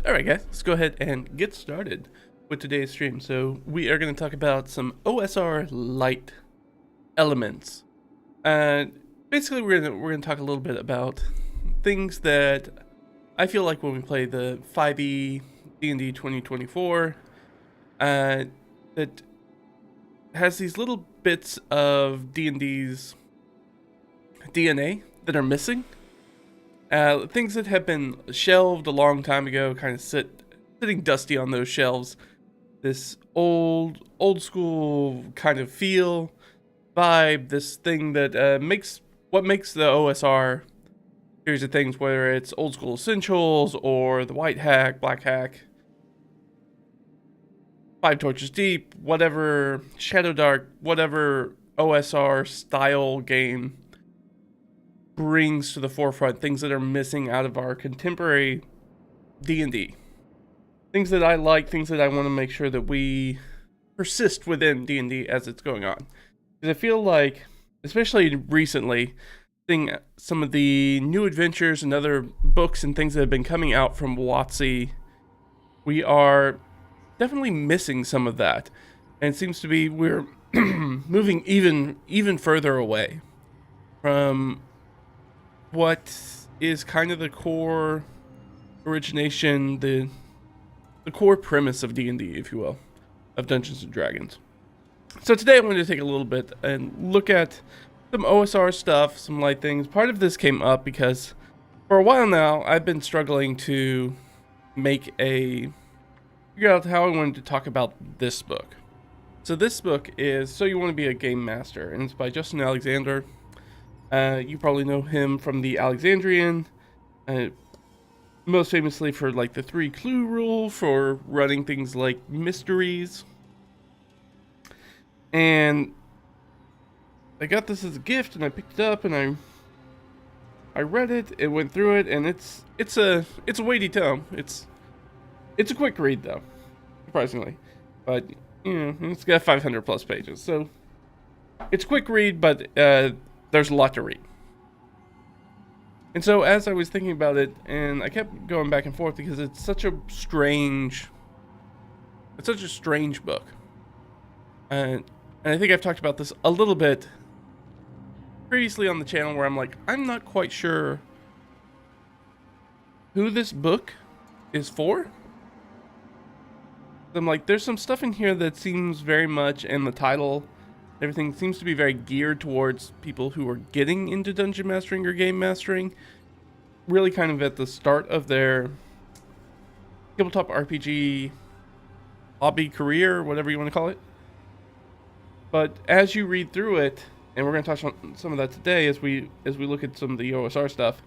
Alright guys, let's go ahead and get started with today's stream. So we are going to talk about some OSR-Lite elements. And basically we're going to talk a little bit about things that I feel like when we play the 5e D&D 2024 that has these little bits of D&D's DNA that are missing. Things that have been shelved a long time ago, kind of sitting dusty on those shelves. This old school kind of feel, vibe. This thing that makes the OSR series of things, whether it's old school essentials or the white hack, black hack, Five Torches Deep, whatever Shadow Dark, whatever OSR style game brings to the forefront, things that are missing out of our contemporary D&D. Things that I like, things that I want to make sure that we persist within D&D as it's going on. Because I feel like, especially recently, seeing some of the new adventures and other books and things that have been coming out from WotC, we are definitely missing some of that. And it seems to be we're moving even further away from what is kind of the core origination, the core premise of D&D, if you will, of Dungeons and Dragons. So today I wanted to take a little bit and look at some OSR stuff, some light things. Part of this came up because for a while now I've been struggling to figure out how I wanted to talk about this book. So this book is So You Want to Be a Game Master, and it's by Justin Alexander. You probably know him from the Alexandrian, most famously for like the 3 clue rule for running things like mysteries. And I got this as a gift, and I picked it up, and I read it, and went through it, and it's a weighty tome. It's a quick read though, surprisingly, but you know it's got 500 plus pages, so it's a quick read, but there's a lot to read. And so as I was thinking about it, and I kept going back and forth because it's such a strange book. And I think I've talked about this a little bit previously on the channel, where I'm like, I'm not quite sure who this book is for. I'm like, there's some stuff in here that seems very much, and the title, everything seems to be very geared towards people who are getting into dungeon mastering or game mastering, really kind of at the start of their tabletop RPG hobby career, whatever you want to call it. But as you read through it, and we're going to touch on some of that today as we look at some of the OSR stuff,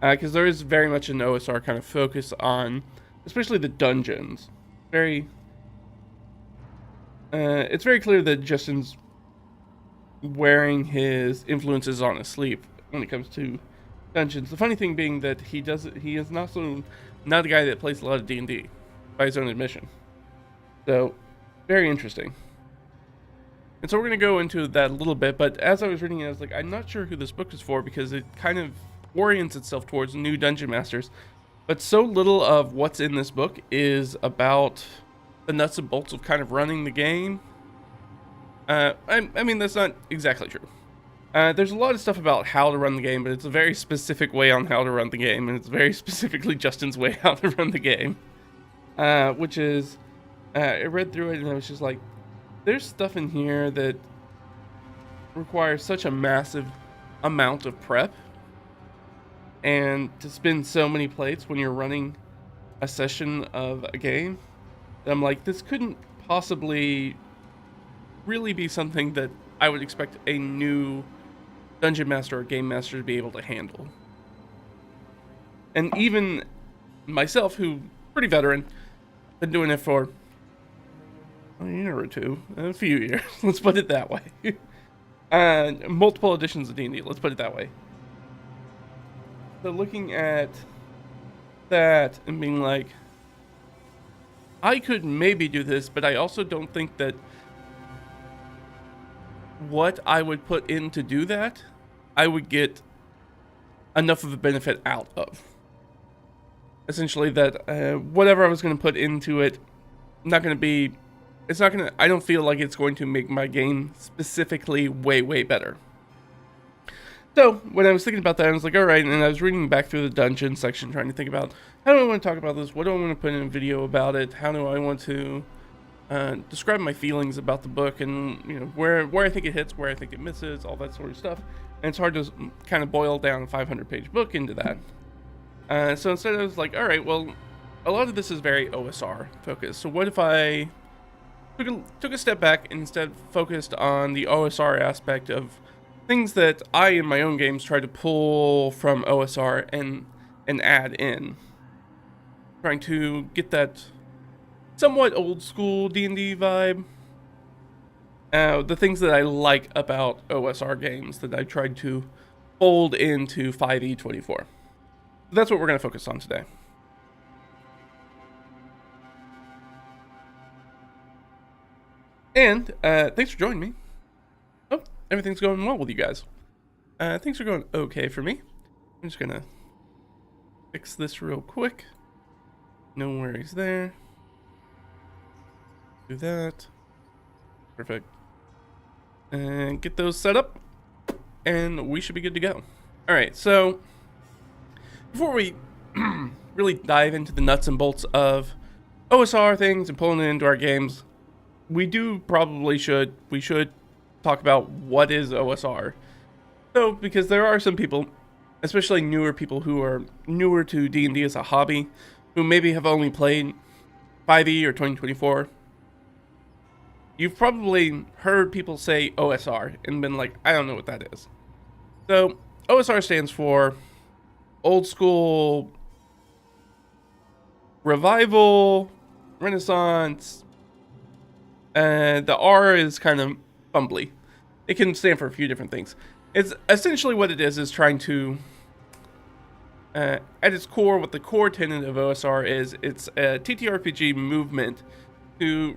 because there is very much an OSR kind of focus on, especially the dungeons. It's very clear that Justin's wearing his influences on his sleeve when it comes to dungeons. The funny thing being that he is not a guy that plays a lot of D&D by his own admission. So very interesting. And so we're going to go into that a little bit, but as I was reading it, I was like, I'm not sure who this book is for, because it kind of orients itself towards new dungeon masters, but so little of what's in this book is about the nuts and bolts of kind of running the game. I mean, that's not exactly true. There's a lot of stuff about how to run the game, but it's a very specific way on how to run the game, and it's very specifically Justin's way how to run the game. Which is, I read through it and I was just like, there's stuff in here that requires such a massive amount of prep, and to spin so many plates when you're running a session of a game, that I'm like, this couldn't possibly really be something that I would expect a new dungeon master or game master to be able to handle. And even myself, who pretty veteran, been doing it for a year or two, a few years, let's put it that way. Multiple editions of D&D, let's put it that way. So looking at that and being like, I could maybe do this, but I also don't think that what I would put in to do that, I would get enough of a benefit out of. essentially that whatever I was going to put into it, I don't feel like it's going to make my game specifically way better. So when I was thinking about that, I was like, all right, and I was reading back through the dungeon section, trying to think about how do I want to talk about this? What do I want to put in a video about it? How do I want to describe my feelings about the book, and where I think it hits, where I think it misses, all that sort of stuff. And it's hard to kind of boil down a 500-page book into that. So instead, I was like, all right, well, a lot of this is very OSR focused. So what if I took a step back and instead focused on the OSR aspect of things that I, in my own games, try to pull from OSR and add in, trying to get that somewhat old school D&D vibe. The things that I like about OSR games that I tried to fold into 5e24. That's what we're going to focus on today. And thanks for joining me. Oh, everything's going well with you guys. Things are going okay for me. I'm just going to fix this real quick. No worries there. Do that. Perfect. And get those set up, and we should be good to go. All right, so before we really dive into the nuts and bolts of OSR things and pulling it into our games, we should talk about what is OSR. So, because there are some people, especially newer people who are newer to D&D as a hobby, who maybe have only played 5e or 2024. You've probably heard people say OSR and been like, I don't know what that is. So, OSR stands for Old School, Revival, Renaissance. The R is kind of fumbly. It can stand for a few different things. It's essentially what it is trying to, at its core, what the core tenet of OSR is, it's a TTRPG movement to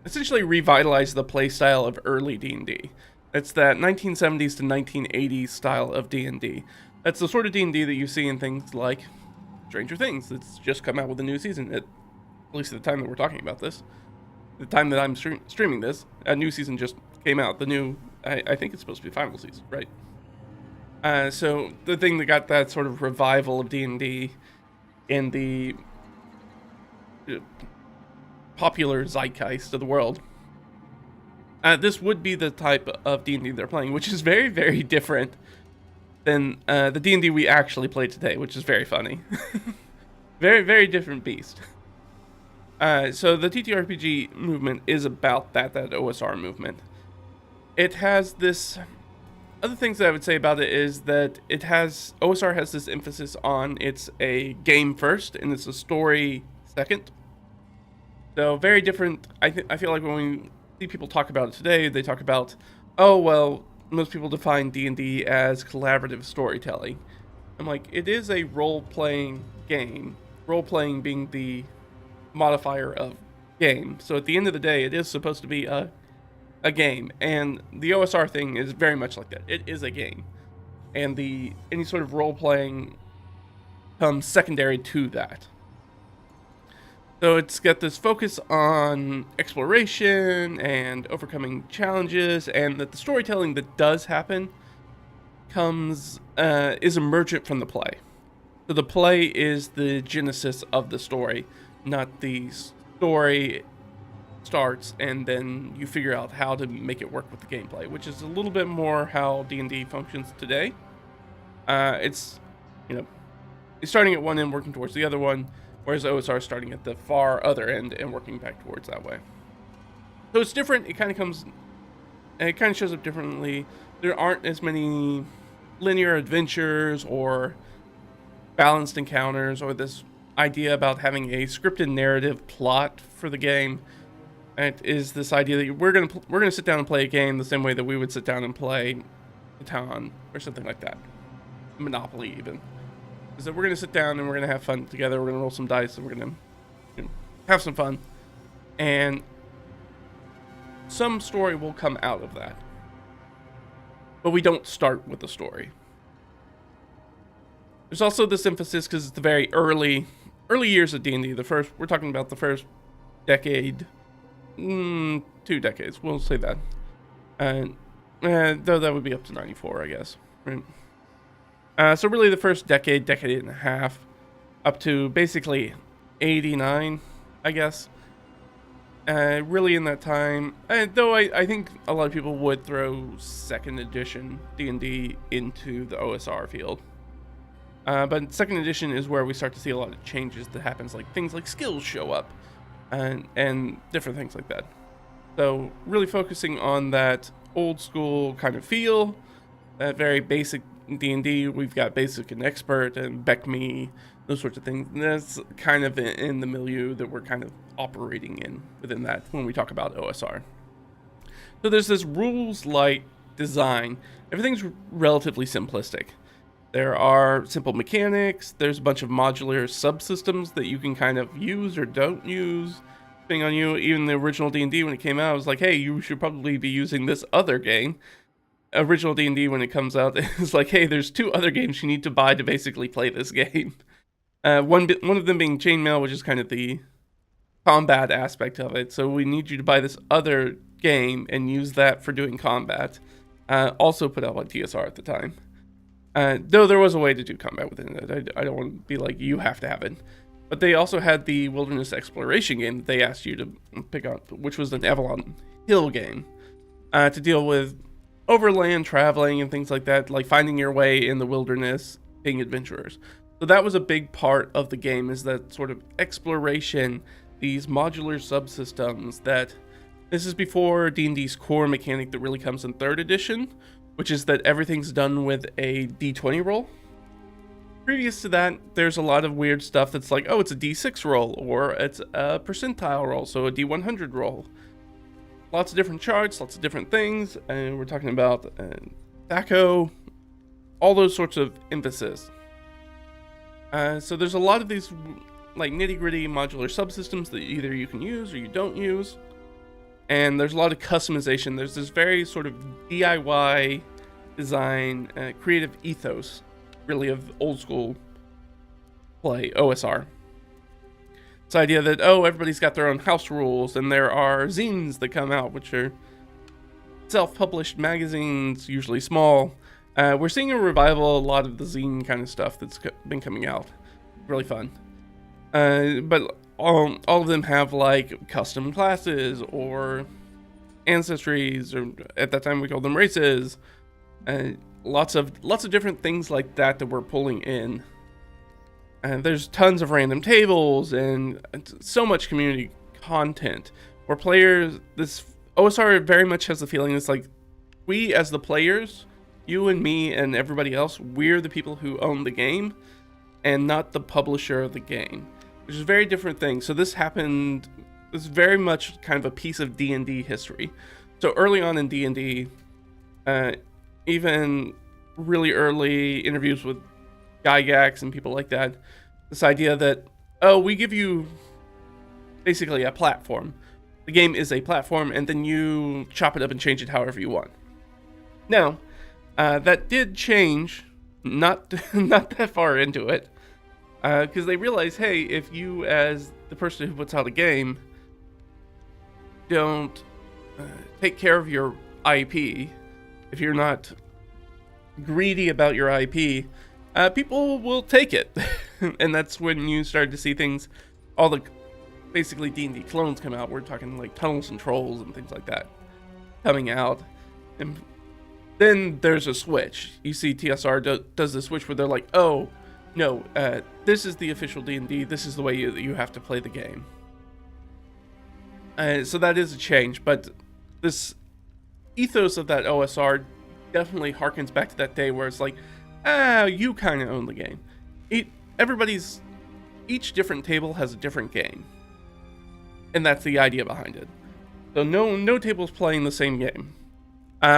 essentially revitalize the playstyle of early D&D. It's that 1970s to 1980s style of D&D. That's the sort of D&D that you see in things like Stranger Things. It's just come out with a new season, at least at the time that we're talking about this. The time that I'm streaming this, a new season just came out. The new, I think it's supposed to be final season, right? So the thing that got that sort of revival of D&D in the popular zeitgeist of the world, this would be the type of D&D they're playing, which is very, very different than the D&D we actually play today, which is very funny. Very, very different beast. So the TTRPG movement is about that OSR movement. It has this, other things that I would say about it is that OSR has this emphasis on it's a game first and it's a story second. So very different. I feel like when we see people talk about it today, they talk about, oh, well, most people define D&D as collaborative storytelling. I'm like, it is a role-playing game. Role-playing being the modifier of game. So at the end of the day, it is supposed to be a game. And the OSR thing is very much like that. It is a game. And any sort of role-playing comes secondary to that. So it's got this focus on exploration and overcoming challenges, and that the storytelling that does happen is emergent from the play. So the play is the genesis of the story, not the story starts and then you figure out how to make it work with the gameplay, which is a little bit more how D&D functions today. It's starting at one end, working towards the other one. Whereas OSR is starting at the far other end and working back towards that way. So it's different. It kind of shows up differently. There aren't as many linear adventures or balanced encounters or this idea about having a scripted narrative plot for the game. It is this idea that we're gonna sit down and play a game the same way that we would sit down and play Catan or something like that. Monopoly even. Is that we're going to sit down and we're going to have fun together. We're going to roll some dice and we're going to have some fun. And some story will come out of that. But we don't start with the story. There's also this emphasis because it's the very early years of D&D. We're talking about the first decade, 2 decades. We'll say that. Though that would be up to 94, I guess. Right. So really, the first decade and a half, up to basically 89, I guess. Really in that time, though I think a lot of people would throw second edition D&D into the OSR field. But second edition is where we start to see a lot of changes that happens, like things like skills show up and different things like that. So really focusing on that old school kind of feel, that very basic D&D. We've got basic and expert and BECME, those sorts of things. And that's kind of in the milieu that we're kind of operating in within that when we talk about OSR. So there's this rules-light design. Everything's relatively simplistic. There are simple mechanics. There's a bunch of modular subsystems that you can kind of use or don't use, depending on you. Even the original D&D, when it came out, I was like, hey, you should probably be using this other game. Original D&D, when it comes out, it's like, hey, there's 2 other games you need to buy to basically play this game. One of them being Chainmail, which is kind of the combat aspect of it. So we need you to buy this other game and use that for doing combat. Also put out by TSR at the time. Though there was a way to do combat within it. I don't want to be like, you have to have it. But they also had the wilderness exploration game that they asked you to pick up, which was an Avalon Hill game, to deal with overland traveling and things like that, like finding your way in the wilderness, being adventurers. So that was a big part of the game, is that sort of exploration, these modular subsystems. That this is before D&D's core mechanic that really comes in 3rd edition, which is that everything's done with a D20 roll. Previous to that, there's a lot of weird stuff that's like, oh, it's a D6 roll, or it's a percentile roll, so a D100 roll. Lots of different charts, lots of different things, and we're talking about THACO, all those sorts of emphasis. So there's a lot of these like nitty-gritty modular subsystems that either you can use or you don't use. And there's a lot of customization. There's this very sort of DIY design, creative ethos, really, of old school play, OSR. This idea that, oh, everybody's got their own house rules, and there are zines that come out, which are self-published magazines, usually small. We're seeing a revival, a lot of the zine kind of stuff that's been coming out. Really fun. But all of them have like custom classes or ancestries, or at that time we called them races. Lots of different things like that we're pulling in. And there's tons of random tables and so much community content where players, this OSR very much has the feeling it's like we as the players, you and me and everybody else, we're the people who own the game and not the publisher of the game, which is a very different thing. So this is very much kind of a piece of D&D history. So early on in D&D, even really early interviews with Gygax and people like that, this idea that, oh, we give you basically a platform. The game is a platform, and then you chop it up and change it however you want. Now, that did change, not that far into it, because they realized, hey, if you as the person who puts out a game don't take care of your IP, if you're not greedy about your IP, people will take it. And that's when you start to see things, all the basically D&D clones come out. We're talking like Tunnels and Trolls and things like that coming out. And then there's a switch. You see TSR does the switch where they're like, oh, no, this is the official D&D. This is the way you have to play the game. So that is a change, but this ethos of that OSR definitely harkens back to that day where it's like, you kind of own the game. Each different table has a different game. And that's the idea behind it. So no table's playing the same game.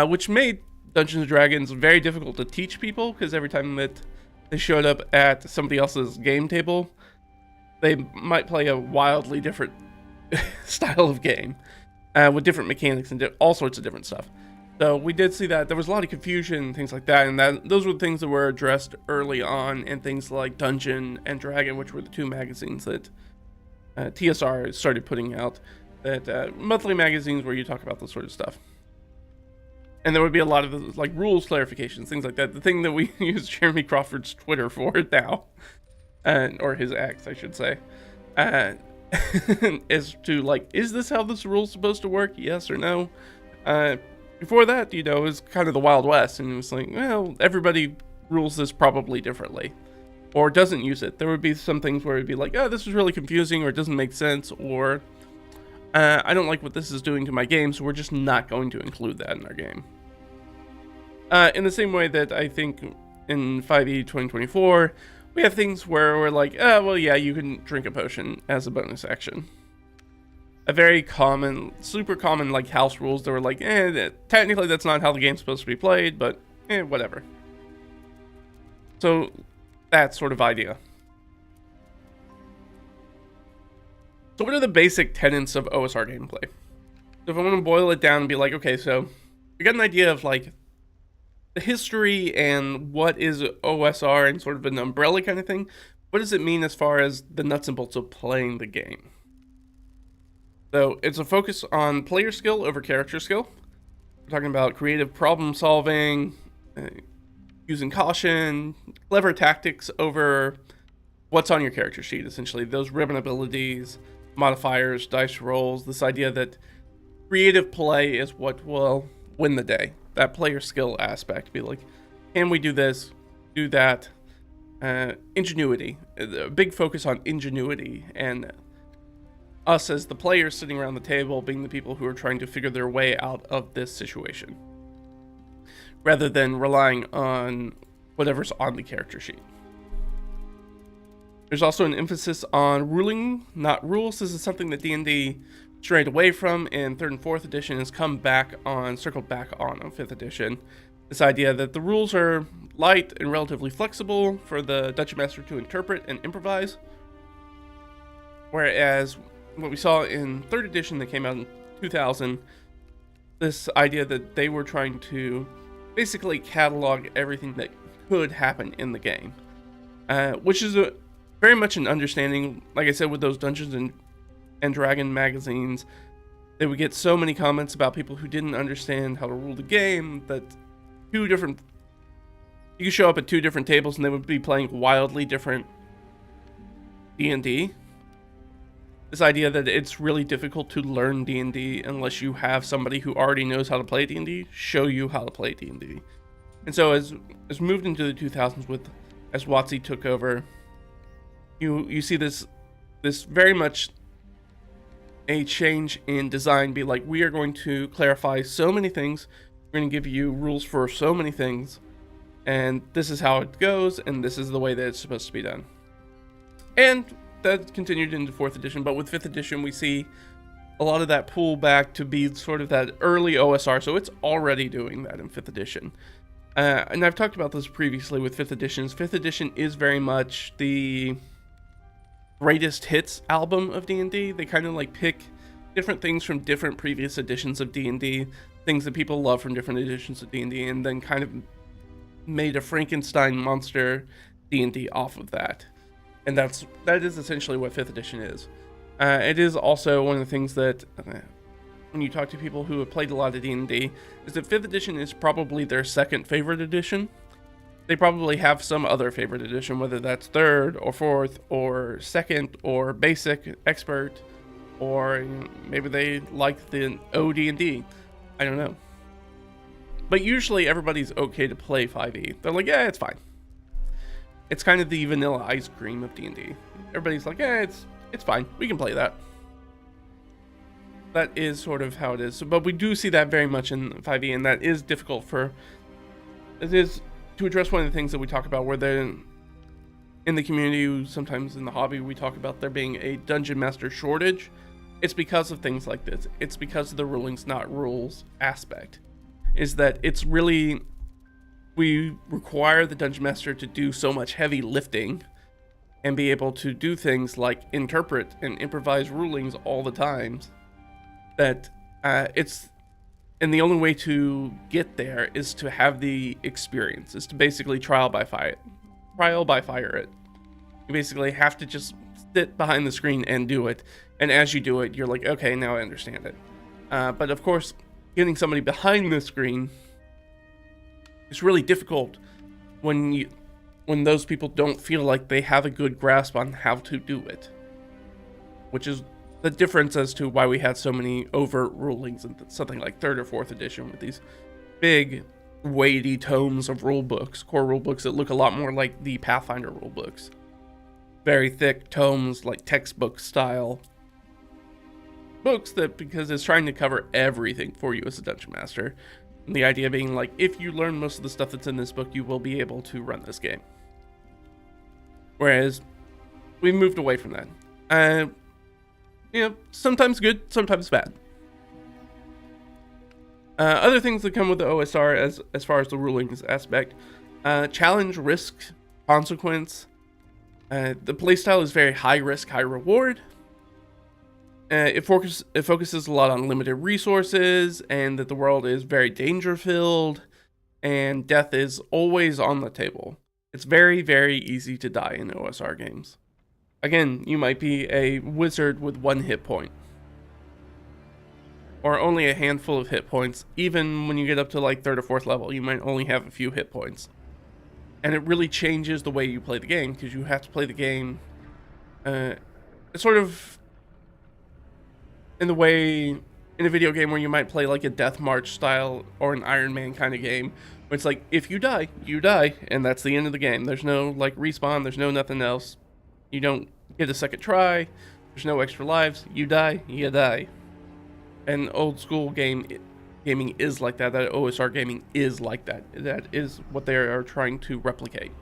Which made Dungeons & Dragons very difficult to teach people, because every time that they showed up at somebody else's game table, they might play a wildly different style of game, with different mechanics and all sorts of different stuff. So we did see that there was a lot of confusion and things like that, and those were things that were addressed early on in things like Dungeon and Dragon, which were the two magazines that TSR started putting out, that monthly magazines where you talk about this sort of stuff. And there would be a lot of like rules clarifications, things like that. The thing that we use Jeremy Crawford's Twitter for now, or his X, I should say, is to like, is this how this rule's supposed to work? Yes or no? Before that, it was kind of the Wild West, and it was like, well, everybody rules this probably differently, or doesn't use it. There would be some things where it'd be like, oh, this is really confusing, or it doesn't make sense, or I don't like what this is doing to my game, so we're just not going to include that in our game. In the same way that I think in 5e 2024, we have things where we're like, oh, well, yeah, you can drink a potion as a bonus action. A very common, super common, like, house rules that were like, technically that's not how the game's supposed to be played, but, whatever. So, that sort of idea. So what are the basic tenets of OSR gameplay? So if I want to boil it down and be like, okay, so we got an idea of, like, the history and what is OSR and sort of an umbrella kind of thing. What does it mean as far as the nuts and bolts of playing the game? So it's a focus on player skill over character skill. We're talking about creative problem solving, using caution, clever tactics over what's on your character sheet, essentially. Those ribbon abilities, modifiers, dice rolls, this idea that creative play is what will win the day. That player skill aspect. Be like, can we do this, do that? Ingenuity. A big focus on ingenuity, and us as the players sitting around the table being the people who are trying to figure their way out of this situation, rather than relying on whatever's on the character sheet. There's also an emphasis on ruling, not rules. This is something that D&D strayed away from in 3rd and 4th edition, has circled back on 5th edition. This idea that the rules are light and relatively flexible for the Dungeon Master to interpret and improvise. Whereas what we saw in 3rd edition that came out in 2000, this idea that they were trying to basically catalog everything that could happen in the game, which is very much an understanding. Like I said, with those Dungeons and Dragon magazines, they would get so many comments about people who didn't understand how to rule the game, that you could show up at 2 different tables and they would be playing wildly different D&D. This idea that it's really difficult to learn D&D unless you have somebody who already knows how to play D&D show you how to play D&D. And so as moved into the 2000s as WotC took over, you see this very much a change in design. Be like, we are going to clarify so many things, we're going to give you rules for so many things, and this is how it goes, and this is the way that it's supposed to be done. And that continued into 4th edition, but with 5th edition we see a lot of that pull back to be sort of that early OSR, so it's already doing that in 5th edition. And I've talked about this previously with 5th editions. 5th edition is very much the greatest hits album of D&D. They kind of like pick different things from different previous editions of D&D, things that people love from different editions of D&D, and then kind of made a Frankenstein monster D&D off of that. And that is essentially what 5th edition is. It is also one of the things that, when you talk to people who have played a lot of D&D, is that 5th edition is probably their second favorite edition. They probably have some other favorite edition, whether that's 3rd or 4th or 2nd or basic, expert, or maybe they like the OD&D. I don't know. But usually everybody's okay to play 5e. They're like, yeah, it's fine. It's kind of the vanilla ice cream of D&D. Everybody's like, yeah, it's fine. We can play that. That is sort of how it is. But we do see that very much in 5e, and that is difficult it is to address one of the things that we talk about, where in the community, sometimes in the hobby, we talk about there being a dungeon master shortage. It's because of things like this. It's because of the rulings, not rules aspect. Is that it's really, we require the dungeon master to do so much heavy lifting and be able to do things like interpret and improvise rulings all the times, that it's And the only way to get there is to have the experience, is to basically trial by fire it. You basically have to just sit behind the screen and do it. And as you do it, you're like, okay, now I understand it. But of course, getting somebody behind the screen is really difficult when those people don't feel like they have a good grasp on how to do it. Which is the difference as to why we had so many overt rulings in something like 3rd or 4th edition with these big, weighty tomes of rule books, core rule books that look a lot more like the Pathfinder rule books. Very thick tomes, like textbook style books, that because it's trying to cover everything for you as a dungeon master. And the idea being like, if you learn most of the stuff that's in this book, you will be able to run this game. Whereas we moved away from that. Sometimes good, sometimes bad. Other things that come with the OSR as far as the rulings aspect, challenge, risk, consequence. The playstyle is very high risk, high reward. It focuses a lot on limited resources, and that the world is very danger filled, and death is always on the table. It's very, very easy to die in OSR games. Again, you might be a wizard with 1 hit point, or only a handful of hit points. Even when you get up to like 3rd or 4th level, you might only have a few hit points. And it really changes the way you play the game, because you have to play the game sort of in the way in a video game where you might play like a Death March style or an Iron Man kind of game, where it's like, if you die, and that's the end of the game. There's no like respawn, there's no nothing else. You don't get a second try, there's no extra lives, you die, you die. And old school gaming is like that. That OSR gaming is like that. That is what they are trying to replicate.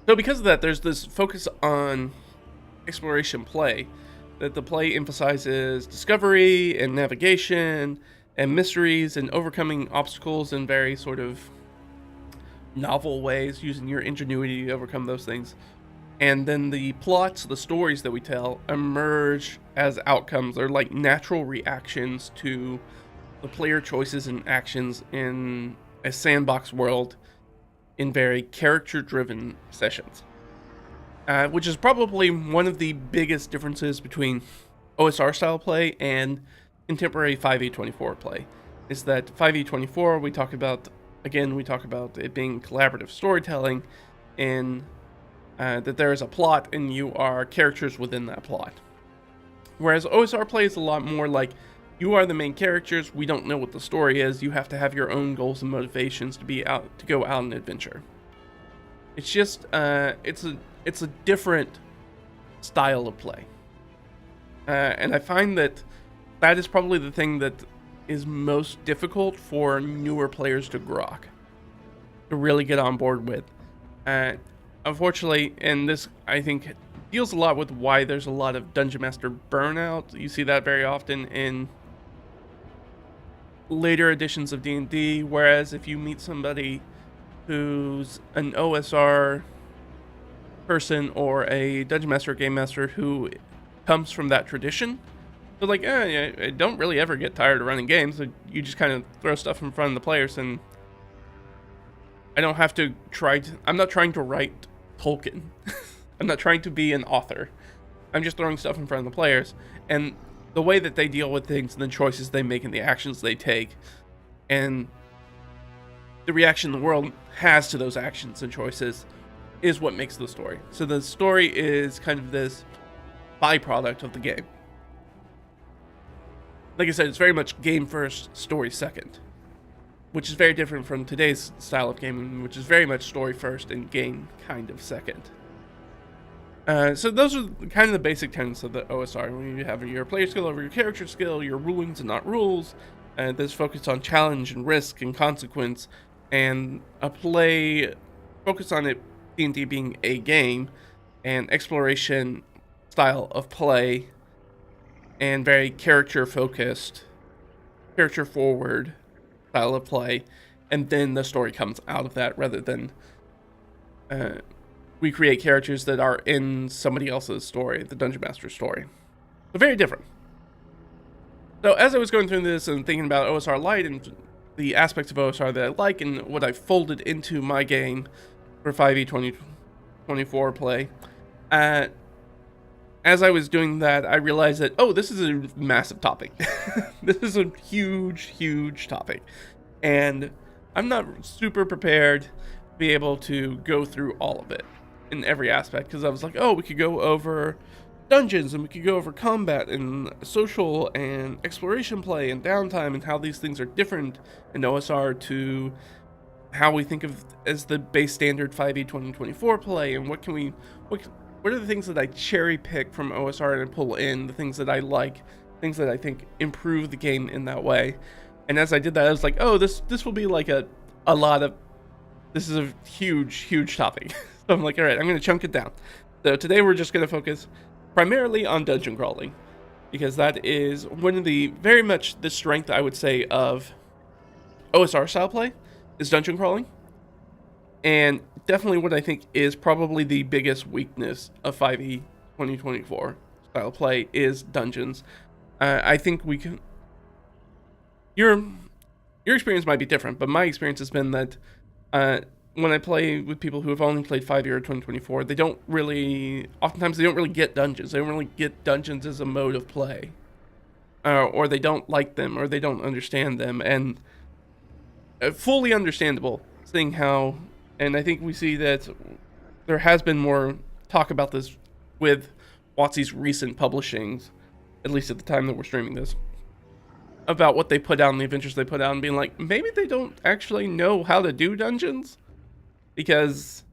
So because of that, there's this focus on exploration play, that the play emphasizes discovery and navigation and mysteries and overcoming obstacles in very sort of novel ways, using your ingenuity to overcome those things. And then the plots, the stories that we tell, emerge as outcomes. They're like natural reactions to the player choices and actions in a sandbox world in very character-driven sessions. Which is probably one of the biggest differences between OSR-style play and contemporary 5e24 play. Is that 5e24, we talk about it being collaborative storytelling, and that there is a plot and you are characters within that plot. Whereas OSR play is a lot more like, you are the main characters, we don't know what the story is, you have to have your own goals and motivations to go out and adventure. It's just, it's a different style of play. And I find that is probably the thing that is most difficult for newer players to grok, to really get on board with. Unfortunately, and this I think deals a lot with why there's a lot of Dungeon Master burnout. You see that very often in later editions of D&D, whereas if you meet somebody who's an OSR person or a Dungeon Master or Game Master who comes from that tradition, they're like, I don't really ever get tired of running games. So you just kind of throw stuff in front of the players, and I don't have to I'm not trying to write Tolkien. I'm not trying to be an author. I'm just throwing stuff in front of the players, and the way that they deal with things and the choices they make and the actions they take and the reaction the world has to those actions and choices is what makes the story. So the story is kind of this byproduct of the game. Like I said, it's very much game first, story second, which is very different from today's style of gaming, which is very much story first and game kind of second. So those are kind of the basic tenets of the OSR. When you have your player skill over your character skill, your rulings and not rules, and there's focus on challenge and risk and consequence, and a play focus on it, D&D being a game, and exploration style of play, and very character focused, character forward style of play, and then the story comes out of that, rather than we create characters that are in somebody else's story, the Dungeon Master story. So very different. So as I was going through this and thinking about OSR-Lite and the aspects of OSR that I like and what I folded into my game for 5e 2024 play, as I was doing that, I realized that, oh, this is a massive topic. This is a huge, huge topic. And I'm not super prepared to be able to go through all of it in every aspect, because I was like, oh, we could go over dungeons, and we could go over combat and social and exploration play and downtime and how these things are different in OSR to how we think of as the base standard 5e 2024 play, and what are the things that I cherry pick from OSR and pull in, the things that I like, things that I think improve the game in that way. And as I did that, I was like, oh, this will be like a lot of, this is a huge topic. So I'm like, all right, I'm going to chunk it down. So today we're just going to focus primarily on dungeon crawling, because that is one of the, very much the strength, I would say, of OSR style play is dungeon crawling. And definitely what I think is probably the biggest weakness of 5e 2024 style play is dungeons. I think we can, your experience might be different, but my experience has been that when I play with people who have only played 5e or 2024, oftentimes they don't really get dungeons. They don't really get dungeons as a mode of play. Or they don't like them, or they don't understand them. And fully understandable, seeing how, and I think we see that there has been more talk about this with WotC's recent publishings, at least at the time that we're streaming this, about what they put out and the adventures they put out, and being like, maybe they don't actually know how to do dungeons. Because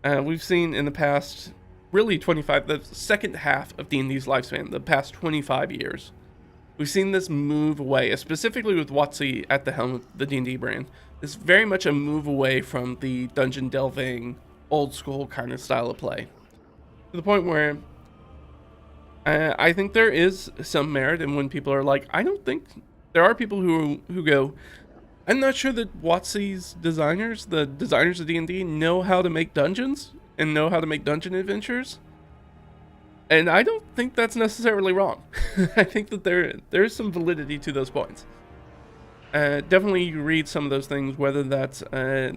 we've seen in the past, really the second half of D&D's lifespan, the past 25 years, we've seen this move away, specifically with WotC at the helm of the D&D brand. It's very much a move away from the dungeon delving, old school kind of style of play. To the point where I think there is some merit in when people are like, I don't think, there are people who go, I'm not sure that WotC's designers, the designers of D&D, know how to make dungeons and know how to make dungeon adventures. And I don't think that's necessarily wrong. I think that there's some validity to those points. Definitely you read some of those things, whether that's Mad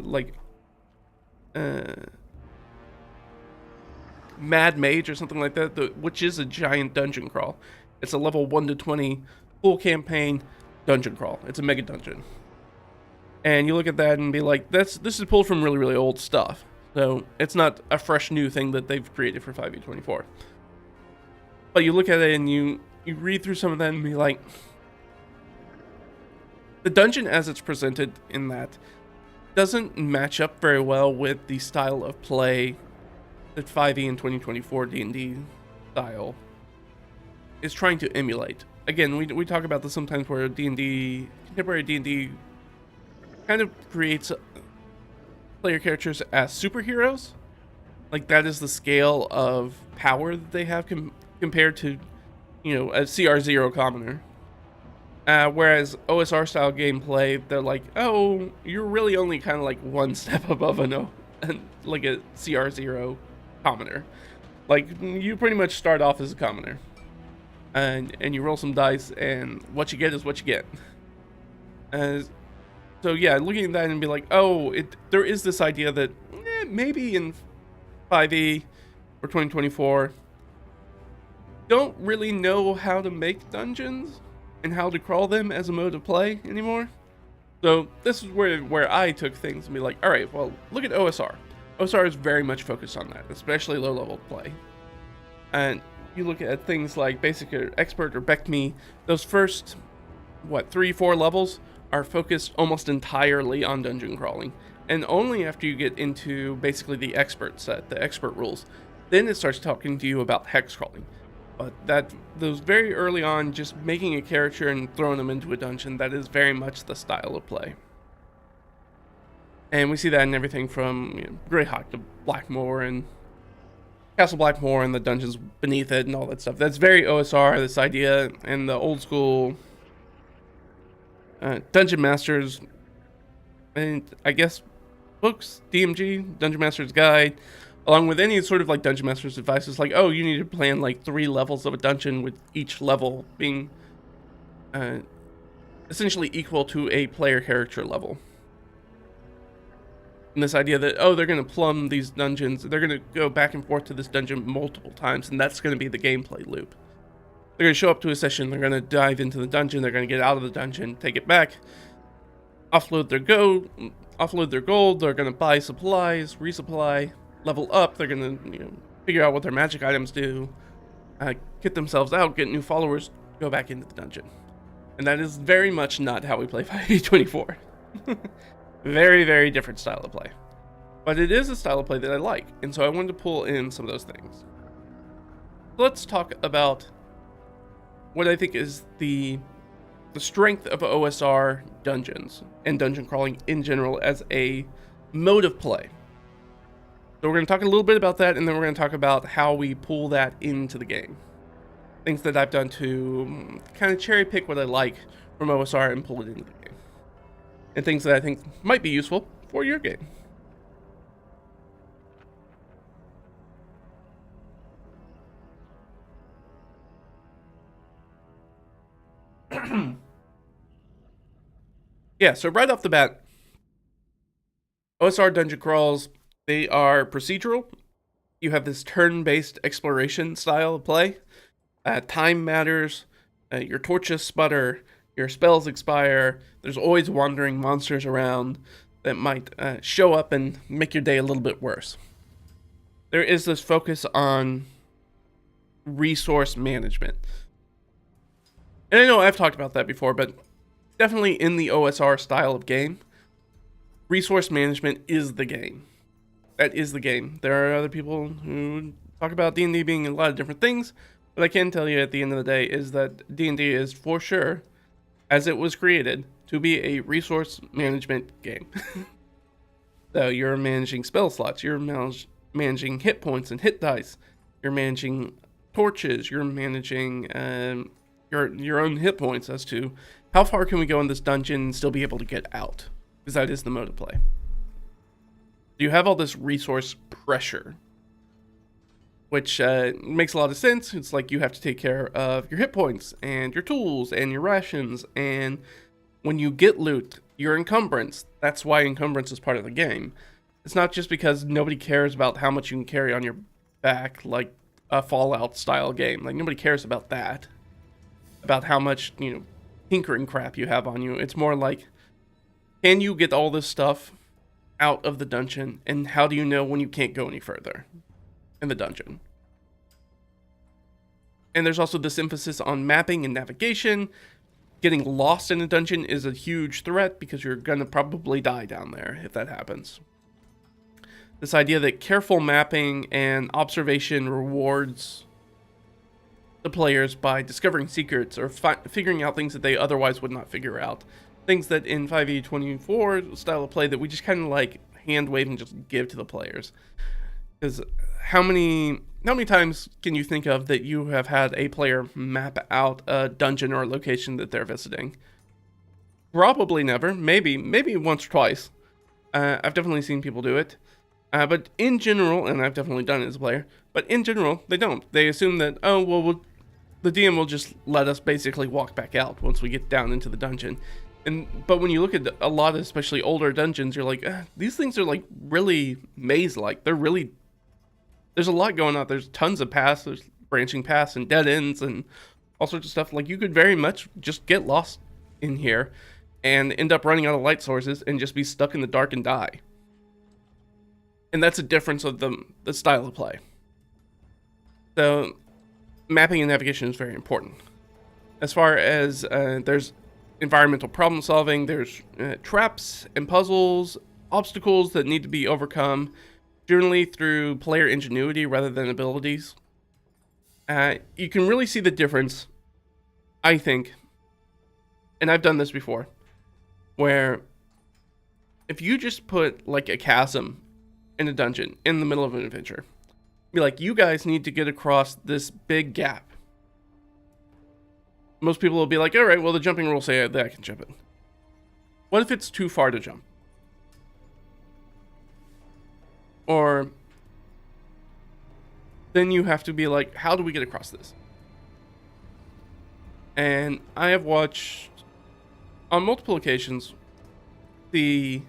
Mage or something like that, which is a giant dungeon crawl. It's a level 1 to 20 full campaign dungeon crawl. It's a mega dungeon. And you look at that and be like, this is pulled from really, really old stuff. So it's not a fresh new thing that they've created for 5e24. But you look at it and you read through some of that and be like, the dungeon as it's presented in that doesn't match up very well with the style of play that 5e and 2024 D&D style is trying to emulate. Again, we talk about this sometimes where D&D, contemporary D&D kind of creates player characters as superheroes. Like, that is the scale of power that they have compared to, a CR0 commoner. Whereas OSR style gameplay, they're like, oh, you're really only kind of like one step above like a CR0 commoner. Like, you pretty much start off as a commoner. And you roll some dice, and what you get is what you get. So yeah, looking at that and be like, oh, there is this idea that maybe in 5e or 2024, don't really know how to make dungeons and how to crawl them as a mode of play anymore. So this is where I took things and be like, all right, well, look at OSR. OSR is very much focused on that, especially low-level play. And you look at things like Basic or Expert or BECME, those first, 3-4 levels are focused almost entirely on dungeon crawling. And only after you get into basically the expert set, the expert rules, then it starts talking to you about hex crawling. But those very early on, just making a character and throwing them into a dungeon, that is very much the style of play. And we see that in everything from Greyhawk to Blackmoor and Castle Blackmoor and the dungeons beneath it and all that stuff. That's very OSR, this idea, and the old school Dungeon Masters, and I guess books, DMG, Dungeon Master's Guide, along with any sort of like Dungeon Master's advice, is like, oh, you need to plan like 3 levels of a dungeon, with each level being essentially equal to a player character level. And this idea that, oh, they're going to plumb these dungeons, they're going to go back and forth to this dungeon multiple times, and that's going to be the gameplay loop. They're going to show up to a session, they're going to dive into the dungeon, they're going to get out of the dungeon, take it back, offload their gold, they're going to buy supplies, resupply, level up, they're going to figure out what their magic items do, get themselves out, get new followers, go back into the dungeon. And that is very much not how we play 5e24. Very, very different style of play. But it is a style of play that I like, and so I wanted to pull in some of those things. Let's talk about what I think is the strength of OSR dungeons and dungeon crawling in general as a mode of play. So we're going to talk a little bit about that, and then we're going to talk about how we pull that into the game. Things that I've done to kind of cherry pick what I like from OSR and pull it into the game. And things that I think might be useful for your game. Yeah, so right off the bat, OSR dungeon crawls, they are procedural. You have this turn-based exploration style of play. Time matters, your torches sputter, your spells expire, there's always wandering monsters around that might show up and make your day a little bit worse. There is this focus on resource management. And I know I've talked about that before, but definitely in the OSR style of game, resource management is the game. That is the game. There are other people who talk about D&D being a lot of different things, but I can tell you at the end of the day is that D&D is for sure, as it was created, to be a resource management game. So you're managing spell slots, you're managing hit points and hit dice, you're managing torches, you're managing your own hit points as to how far can we go in this dungeon and still be able to get out, because that is the mode of play. You have all this resource pressure, which makes a lot of sense. It's like you have to take care of your hit points and your tools and your rations, and when you get loot, your encumbrance. That's why encumbrance is part of the game. It's not just because nobody cares about how much you can carry on your back, like a Fallout style game. Like, nobody cares about that, about how much tinkering crap you have on you. It's more like, can you get all this stuff out of the dungeon, and how do you know when you can't go any further in the dungeon? And there's also this emphasis on mapping and navigation. Getting lost in a dungeon is a huge threat because you're gonna probably die down there if that happens. This idea that careful mapping and observation rewards the players by discovering secrets or figuring out things that they otherwise would not figure out. Things that in 5e24 style of play that we just kind of like hand wave and just give to the players. Because how many times can you think of that you have had a player map out a dungeon or a location that they're visiting? Probably never. Maybe once or twice. I've definitely seen people do it. But in general, and I've definitely done it as a player, but in general, they don't. They assume that, the DM will just let us basically walk back out once we get down into the dungeon. But when you look at a lot of especially older dungeons, you're like, these things are like really maze-like. There's a lot going on. There's tons of paths, there's branching paths and dead ends and all sorts of stuff. Like, you could very much just get lost in here and end up running out of light sources and just be stuck in the dark and die. And that's a difference of the style of play. So mapping and navigation is very important. As far as there's environmental problem solving, there's traps and puzzles, obstacles that need to be overcome, generally through player ingenuity rather than abilities. You can really see the difference, I think, and I've done this before, where if you just put like a chasm in a dungeon in the middle of an adventure, be like, you guys need to get across this big gap. Most people will be like, all right, well, the jumping rules say that I can jump it. What if it's too far to jump? Or then you have to be like, how do we get across this? And I have watched on multiple occasions the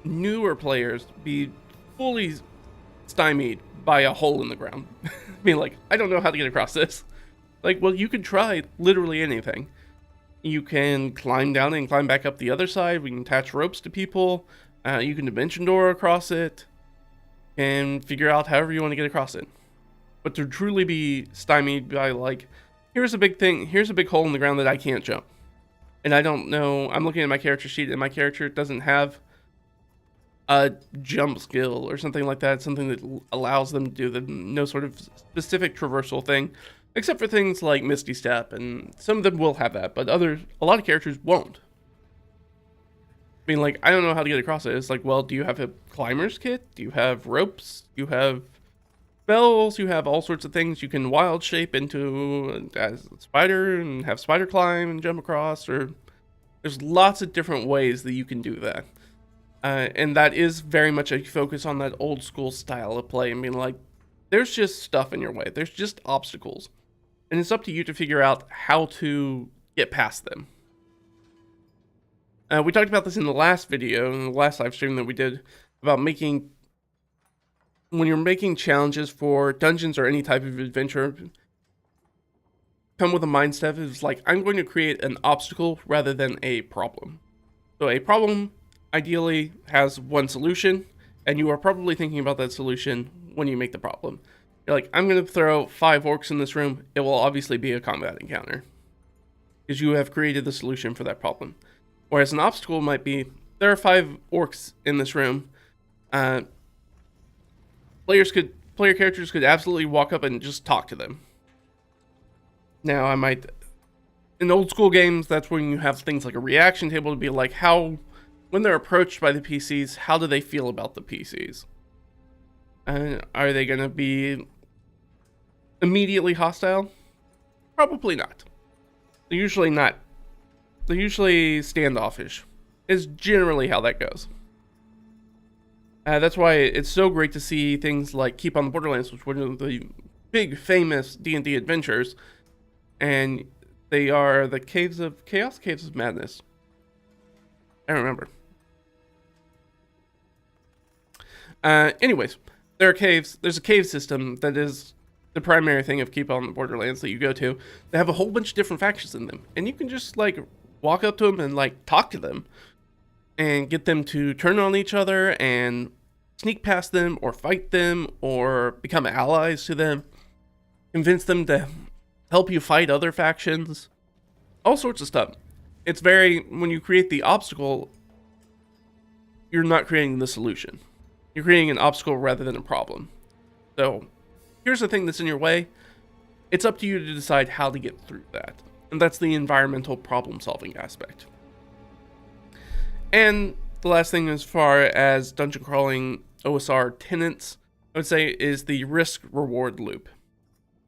newer players be fully stymied by a hole in the ground. Being like, I don't know how to get across this. Like, well, you can try literally anything. You can climb down and climb back up the other side. We can attach ropes to people. You can dimension door across it. And figure out however you want to get across it. But to truly be stymied by, like, here's a big thing, here's a big hole in the ground that I can't jump. And I don't know, I'm looking at my character sheet and my character doesn't have a jump skill or something like that, something that allows them to do no sort of specific traversal thing, except for things like Misty Step, and some of them will have that, but a lot of characters won't. I mean, like, I don't know how to get across it. It's like, well, do you have a climber's kit? Do you have ropes? Do you have spells? You have all sorts of things. You can wild shape into a spider and have spider climb and jump across, or there's lots of different ways that you can do that. And that is very much a focus on that old school style of play. I mean, like, there's just stuff in your way. There's just obstacles. And it's up to you to figure out how to get past them. We talked about this in the last video, in the last live stream that we did, about when you're making challenges for dungeons or any type of adventure, come with a mindset of like, I'm going to create an obstacle rather than a problem. So a problem ideally has one solution, and you are probably thinking about that solution when you make the problem. You're like, I'm going to throw 5 orcs in this room. It will obviously be a combat encounter, because you have created the solution for that problem. Whereas an obstacle might be, there are 5 orcs in this room. Player characters could absolutely walk up and just talk to them. Now, in old school games, that's when you have things like a reaction table to be like, when they're approached by the PCs, how do they feel about the PCs? Are they going to be immediately hostile? Probably not. They're usually not. They're usually standoffish, is generally how that goes. That's why it's so great to see things like Keep on the Borderlands, which were one of the big famous D&D adventures, and they are the Caves of Chaos, Caves of Madness. I don't remember. Anyways, there are caves. There's a cave system that is the primary thing of Keep on the Borderlands that you go to. They have a whole bunch of different factions in them, and you can just like walk up to them and like talk to them and get them to turn on each other and sneak past them or fight them or become allies to them, convince them to help you fight other factions, all sorts of stuff. It's when you create the obstacle, you're not creating the solution. You're creating an obstacle rather than a problem. So here's the thing that's in your way. It's up to you to decide how to get through that. And that's the environmental problem-solving aspect. And the last thing as far as dungeon crawling OSR tenets, I would say, is the risk-reward loop.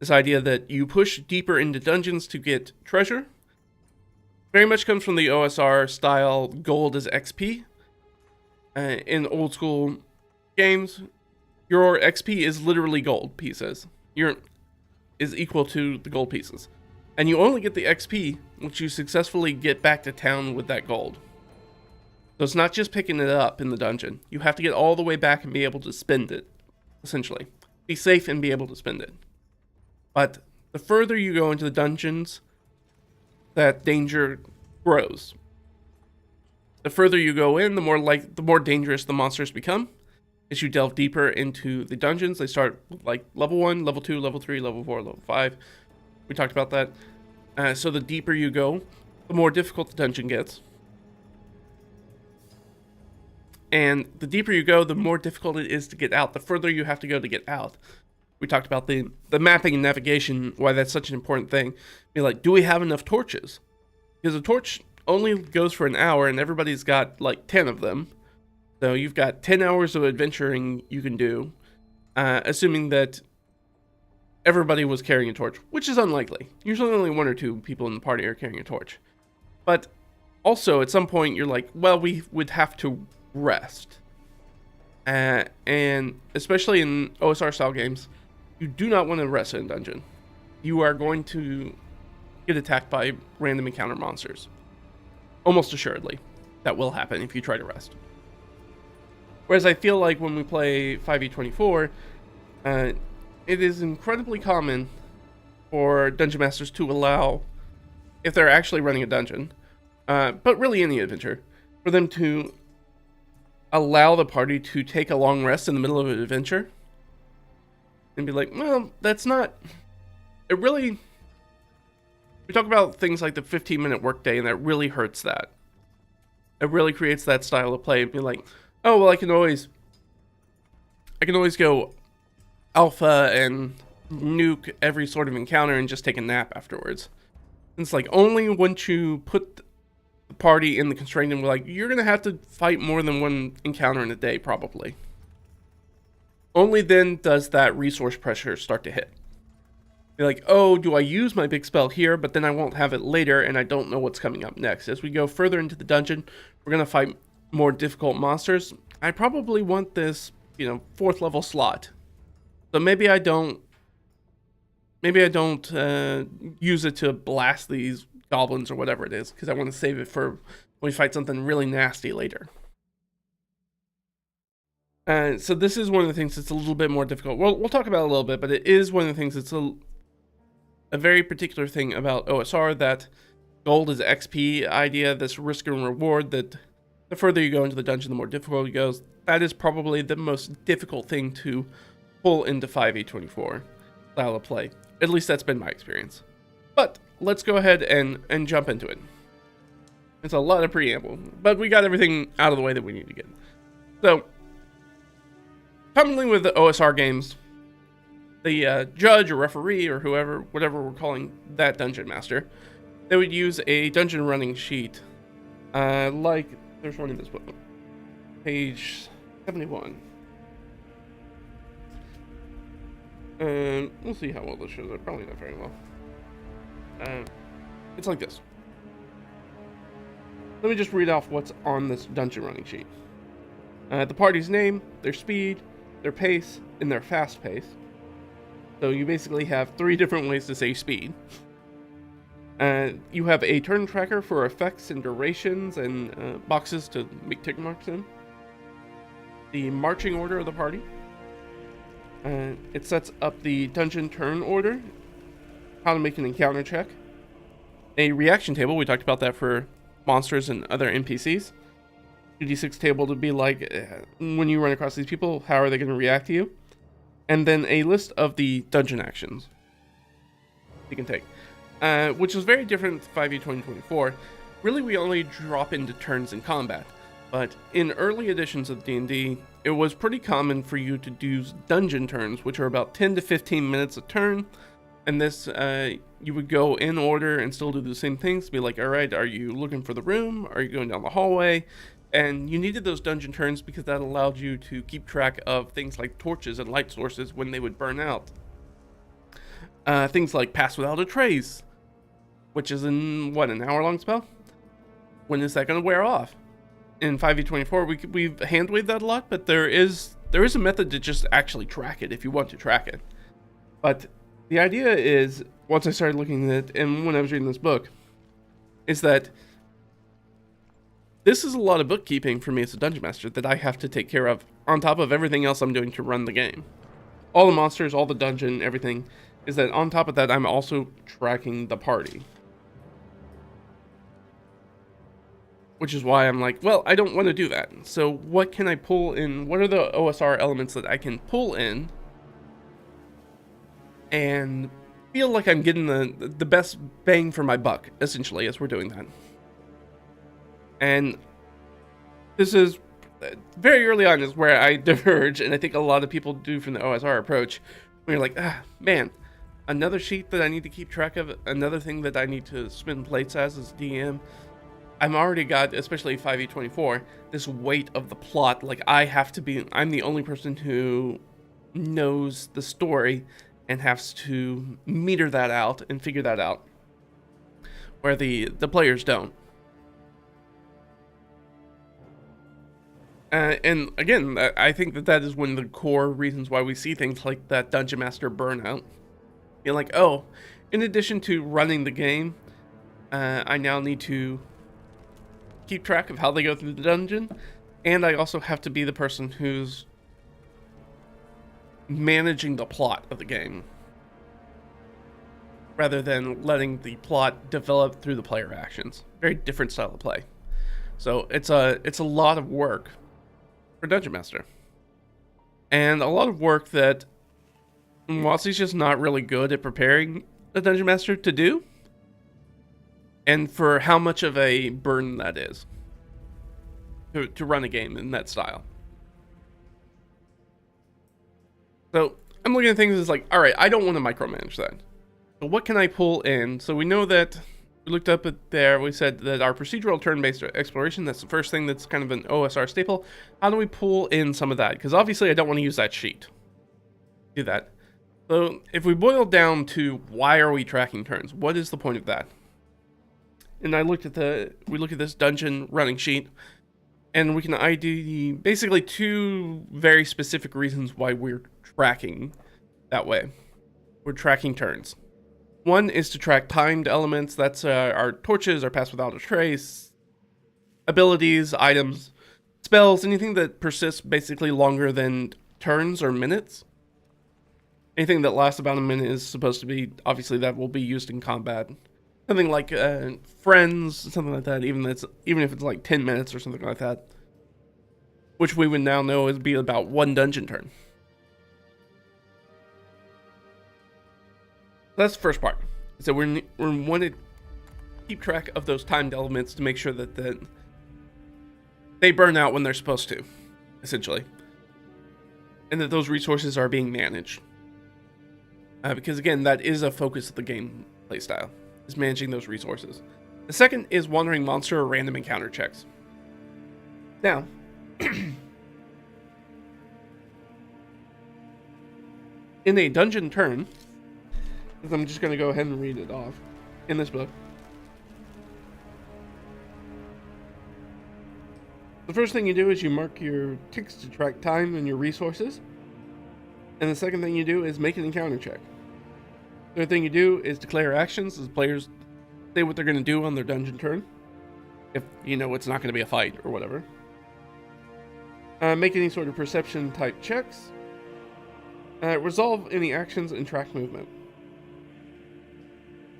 This idea that you push deeper into dungeons to get treasure very much comes from the OSR style gold is XP. In old school games, your XP is literally gold pieces. Is equal to the gold pieces. And you only get the XP once you successfully get back to town with that gold. So it's not just picking it up in the dungeon. You have to get all the way back and be able to spend it, essentially. Be safe and be able to spend it. But the further you go into the dungeons, that danger grows. The further you go in, the more dangerous the monsters become. As you delve deeper into the dungeons, they start like level 1, level 2, level 3, level 4, level 5. We talked about that. So the deeper you go, the more difficult the dungeon gets. And the deeper you go, the more difficult it is to get out. The further you have to go to get out. We talked about the mapping and navigation, why that's such an important thing. Be like, do we have enough torches? Because a torch only goes for an hour, and everybody's got like 10 of them. So you've got 10 hours of adventuring you can do, assuming that everybody was carrying a torch, which is unlikely. Usually only 1 or 2 people in the party are carrying a torch. But also, at some point, you're like, well, we would have to rest. And especially in OSR-style games, you do not want to rest in a dungeon. You are going to get attacked by random encounter monsters. Almost assuredly, that will happen if you try to rest. Whereas I feel like when we play 5e24, it is incredibly common for dungeon masters to allow, if they're actually running a dungeon, but really any adventure, for them to allow the party to take a long rest in the middle of an adventure and be like, well, that's not, it really, we talk about things like the 15-minute workday, and that really hurts that. It really creates that style of play and be like, oh, well, I can always go alpha and nuke every sort of encounter and just take a nap afterwards. And it's like, only once you put the party in the constraint and be like, you're gonna have to fight more than one encounter in a day, probably. Only then does that resource pressure start to hit. Be like, oh, do I use my big spell here, but then I won't have it later, and I don't know what's coming up next. As we go further into the dungeon, we're gonna fight more difficult monsters. I probably want this, 4th level slot. So maybe I don't use it to blast these goblins or whatever it is, because I want to save it for when we fight something really nasty later. So this is one of the things that's a little bit more difficult. We'll talk about it a little bit, but it is one of the things that's a very particular thing about OSR, that gold is XP idea, this risk and reward, that the further you go into the dungeon, the more difficult it goes. That is probably the most difficult thing to pull into 5e24 style of play. At least that's been my experience. But let's go ahead and jump into it. It's a lot of preamble, but we got everything out of the way that we need to get. So, commonly with the OSR games, the judge or referee or whatever we're calling that dungeon master, they would use a dungeon running sheet, like there's one in this book, page 71. We'll see how well this shows up. Probably not very well. It's like this. Let me just read off what's on this dungeon running sheet. The party's name, their speed, their pace, and their fast pace. So you basically have 3 different ways to say speed. You have a turn tracker for effects and durations and boxes to make tick marks in. The marching order of the party. It sets up the dungeon turn order, how to make an encounter check. A reaction table, we talked about that for monsters and other NPCs. 2d6 table to be like, when you run across these people, how are they going to react to you? And then a list of the dungeon actions you can take, which is very different from 5e2024. Really, we only drop into turns in combat, but in early editions of D&D, it was pretty common for you to do dungeon turns, which are about 10 to 15 minutes a turn. And this, you would go in order and still do the same things. Be like, all right, are you looking for the room? Are you going down the hallway? And you needed those dungeon turns because that allowed you to keep track of things like torches and light sources when they would burn out. Things like pass without a trace, which is an hour-long spell? When is that going to wear off? In 5e24, we've hand-waved that a lot, but there is a method to just actually track it if you want to track it. But the idea is, once I started looking at it, and when I was reading this book, is that this is a lot of bookkeeping for me as a dungeon master that I have to take care of on top of everything else I'm doing to run the game. All the monsters, all the dungeon, everything, is that on top of that, I'm also tracking the party. Which is why I'm like, well, I don't want to do that. So what can I pull in? What are the OSR elements that I can pull in and feel like I'm getting the best bang for my buck, essentially, as we're doing that. And this is very early on is where I diverge, and I think a lot of people do from the OSR approach, where you're like, man, another sheet that I need to keep track of, another thing that I need to spin plates as DM. I've already got, especially 5e24, this weight of the plot. Like, I'm the only person who knows the story and has to meter that out and figure that out, where the players don't. And again, I think that is one of the core reasons why we see things like that Dungeon Master burnout. You're like, oh, in addition to running the game, I now need to keep track of how they go through the dungeon, and I also have to be the person who's managing the plot of the game, rather than letting the plot develop through the player actions. Very different style of play. So it's a lot of work for Dungeon Master, and a lot of work that Watsy's just not really good at preparing the Dungeon Master to do, and for how much of a burden that is to run a game in that style. So I'm looking at things as like, all right, I don't want to micromanage that. So what can I pull in? So we know that we looked up at there. We said that our procedural turn-based exploration, that's the first thing that's kind of an OSR staple. How do we pull in some of that? Because obviously I don't want to use that sheet. Do that. So if we boil down to why are we tracking turns? What is the point of that? And we look at this dungeon running sheet, and we can ID basically two very specific reasons why we're tracking that way. We're tracking turns. One is to track timed elements. That's our torches, our pass without a trace, abilities, items, spells, anything that persists basically longer than turns or minutes. Anything that lasts about a minute is supposed to be, obviously, that will be used in combat. Something like friends, something like that, even if it's like 10 minutes or something like that. Which we would now know is be about one dungeon turn. That's the first part. So we want to keep track of those timed elements to make sure that they burn out when they're supposed to, essentially. And that those resources are being managed. Because again, that is a focus of the gameplay style, is managing those resources. The second is wandering monster or random encounter checks. Now, in a dungeon turn, I'm just going to go ahead and read it off in this book. The first thing you do is you mark your ticks to track time and your resources. And the second thing you do is make an encounter check. The third thing you do is declare actions as players say what they're going to do on their dungeon turn. If you know it's not going to be a fight or whatever. Make any sort of perception type checks. Resolve any actions and track movement.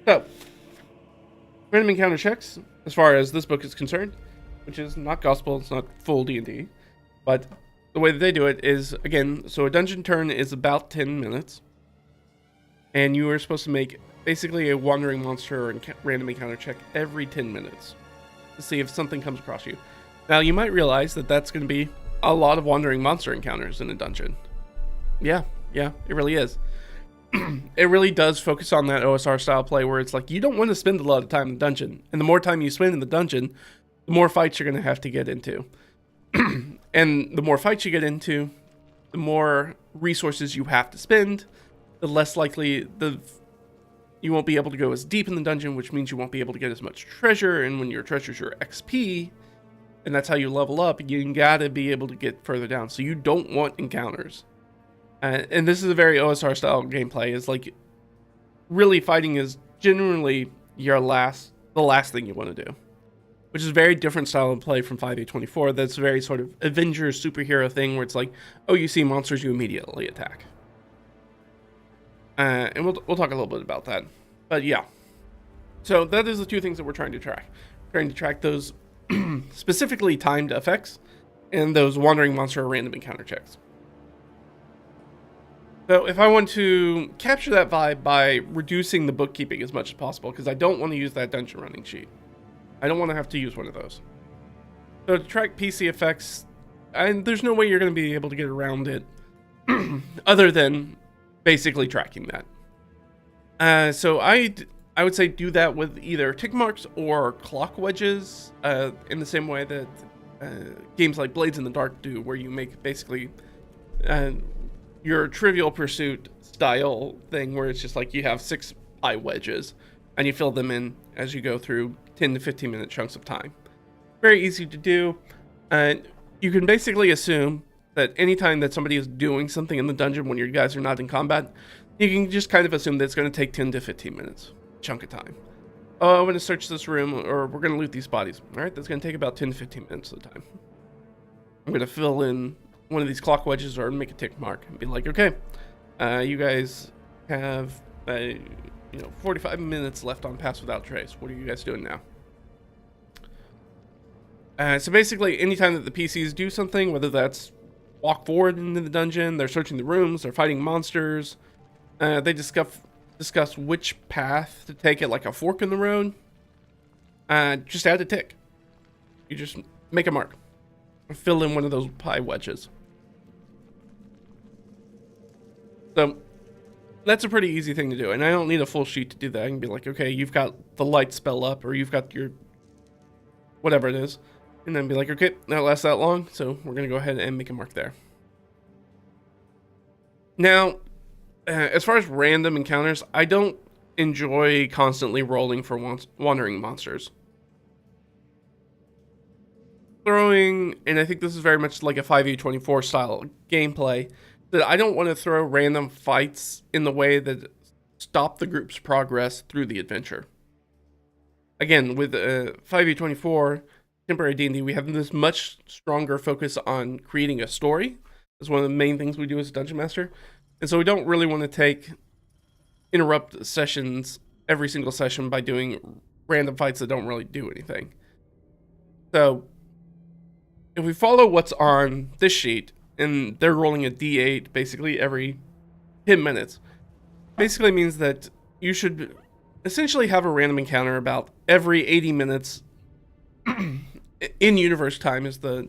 So, random encounter checks, as far as this book is concerned, which is not gospel, it's not full D&D, but the way that they do it is, again, so a dungeon turn is about 10 minutes, and you are supposed to make basically a wandering monster or random encounter check every 10 minutes to see if something comes across you. Now, you might realize that that's going to be a lot of wandering monster encounters in a dungeon. Yeah, it really is. It really does focus on that OSR style play where it's like you don't want to spend a lot of time in the dungeon, and the more time you spend in the dungeon, the more fights you're going to have to get into. And the more fights you get into, the more resources you have to spend, the less likely you won't be able to go as deep in the dungeon, which means you won't be able to get as much treasure, and when your treasure's your XP, and that's how you level up, you gotta be able to get further down. So you don't want encounters. And this is a very OSR style gameplay. Is like really fighting is generally the last thing you want to do, which is a very different style of play from 5e24. That's a very sort of Avengers superhero thing where it's like, oh, you see monsters, you immediately attack. And we'll talk a little bit about that. But yeah, so that is the two things that we're trying to track. We're trying to track those specifically timed effects and those wandering monster or random encounter checks. So if I want to capture that vibe by reducing the bookkeeping as much as possible, because I don't want to use that dungeon running sheet. I don't want to have to use one of those. So to track PC effects, and there's no way you're going to be able to get around it other than basically tracking that. So I would say do that with either tick marks or clock wedges, in the same way that games like Blades in the Dark do, where you make basically your Trivial Pursuit style thing where it's just like you have 6 eye wedges and you fill them in as you go through 10 to 15 minute chunks of time. Very easy to do. And you can basically assume that anytime that somebody is doing something in the dungeon when you guys are not in combat, you can just kind of assume that it's going to take 10 to 15 minutes, chunk of time. Oh, I'm going to search this room, or we're going to loot these bodies. All right, that's going to take about 10 to 15 minutes of the time. I'm going to fill in one of these clock wedges or make a tick mark and be like, okay, you guys have 45 minutes left on Pass Without Trace. What are you guys doing now? So basically, anytime that the PCs do something, whether that's walk forward into the dungeon, they're searching the rooms, they're fighting monsters, they discuss which path to take at like a fork in the road, just add a tick. You just make a mark. Fill in one of those pie wedges. So that's a pretty easy thing to do, and I don't need a full sheet to do that. I can be like, okay, you've got the light spell up, or you've got your whatever it is, and then be like, okay, that lasts that long, so we're gonna go ahead and make a mark there. Now, as far as random encounters, I don't enjoy constantly rolling for wandering monsters. Throwing, and I think this is very much like a 5e24 style gameplay, that I don't want to throw random fights in the way that stop the group's progress through the adventure. Again, with 5e24, contemporary D&D, we have this much stronger focus on creating a story. It's one of the main things we do as a Dungeon Master. And so we don't really want to interrupt sessions every single session by doing random fights that don't really do anything. So if we follow what's on this sheet, and they're rolling a d8 basically every 10 minutes, basically means that you should essentially have a random encounter about every 80 minutes in universe time as the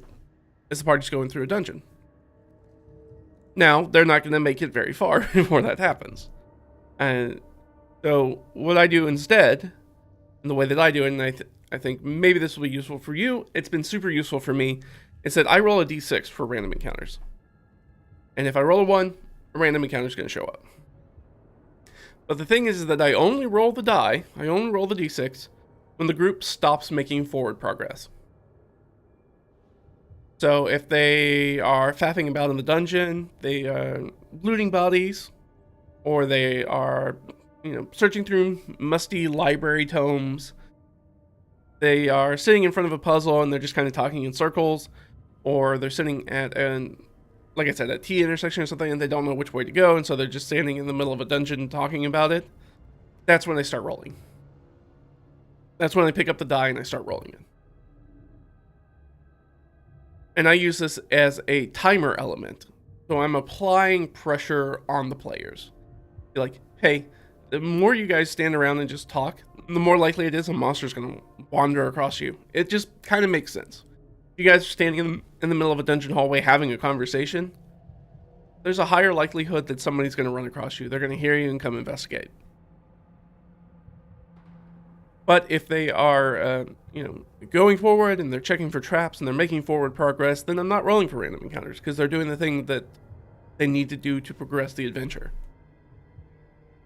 party's going through a dungeon. Now, they're not going to make it very far before that happens. And so what I do instead, and the way that I do it, and I think maybe this will be useful for you, it's been super useful for me, is that I roll a d6 for random encounters. And if I roll a 1, a random encounter is going to show up. But the thing is that I only roll the die, I only roll the d6, when the group stops making forward progress. So if they are faffing about in the dungeon, they are looting bodies, or they are, searching through musty library tomes, they are sitting in front of a puzzle and they're just kind of talking in circles, or they're sitting at like I said, a T intersection or something, and they don't know which way to go, and so they're just standing in the middle of a dungeon talking about it, that's when I start rolling. That's when I pick up the die and I start rolling it. And I use this as a timer element. So I'm applying pressure on the players. Be like, hey, the more you guys stand around and just talk, the more likely it is a monster's going to wander across you. It just kind of makes sense. If you guys are standing in the middle of a dungeon hallway having a conversation, there's a higher likelihood that somebody's going to run across you. They're going to hear you and come investigate. But if they are, going forward and they're checking for traps and they're making forward progress, then I'm not rolling for random encounters because they're doing the thing that they need to do to progress the adventure.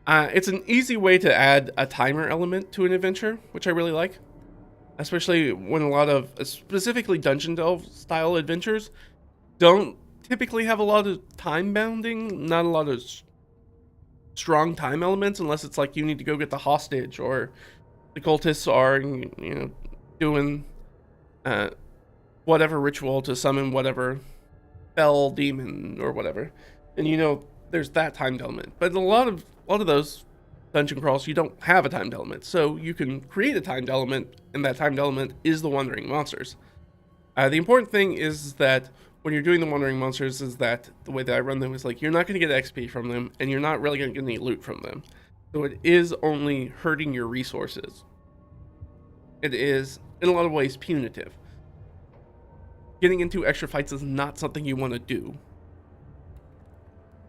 It's an easy way to add a timer element to an adventure, which I really like. Especially when a lot of, specifically Dungeon Delve style adventures, don't typically have a lot of time bounding, not a lot of strong time elements, unless it's like you need to go get the hostage, or the cultists are, doing whatever ritual to summon whatever fell demon or whatever, and there's that timed element. But a lot of those dungeon crawls, you don't have a timed element, so you can create a timed element, and that timed element is the wandering monsters. The important thing is that when you're doing the wandering monsters, is that the way that I run them is like, you're not going to get XP from them, and you're not really going to get any loot from them. So it is only hurting your resources. It is, in a lot of ways, punitive. Getting into extra fights is not something you want to do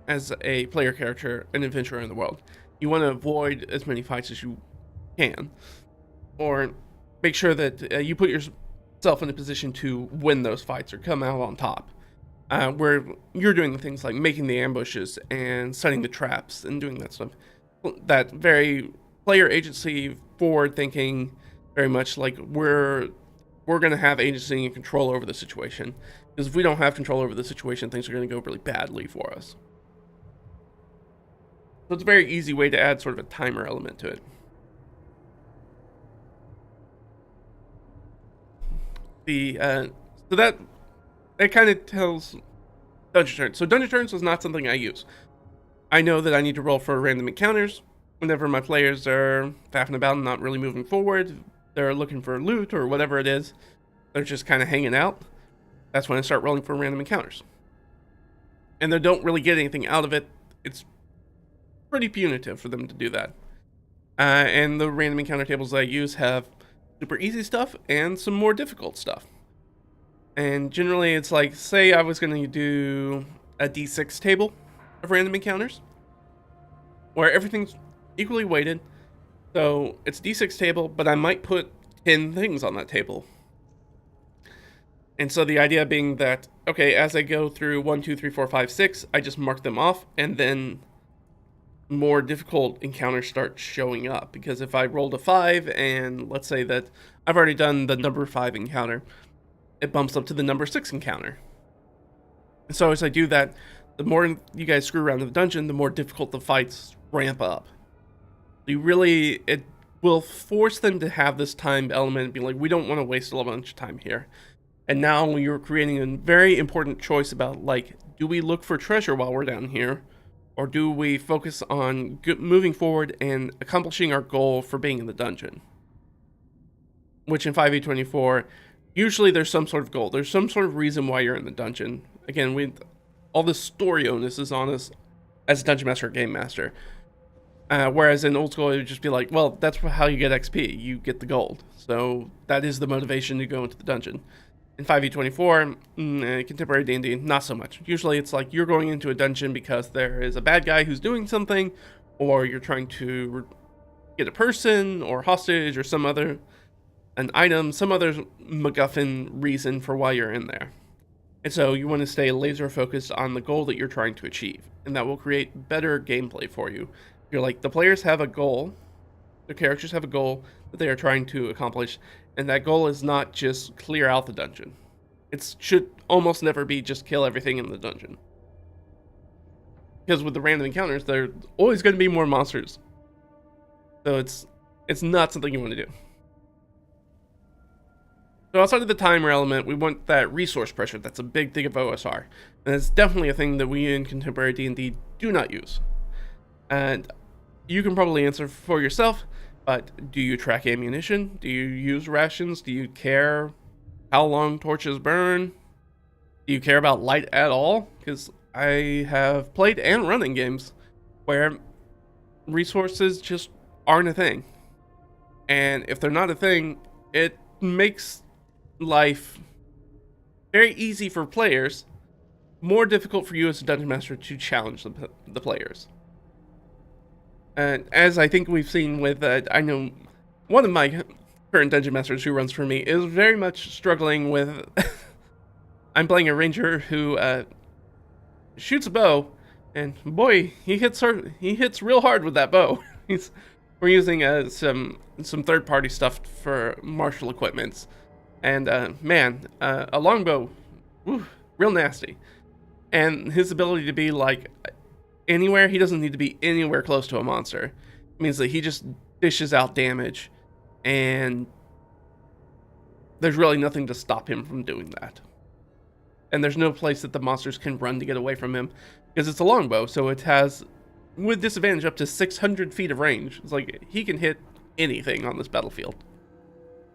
as a player character, an adventurer in the world. You want to avoid as many fights as you can, or make sure that you put yourself in a position to win those fights or come out on top, where you're doing the things like making the ambushes and setting the traps and doing that stuff. That very player agency, forward thinking, very much like we're going to have agency and control over the situation, because if we don't have control over the situation, things are going to go really badly for us. So it's a very easy way to add sort of a timer element to it. So that kind of tells Dungeon Turns. So Dungeon Turns was not something I use. I know that I need to roll for random encounters whenever my players are faffing about and not really moving forward. They're looking for loot or whatever it is. They're just kind of hanging out. That's when I start rolling for random encounters. And they don't really get anything out of it. It's pretty punitive for them to do that. And the random encounter tables that I use have super easy stuff and some more difficult stuff. And generally it's like, say I was going to do a D6 table of random encounters where everything's equally weighted. So it's a D6 table, but I might put 10 things on that table. And so the idea being that, okay, as I go through 1, 2, 3, 4, 5, 6, I just mark them off, and then more difficult encounters start showing up. Because if I rolled a 5, and let's say that I've already done the number 5 encounter, it bumps up to the number 6 encounter. And so as I do that, the more you guys screw around in the dungeon, the more difficult the fights ramp up. It will force them to have this timed element and be like, we don't want to waste a bunch of time here. And now you're creating a very important choice about, like, do we look for treasure while we're down here? Or do we focus on moving forward and accomplishing our goal for being in the dungeon? Which in 5e24, usually there's some sort of goal. There's some sort of reason why you're in the dungeon. Again, all the story onus is on us as a dungeon master or game master. Whereas in old school, it would just be like, well, that's how you get XP. You get the gold. So that is the motivation to go into the dungeon. In 5e24, contemporary D&D, not so much. Usually it's like you're going into a dungeon because there is a bad guy who's doing something, or you're trying to get a person or hostage or an item, some other MacGuffin reason for why you're in there. And so you want to stay laser focused on the goal that you're trying to achieve, and that will create better gameplay for you. You're like, the players have a goal, the characters have a goal that they are trying to accomplish, and that goal is not just clear out the dungeon. It should almost never be just kill everything in the dungeon. Because with the random encounters, there's always going to be more monsters. So it's not something you want to do. So outside of the timer element, we want that resource pressure. That's a big thing of OSR. And it's definitely a thing that we in contemporary D&D do not use. And you can probably answer for yourself, but do you track ammunition? Do you use rations? Do you care how long torches burn? Do you care about light at all? Because I have played and run in games where resources just aren't a thing. And if they're not a thing, it makes life very easy for players, more difficult for you as a dungeon master to challenge the players. And as I think we've seen with, I know one of my current dungeon masters who runs for me is very much struggling with, I'm playing a ranger who shoots a bow, and boy, he hits real hard with that bow. We're using some third-party stuff for martial equipments, and man, a longbow, real nasty. And his ability to be like anywhere, he doesn't need to be anywhere close to a monster. It means that he just dishes out damage, and there's really nothing to stop him from doing that. And there's no place that the monsters can run to get away from him, because it's a longbow, so it has, with disadvantage, up to 600 feet of range. It's like he can hit anything on this battlefield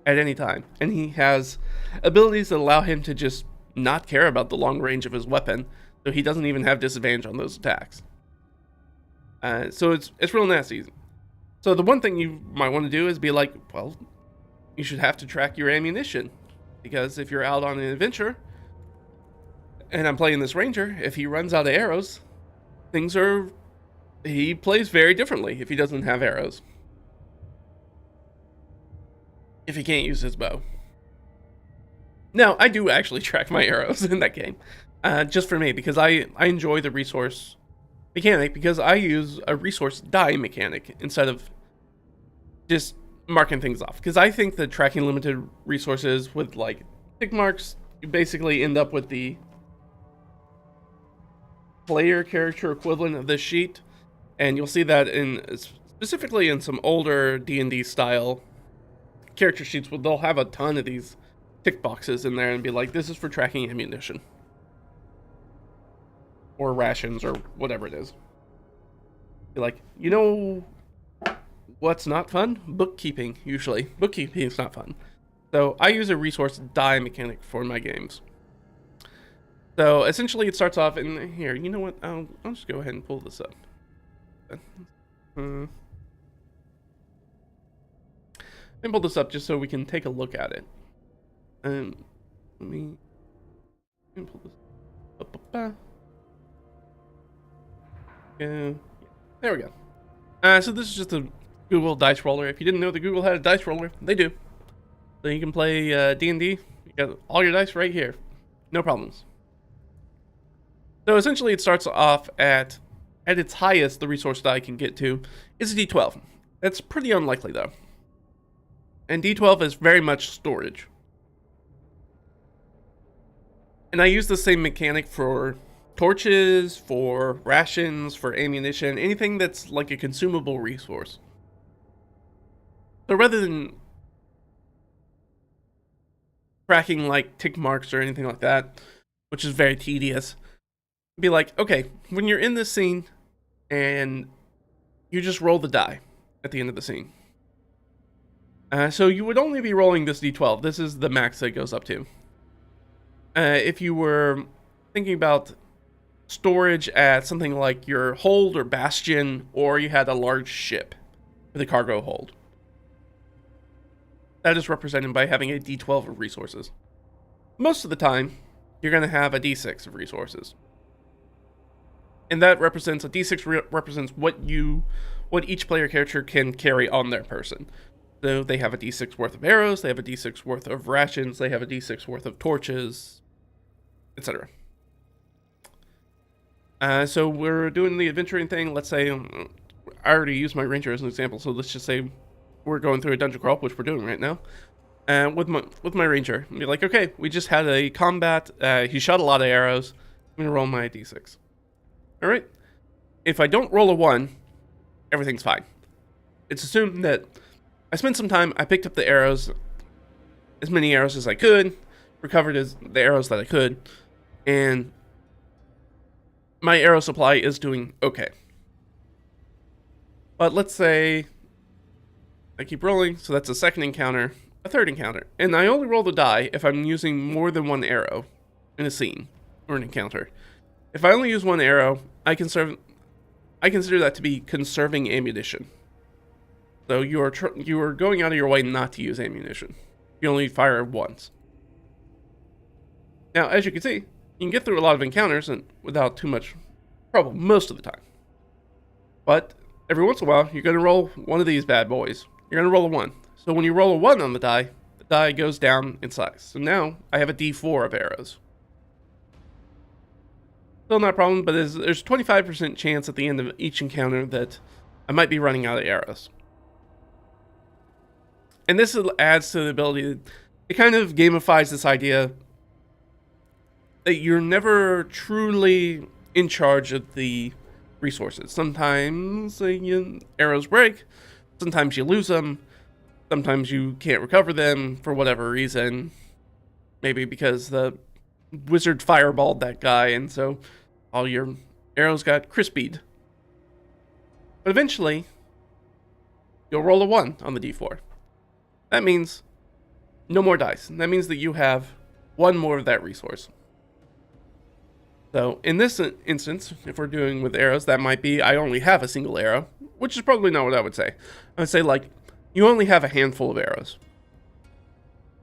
at any time. And he has abilities that allow him to just not care about the long range of his weapon, so he doesn't even have disadvantage on those attacks. So it's real nasty. So the one thing you might want to do is be like, well, you should have to track your ammunition, because if you're out on an adventure and I'm playing this ranger, if he runs out of arrows, he plays very differently if he doesn't have arrows, if he can't use his bow. Now, I do actually track my arrows in that game, just for me, because I enjoy the resource mechanic, because I use a resource die mechanic instead of just marking things off. Because I think that tracking limited resources with like tick marks, you basically end up with the player character equivalent of this sheet, And you'll see that specifically in some older D&D style character sheets, where they'll have a ton of these tick boxes in there and be like, this is for tracking ammunition. Or rations, or whatever it is. Be like, you know what's not fun? Bookkeeping, usually. Bookkeeping is not fun. So I use a resource die mechanic for my games. So essentially it starts off in here. You know what? I'll just go ahead and pull this up. Let me pull this up just so we can take a look at it. Let me pull this up. There we go. So this is just a Google dice roller. If you didn't know that Google had a dice roller, they do. So you can play D&D. You got all your dice right here. No problems. So essentially it starts off at its highest, the resource that I can get to is a D12. That's pretty unlikely though. And D12 is very much storage. And I use the same mechanic for torches, for rations, for ammunition, anything that's like a consumable resource. So rather than tracking like tick marks or anything like that, which is very tedious, be like, okay, when you're in this scene and you just roll the die at the end of the scene. So you would only be rolling this D12. This is the max that it goes up to. If you were thinking about storage at something like your hold or bastion, or you had a large ship with a cargo hold, that is represented by having a D12 of resources. Most of the time, you're going to have a D6 of resources. And that represents, a D6 represents what each player character can carry on their person. So they have a D6 worth of arrows, they have a D6 worth of rations, they have a D6 worth of torches, etc. So we're doing the adventuring thing. Let's say, I already used my ranger as an example, so let's just say we're going through a dungeon crawl, which we're doing right now. And with my ranger, be like, okay, we just had a combat, he shot a lot of arrows, I'm gonna roll my D6. Alright, if I don't roll a 1, everything's fine. It's assumed that I spent some time, I picked up the arrows, as many arrows as I could, recovered the arrows that I could, and my arrow supply is doing okay. But let's say I keep rolling, so that's a second encounter, a third encounter, and I only roll the die if I'm using more than one arrow in a scene or an encounter. If I only use one arrow, I consider that to be conserving ammunition. So you are going out of your way not to use ammunition. You only fire once. Now, as you can see, you can get through a lot of encounters and without too much trouble most of the time. But every once in a while, you're going to roll one of these bad boys. You're going to roll a 1. So when you roll a 1 on the die goes down in size. So now I have a D4 of arrows. Still not a problem, but there's 25% chance at the end of each encounter that I might be running out of arrows. And this adds to the ability, it kind of gamifies this idea that you're never truly in charge of the resources. Sometimes arrows break, sometimes you lose them, sometimes you can't recover them for whatever reason. Maybe because the wizard fireballed that guy and so all your arrows got crispied. But eventually, you'll roll a 1 on the D4. That means no more dice. That means that you have 1 more of that resource. So in this instance, if we're doing with arrows, that might be I only have a single arrow, which is probably not what I would say. I would say like, you only have a handful of arrows.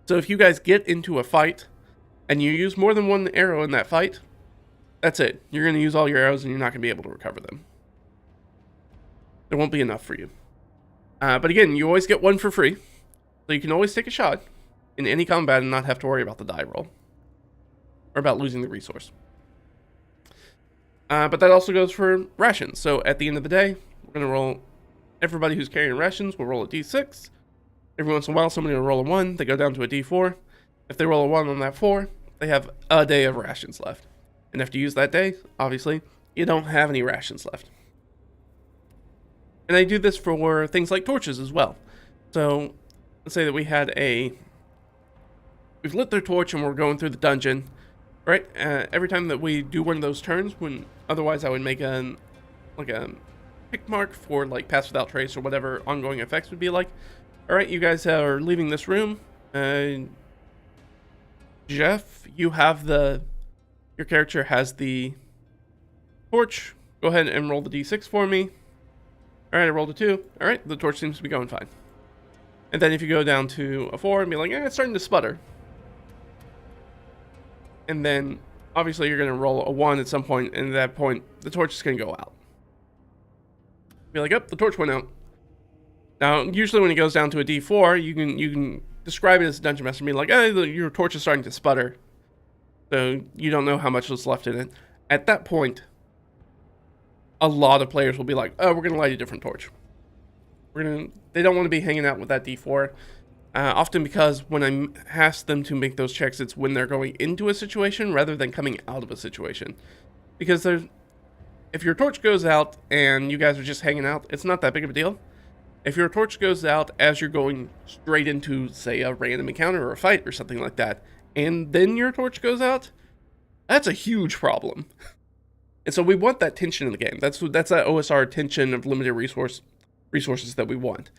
So if you guys get into a fight and you use more than 1 arrow in that fight, that's it. You're going to use all your arrows and you're not going to be able to recover them. There won't be enough for you. But again, you always get 1 for free. So you can always take a shot in any combat and not have to worry about the die roll. Or about losing the resource. But that also goes for rations. So at the end of the day, we're going to roll, everybody who's carrying rations will roll a D6. Every once in a while, somebody will roll a 1. They go down to a D4. If they roll a 1 on that 4, they have a day of rations left. And after you use that day, obviously, you don't have any rations left. And I do this for things like torches as well. So let's say that we've lit their torch and we're going through the dungeon, right? Every time that we do one of those turns, when otherwise I would make a pick mark for like pass without trace or whatever ongoing effects would be like. All right, you guys are leaving this room. Jeff, your character has the torch. Go ahead and roll the d6 for me. All right, I rolled a 2. All right, the torch seems to be going fine. And then if you go down to a 4 and be like, it's starting to sputter. And then obviously you're going to roll a 1 at some point, and at that point the torch is going to go out. Be like, the torch went out. Now, usually when it goes down to a d4, you can describe it as a dungeon master, being like, your torch is starting to sputter. So you don't know how much is left in it. At that point, a lot of players will be like, we're going to light a different torch. They don't want to be hanging out with that d4. Often because when I ask them to make those checks, it's when they're going into a situation rather than coming out of a situation. Because if your torch goes out and you guys are just hanging out, it's not that big of a deal. If your torch goes out as you're going straight into, say, a random encounter or a fight or something like that, and then your torch goes out, that's a huge problem. And so we want that tension in the game. That's that OSR tension of limited resources that we want.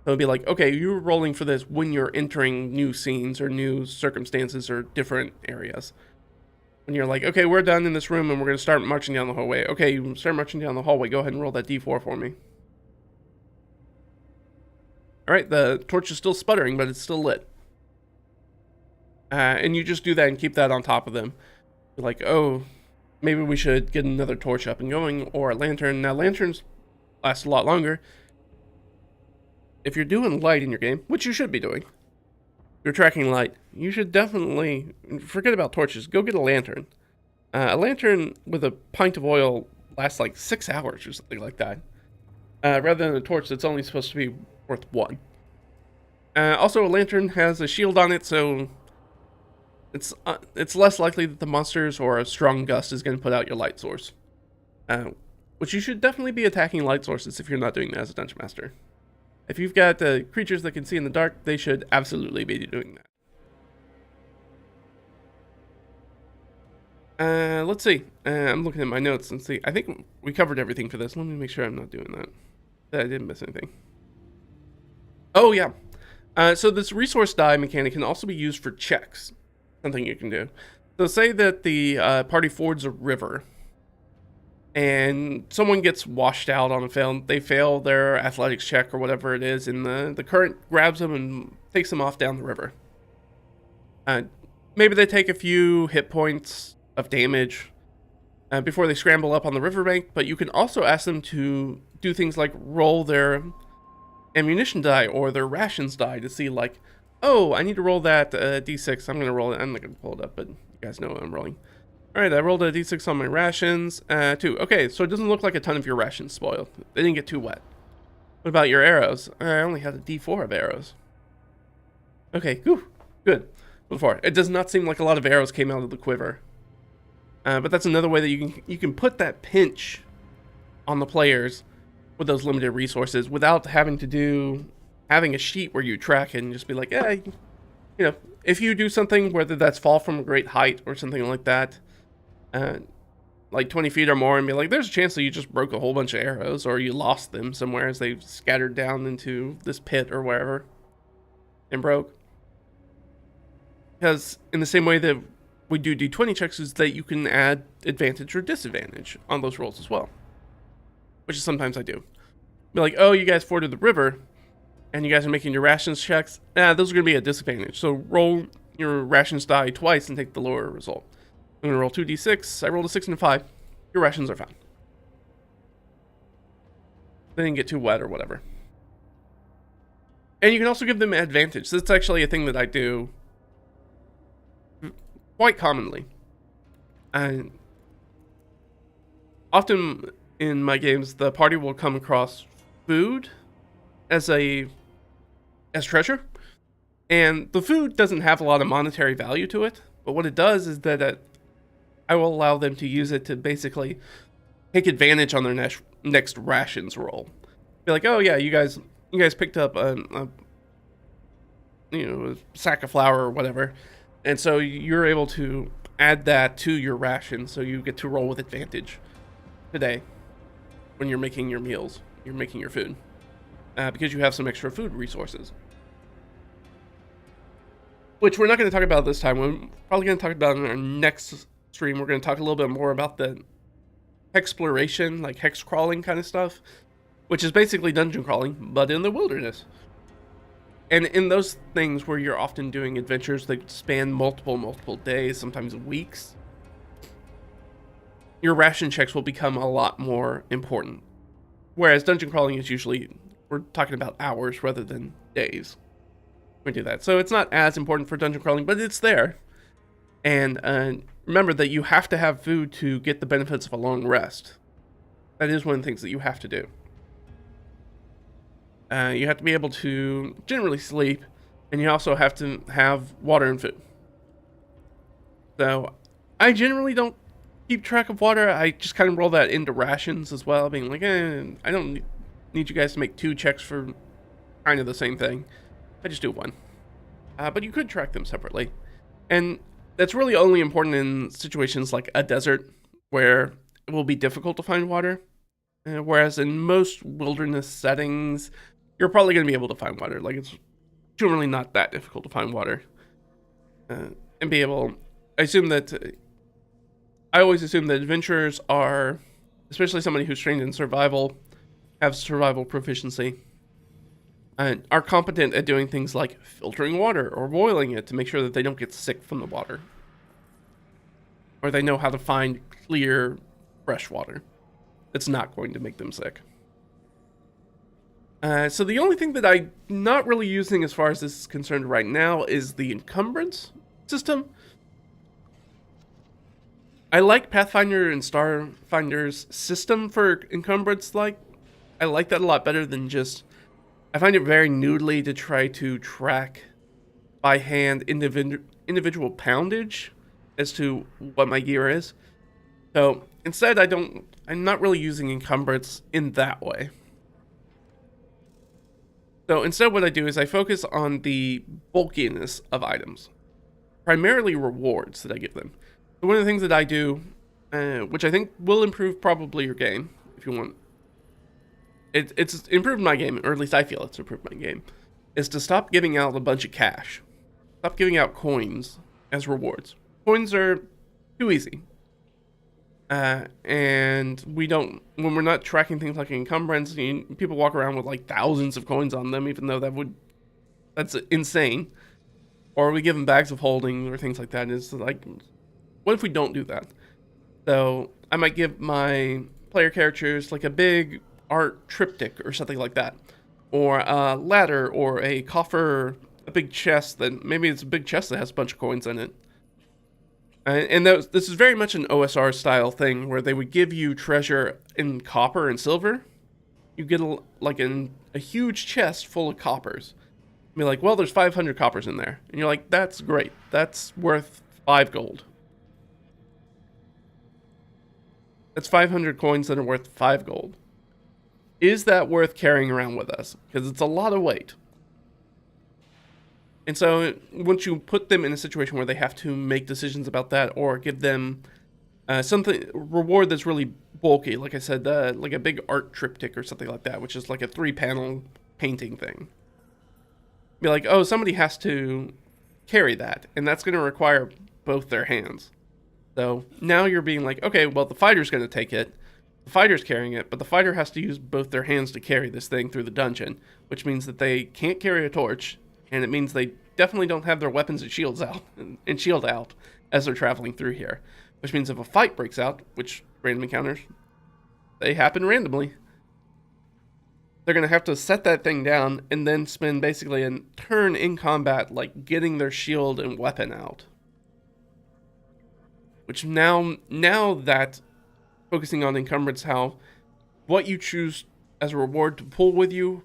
So it'd be like, okay, you're rolling for this when you're entering new scenes or new circumstances or different areas. When you're like, okay, we're done in this room and we're going to start marching down the hallway. Okay, you start marching down the hallway. Go ahead and roll that d4 for me. All right, the torch is still sputtering, but it's still lit. And you just do that and keep that on top of them. You're like, maybe we should get another torch up and going, or a lantern. Now, lanterns last a lot longer. If you're doing light in your game, which you should be doing, you're tracking light, you should definitely forget about torches. Go get a lantern. A lantern with a pint of oil lasts like 6 hours or something like that. Rather than a torch that's only supposed to be worth 1. Also, a lantern has a shield on it, so it's less likely that the monsters or a strong gust is going to put out your light source. Which you should definitely be attacking light sources if you're not doing that as a dungeon master. If you've got creatures that can see in the dark, they should absolutely be doing that. Let's see. I'm looking at my notes and see. I think we covered everything for this. Let me make sure I'm not doing that I didn't miss anything. Oh, yeah. So this resource die mechanic can also be used for checks. Something you can do. So say that the party fords a river and someone gets washed out on a fail. They fail their athletics check or whatever it is, and the current grabs them and takes them off down the river. Maybe they take a few hit points of damage before they scramble up on the riverbank, but you can also ask them to do things like roll their ammunition die or their rations die to see, like, I need to roll that d6. I'm going to roll it. I'm not going to pull it up, but you guys know what I'm rolling. All right, I rolled a d6 on my rations. 2. Okay, so it doesn't look like a ton of your rations spoiled. They didn't get too wet. What about your arrows? I only had a d4 of arrows. Okay, good. Before, it does not seem like a lot of arrows came out of the quiver. But that's another way that you can put that pinch on the players with those limited resources without having a sheet where you track it and just be like, if you do something, whether that's fall from a great height or something like that, like 20 feet or more, and be like, there's a chance that you just broke a whole bunch of arrows or you lost them somewhere as they scattered down into this pit or wherever and broke. Because in the same way that we do d20 checks, is that you can add advantage or disadvantage on those rolls as well, which is sometimes I do. Be like, you guys forded the river and you guys are making your rations checks. Those are going to be a disadvantage. So roll your rations die twice and take the lower result. I'm going to roll 2d6. I rolled a 6 and a 5. Your rations are fine. They didn't get too wet or whatever. And you can also give them advantage. That's actually a thing that I do quite commonly. And often in my games, the party will come across food as treasure. And the food doesn't have a lot of monetary value to it. But what it does is that I will allow them to use it to basically take advantage on their next rations roll. Be like, oh yeah, you guys picked up a sack of flour or whatever, and so you're able to add that to your ration, so you get to roll with advantage today when you're making your meals, you're making your food, because you have some extra food resources. Which we're not going to talk about this time. We're probably going to talk about in our next stream. We're going to talk a little bit more about the exploration, like hex crawling kind of stuff, which is basically dungeon crawling, but in the wilderness. And in those things where you're often doing adventures that span multiple days, sometimes weeks, your ration checks will become a lot more important. Whereas dungeon crawling is usually, we're talking about hours rather than days. We do that. So it's not as important for dungeon crawling, but it's there. And remember that you have to have food to get the benefits of a long rest. That is one of the things that you have to do. You have to be able to generally sleep, and you also have to have water and food. So I generally don't keep track of water. I just kind of roll that into rations as well, being like, I don't need you guys to make 2 checks for kind of the same thing. I just do 1. But you could track them separately. And that's really only important in situations like a desert, where it will be difficult to find water. Whereas in most wilderness settings, you're probably going to be able to find water. Like, it's generally not that difficult to find water. And be able... I always assume that adventurers are, especially somebody who's trained in survival, have survival proficiency, and are competent at doing things like filtering water or boiling it to make sure that they don't get sick from the water. Or they know how to find clear, fresh water that's not going to make them sick. So the only thing that I'm not really using as far as this is concerned right now is the encumbrance system. I like Pathfinder and Starfinder's system for encumbrance. I like that a lot better than just... I find it very noodly to try to track by hand individual poundage as to what my gear is. So instead, I'm not really using encumbrance in that way. So instead what I do is I focus on the bulkiness of items, primarily rewards that I give them. So one of the things that I do, which I think will improve probably your game, if you want, it's improved my game, or at least I feel it's improved my game, is to stop giving out a bunch of cash. Stop giving out coins as rewards. Coins are too easy. And when we're not tracking things like encumbrance, people walk around with like thousands of coins on them, even though that's insane. Or we give them bags of holding or things like that. It's like, what if we don't do that? So I might give my player characters like a big art triptych or something like that, or a ladder, or a coffer, a big chest that maybe it's a big chest that has a bunch of coins in it. And this is very much an OSR style thing where they would give you treasure in copper and silver. You get a huge chest full of coppers. Be like, well, there's 500 coppers in there. And you're like, that's great. That's worth 5 gold. That's 500 coins that are worth 5 gold. Is that worth carrying around with us? Because it's a lot of weight. And so once you put them in a situation where they have to make decisions about that, or give them reward that's really bulky, like I said, like a big art triptych or something like that, which is like a 3-panel painting thing. Be like, oh, somebody has to carry that, and that's going to require both their hands. So now you're being like, okay, well, the fighter's going to take it, the fighter's carrying it, but the fighter has to use both their hands to carry this thing through the dungeon, which means that they can't carry a torch. And it means they definitely don't have their weapons and shield out as they're traveling through here. Which means if a fight breaks out, which random encounters, they happen randomly, they're going to have to set that thing down and then spend basically a turn in combat, like getting their shield and weapon out. Which now that focusing on encumbrance, what you choose as a reward to pull with you,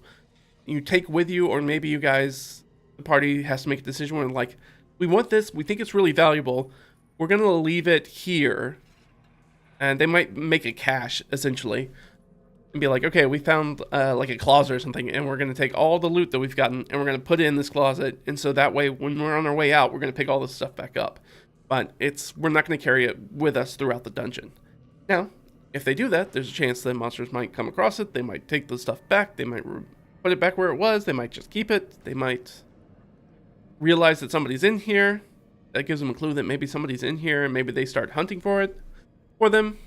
you take with you, or maybe you guys... The party has to make a decision where, like, we want this, we think it's really valuable, we're going to leave it here, and they might make it cash, essentially. and be like, okay, we found like a closet or something, and we're going to take all the loot that we've gotten and we're going to put it in this closet, and so that way when we're on our way out, we're going to pick all this stuff back up. But we're not going to carry it with us throughout the dungeon. Now, if they do that, there's a chance that monsters might come across it. They might take the stuff back. They might put it back where it was. They might just keep it. They might realize that somebody's in here. That gives them a clue that maybe somebody's in here, and maybe they start hunting for them.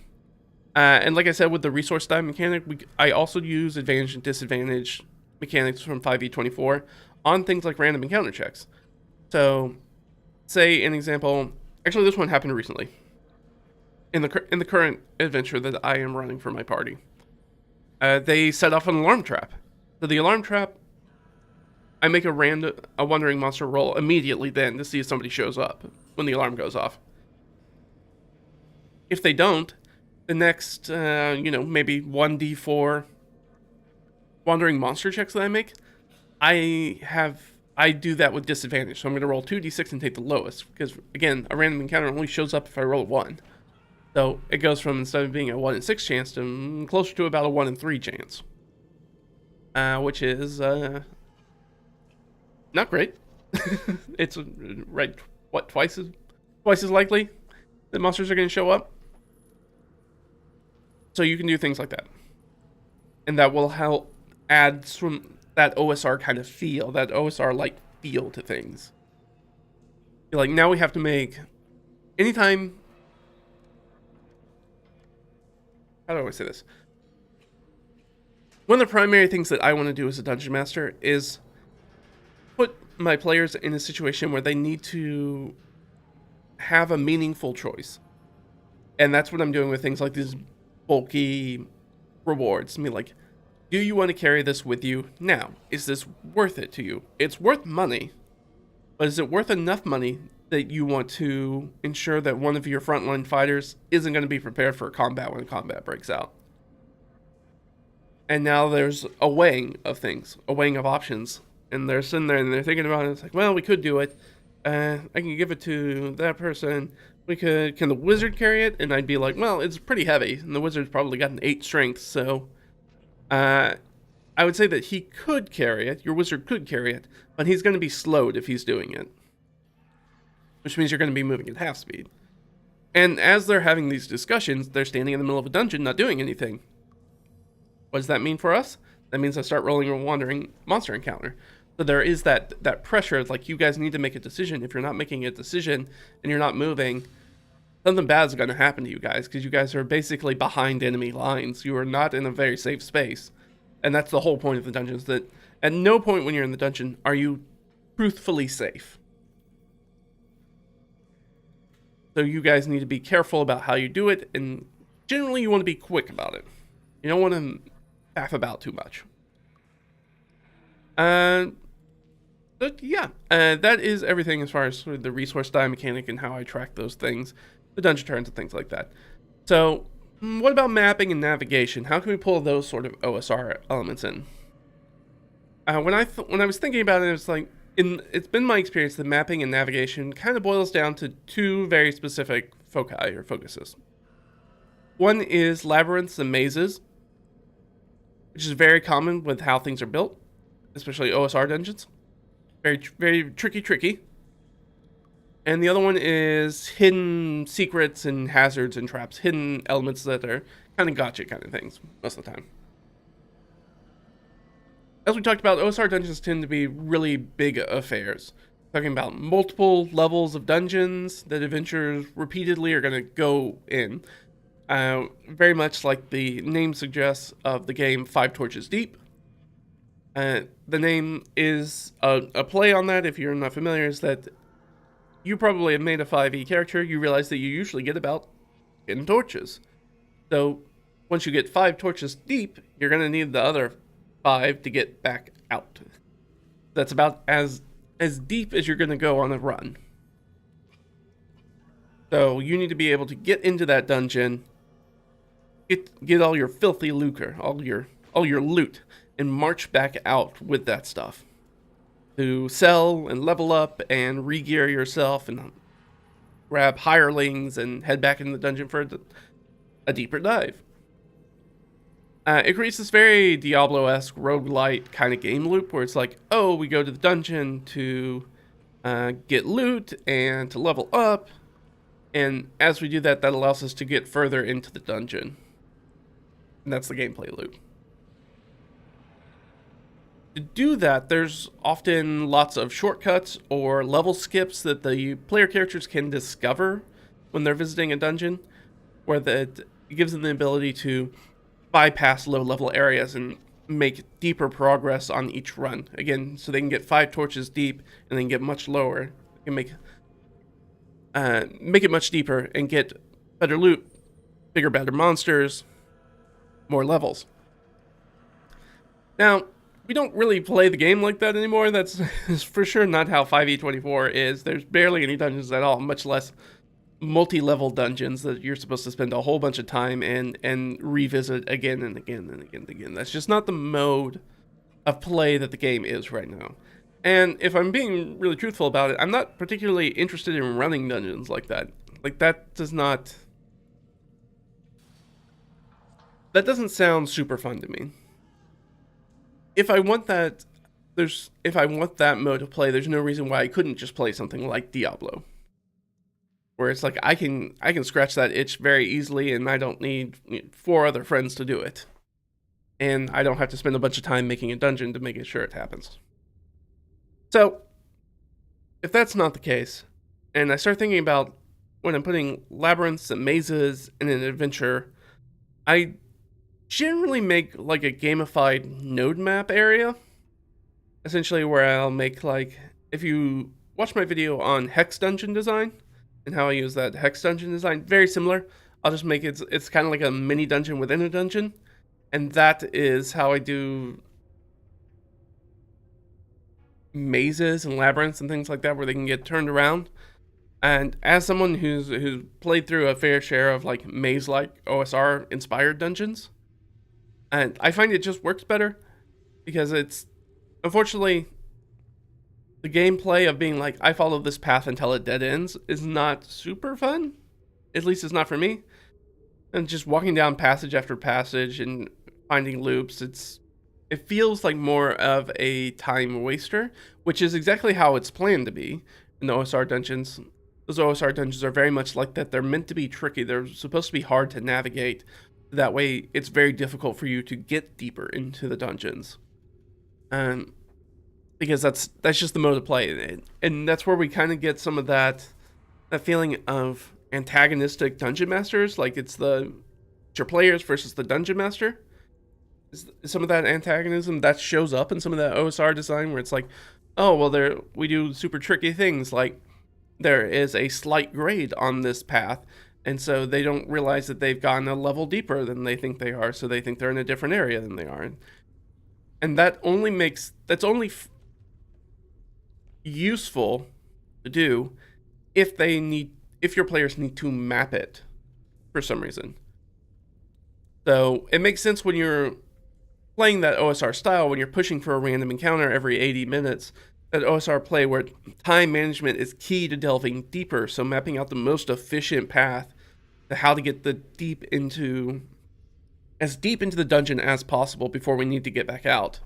And like I said, with the resource die mechanic, I also use advantage and disadvantage mechanics from 5e24 on things like random encounter checks. So, say an example. Actually, this one happened recently. In the current adventure that I am running for my party, they set off an alarm trap. So the alarm trap, I make a wandering monster roll immediately then to see if somebody shows up when the alarm goes off. If they don't, the next, maybe 1d4 wandering monster checks that I make, I do that with disadvantage. So I'm going to roll 2d6 and take the lowest, because again, a random encounter only shows up if I roll a 1. So it goes from, instead of being a 1 in 6 chance, to closer to about a 1 in 3 chance. Which is not great. It's twice as likely that monsters are going to show up. So you can do things like that, and that will help add some that OSR kind of feel, that OSR-like feel to things. Like, now we have to make anytime. How do I say this? One of the primary things that I want to do as a dungeon master is put my players in a situation where they need to have a meaningful choice. And that's what I'm doing with things like these bulky rewards. I mean, like, do you want to carry this with you now? Is this worth it to you? It's worth money, but is it worth enough money that you want to ensure that one of your frontline fighters isn't going to be prepared for combat when combat breaks out? And now there's a weighing of things, a weighing of options, and they're sitting there and they're thinking about it. It's like, well, we could do it. I can give it to that person. Can the wizard carry it? And I'd be like, well, it's pretty heavy, and the wizard's probably got an 8 strength, so I would say that he could carry it. Your wizard could carry it, but he's going to be slowed if he's doing it, which means you're going to be moving at half speed. And as they're having these discussions, they're standing in the middle of a dungeon not doing anything. What does that mean for us? That means I start rolling a wandering monster encounter. So there is that pressure, like, you guys need to make a decision. If you're not making a decision and you're not moving, something bad is going to happen to you guys, because you guys are basically behind enemy lines. You are not in a very safe space. And that's the whole point of the dungeon, is that at no point when you're in the dungeon are you truthfully safe. So you guys need to be careful about how you do it, and generally you want to be quick about it. You don't want to faff about too much. But yeah, that is everything as far as sort of the resource die mechanic and how I track those things, the dungeon turns and things like that. So, what about mapping and navigation? How can we pull those sort of OSR elements in? When I was thinking about it, it's like, it's been my experience that mapping and navigation kind of boils down to 2 very specific foci or focuses. One is labyrinths and mazes, which is very common with how things are built, especially OSR dungeons. Very, very tricky. And the other one is hidden secrets and hazards and traps, hidden elements that are kind of gotcha kind of things most of the time. As we talked about, OSR dungeons tend to be really big affairs. Talking about multiple levels of dungeons that adventurers repeatedly are going to go in. Very much like the name suggests of the game 5 Torches Deep. The name is a play on that. If you're not familiar, is that you probably have made a 5e character. You realize that you usually get about 10 torches. So once you get 5 torches deep, you're going to need the other 5 to get back out. That's about as deep as you're going to go on a run. So you need to be able to get into that dungeon, get all your filthy lucre, all your loot, and march back out with that stuff to sell and level up and re-gear yourself and grab hirelings and head back into the dungeon for a deeper dive. It creates this very Diablo-esque roguelite kind of game loop where it's like, oh, we go to the dungeon to get loot and to level up. And as we do that, that allows us to get further into the dungeon. And that's the gameplay loop. To do that, there's often lots of shortcuts or level skips that the player characters can discover when they're visiting a dungeon, where that gives them the ability to bypass low-level areas and make deeper progress on each run. Again, so they can get 5 torches deep and then get much lower. They can make it much deeper and get better loot, bigger, better monsters, more levels. Now, we don't really play the game like that anymore. That's for sure not how 5e24 is. There's barely any dungeons at all, much less multi-level dungeons that you're supposed to spend a whole bunch of time in and revisit again and again and again and again. That's just not the mode of play that the game is right now. And if I'm being really truthful about it, I'm not particularly interested in running dungeons like that. Like, that doesn't sound super fun to me. If I want that mode of play, there's no reason why I couldn't just play something like Diablo, where it's like I can scratch that itch very easily, and I don't need 4 other friends to do it, and I don't have to spend a bunch of time making a dungeon to make sure it happens. So, if that's not the case, and I start thinking about when I'm putting labyrinths and mazes in an adventure, I generally make like a gamified node map area, essentially, where I'll make, like, if you watch my video on hex dungeon design and how I use that hex dungeon design, very similar. I'll just make it's kind of like a mini dungeon within a dungeon, and that is how I do mazes and labyrinths and things like that, where they can get turned around. And as someone who's played through a fair share of like maze-like OSR inspired dungeons, and I find it just works better, because it's, unfortunately, the gameplay of being like, I follow this path until it dead ends is not super fun. At least it's not for me. And just walking down passage after passage and finding loops, it feels like more of a time waster, which is exactly how it's planned to be in the OSR dungeons. Those OSR dungeons are very much like that. They're meant to be tricky. They're supposed to be hard to navigate. That way, it's very difficult for you to get deeper into the dungeons. Because that's just the mode of play. And that's where we kind of get some of that feeling of antagonistic dungeon masters. Like, it's your players versus the dungeon master. Some of that antagonism that shows up in some of that OSR design, where it's like, oh, well, we do super tricky things, like there is a slight grade on this path, and so they don't realize that they've gone a level deeper than they think they are, so they think they're in a different area than they are. And that's only useful to do if your players need to map it for some reason. So it makes sense when you're playing that OSR style, when you're pushing for a random encounter every 80 minutes, that OSR play where time management is key to delving deeper, so mapping out the most efficient path to how to get as deep into the dungeon as possible before we need to get back out.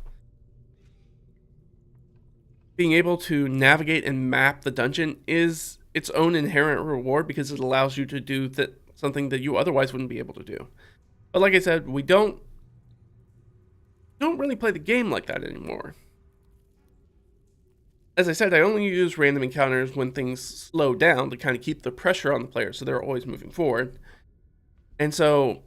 Being able to navigate and map the dungeon is its own inherent reward, because it allows you to do something that you otherwise wouldn't be able to do. But like I said, we don't really play the game like that anymore. As I said, I only use random encounters when things slow down to kind of keep the pressure on the player, so they're always moving forward. And so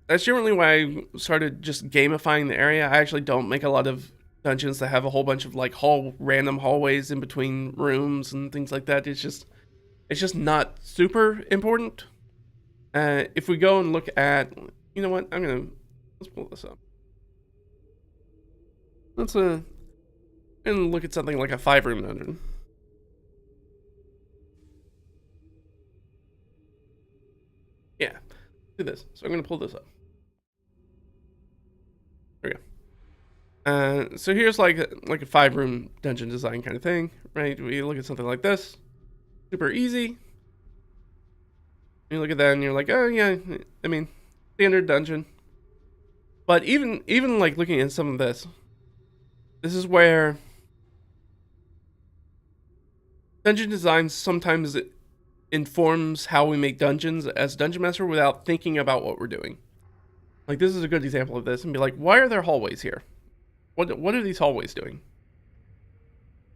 that's generally why I started just gamifying the area. I actually don't make a lot of dungeons that have a whole bunch of like random hallways in between rooms and things like that. It's just not super important. If we go and look at, you know what, let's pull this up. Let's and look at something like a 5-room dungeon. Yeah, do this. So I'm gonna pull this up. There we go. So here's like a 5-room dungeon design kind of thing, right? We look at something like this, super easy. You look at that and you're like, oh yeah, I mean, standard dungeon. But even like looking at some of this is where dungeon design sometimes informs how we make dungeons as dungeon master without thinking about what we're doing. Like, this is a good example of this, and be like, why are there hallways here? What are these hallways doing?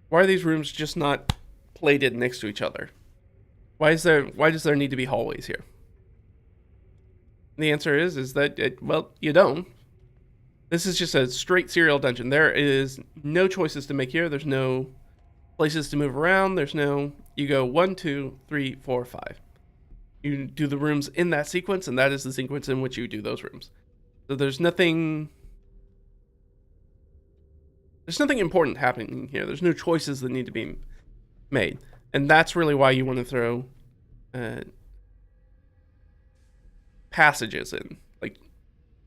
Why are these rooms just not plated next to each other? Why does there need to be hallways here? And the answer is that well, you don't. This is just a straight serial dungeon. There is no choices to make here. There's no places to move around. There's no, you go 1, 2, 3, 4, 5. You do the rooms in that sequence, and that is the sequence in which you do those rooms. So there's nothing important happening here. There's no choices that need to be made. And that's really why you want to throw passages in, like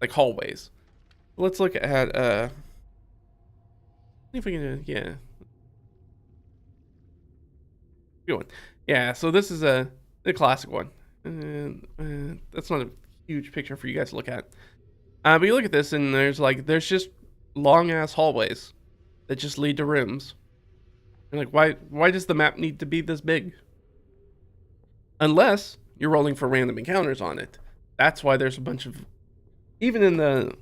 hallways. Let's look at see if we can yeah. Good one. Yeah, so this is a classic one. That's not a huge picture for you guys to look at. But you look at this, and there's just long ass hallways that just lead to rooms. You're like, why does the map need to be this big? Unless you're rolling for random encounters on it. That's why there's a bunch of, even in the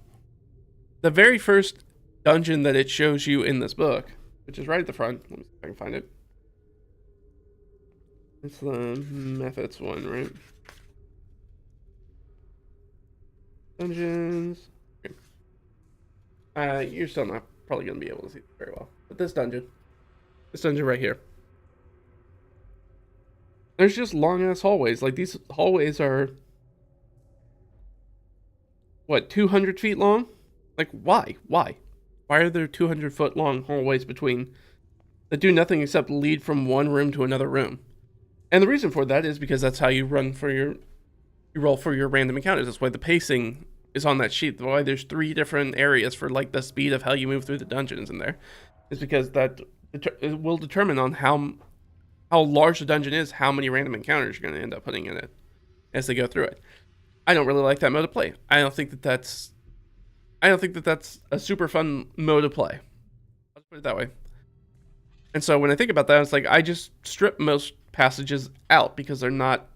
very first dungeon that it shows you in this book, which is right at the front. Let me see if I can find it. It's the methods one, right? Dungeons. Okay. You're still not probably going to be able to see it very well. But this dungeon right here. There's just long ass hallways. Like, these hallways are, what, 200 feet long? Like, why? Why are there 200-foot long hallways between that do nothing except lead from one room to another room? And the reason for that is because that's how you roll for your random encounters. That's why the pacing is on that sheet. Why there's 3 different areas for, like, the speed of how you move through the dungeons in there, is because that it will determine on how large the dungeon is, how many random encounters you're going to end up putting in it as they go through it. I don't really like that mode of play. I don't think that that's a super fun mode of play. Let's put it that way. And so when I think about that, it's like, I just strip most passages out because they're not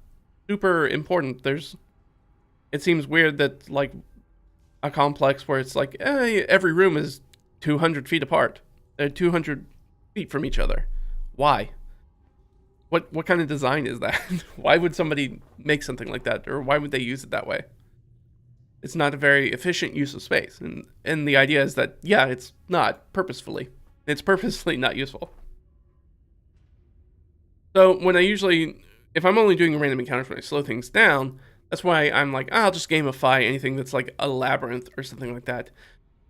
super important. It seems weird that, like, a complex where it's like, every room is 200 feet apart. They're 200 feet from each other. Why? What kind of design is that? Why would somebody make something like that? Or why would they use it that way? It's not a very efficient use of space. And the idea is that, yeah, it's not purposefully. It's purposefully not useful. So when if I'm only doing random encounters when I slow things down, that's why I'm like, I'll just gamify anything that's like a labyrinth or something like that.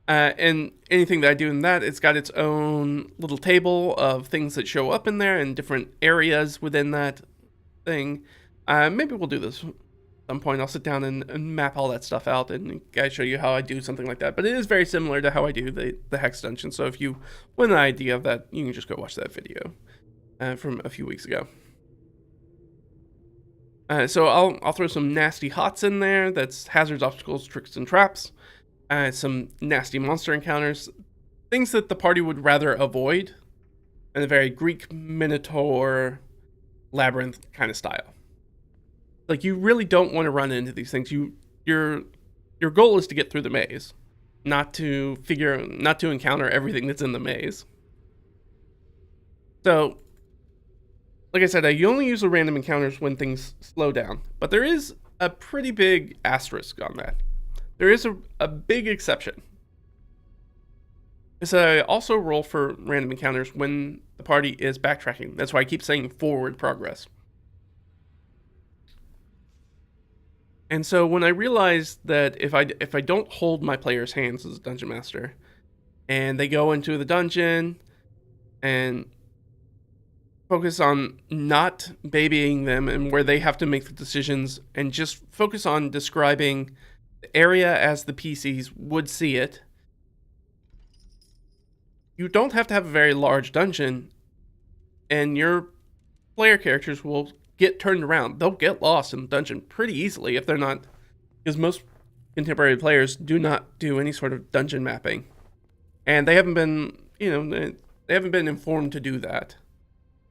And anything that I do in that, it's got its own little table of things that show up in there and different areas within that thing. Maybe we'll do this at some point. I'll sit down and map all that stuff out and guys show you how I do something like that. But it is very similar to how I do the Hex Dungeon. So if you want an idea of that, you can just go watch that video from a few weeks ago. So I'll throw some nasty hots in there. That's hazards, obstacles, tricks, and traps. Some nasty monster encounters. Things that the party would rather avoid in a very Greek Minotaur labyrinth kind of style. Like, you really don't want to run into these things. Your goal is to get through the maze, not to encounter everything that's in the maze. So, like I said, you only use the random encounters when things slow down, but there is a pretty big asterisk on that. There is a big exception. Is I also roll for random encounters when the party is backtracking. That's why I keep saying forward progress. And so when I realized that if I don't hold my players' hands as a dungeon master, and they go into the dungeon and focus on not babying them and where they have to make the decisions, and just focus on describing the area as the PCs would see it, you don't have to have a very large dungeon, and your player characters will get turned around. They'll get lost in the dungeon pretty easily if they're not, because most contemporary players do not do any sort of dungeon mapping. And they haven't been, they haven't been informed to do that.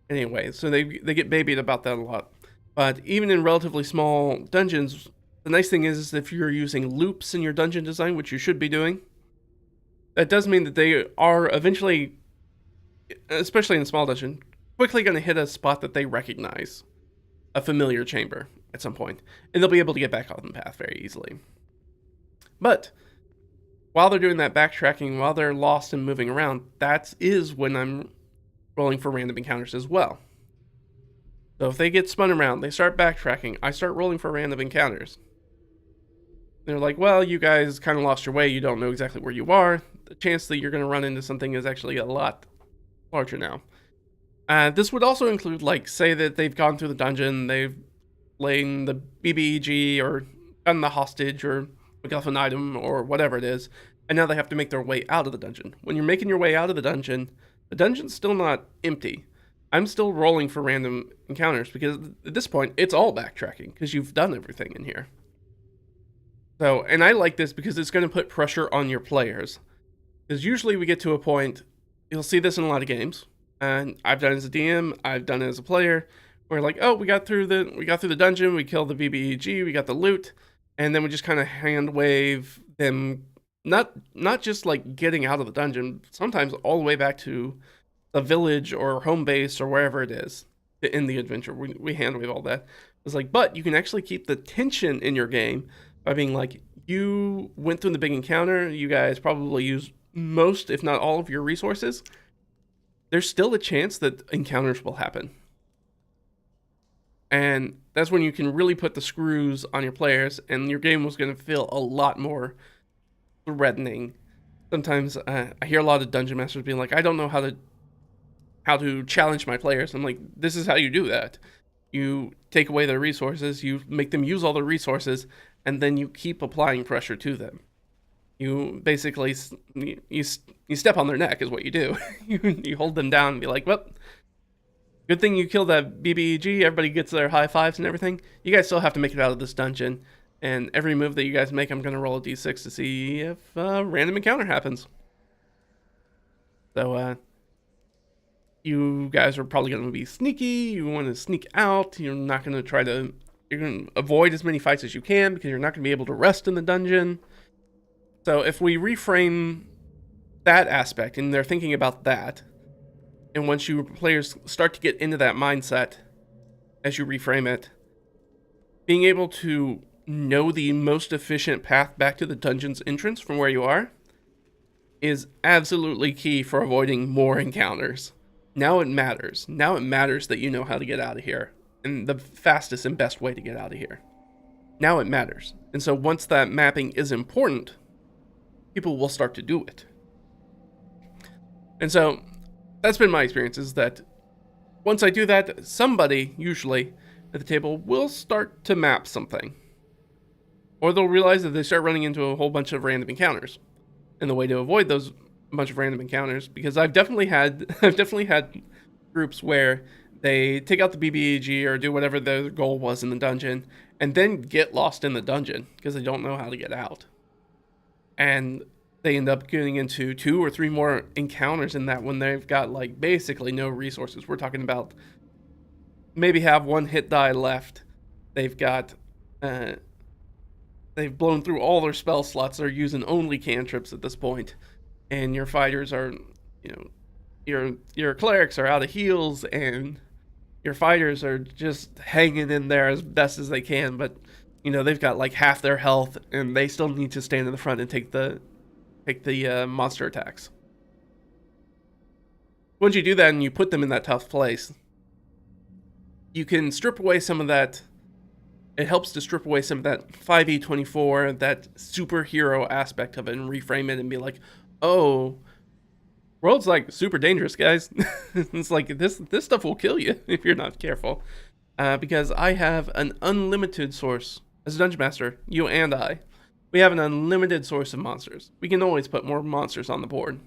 Anyway, so they get babied about that a lot. But even in relatively small dungeons, the nice thing is if you're using loops in your dungeon design, which you should be doing, that does mean that they are eventually, especially in a small dungeon, quickly going to hit a spot that they recognize, a familiar chamber at some point, and they'll be able to get back on the path very easily. But while they're doing that backtracking, while they're lost and moving around, that is when I'm rolling for random encounters as well. So if they get spun around, they start backtracking, I start rolling for random encounters. They're like, well, you guys kind of lost your way, you don't know exactly where you are. The chance that you're going to run into something is actually a lot larger now. This would also include, like, say that they've gone through the dungeon, they've lain the BBEG or gotten the hostage or MacGuffin item or whatever it is, and now they have to make their way out of the dungeon. When you're making your way out of the dungeon's still not empty. I'm still rolling for random encounters because at this point, it's all backtracking because you've done everything in here. So, and I like this because it's going to put pressure on your players. Because usually we get to a point, you'll see this in a lot of games, and I've done it as a DM, I've done it as a player, where like, oh, we got through the dungeon, we killed the BBEG, we got the loot, and then we just kind of hand wave them, not just like getting out of the dungeon, sometimes all the way back to the village or home base or wherever it is in the adventure. We hand wave all that. It's like, but you can actually keep the tension in your game by being like, you went through the big encounter, you guys probably used most, if not all of your resources. There's still a chance that encounters will happen. And that's when you can really put the screws on your players, and your game was going to feel a lot more threatening. Sometimes I hear a lot of dungeon masters being like, I don't know how to challenge my players. I'm like, this is how you do that. You take away their resources, you make them use all their resources, and then you keep applying pressure to them. You basically, you step on their neck is what you do. You hold them down and be like, well, good thing you killed that BBEG, everybody gets their high fives and everything. You guys still have to make it out of this dungeon, and every move that you guys make, I'm going to roll a d6 to see if a random encounter happens. So, you guys are probably going to be sneaky, you want to sneak out, you're not going to you're going to avoid as many fights as you can because you're not going to be able to rest in the dungeon. So if we reframe that aspect and they're thinking about that, and once you players start to get into that mindset as you reframe it, being able to know the most efficient path back to the dungeon's entrance from where you are is absolutely key for avoiding more encounters. Now it matters. Now it matters that you know how to get out of here, and the fastest and best way to get out of here. Now it matters. And so once that mapping is important, people will start to do it. And so that's been my experience, is that once I do that, somebody, usually at the table, will start to map something. Or they'll realize that they start running into a whole bunch of random encounters. And the way to avoid those bunch of random encounters, because I've definitely had groups where they take out the BBEG or do whatever their goal was in the dungeon, and then get lost in the dungeon because they don't know how to get out. And they end up getting into 2 or 3 more encounters in that when they've got like basically no resources. We're talking about maybe have 1 hit die left. They've got they've blown through all their spell slots. They're using only cantrips at this point. And your fighters are, your clerics are out of heals, and your fighters are just hanging in there as best as they can, but they've got like half their health, and they still need to stand in the front and take the monster attacks. Once you do that and you put them in that tough place, you can strip away some of that. It helps to strip away some of that 5e24, that superhero aspect of it, and reframe it and be like, oh, world's like super dangerous, guys. It's like this stuff will kill you if you're not careful. Because I have an unlimited source as a dungeon master, you and I. We have an unlimited source of monsters. We can always put more monsters on the board.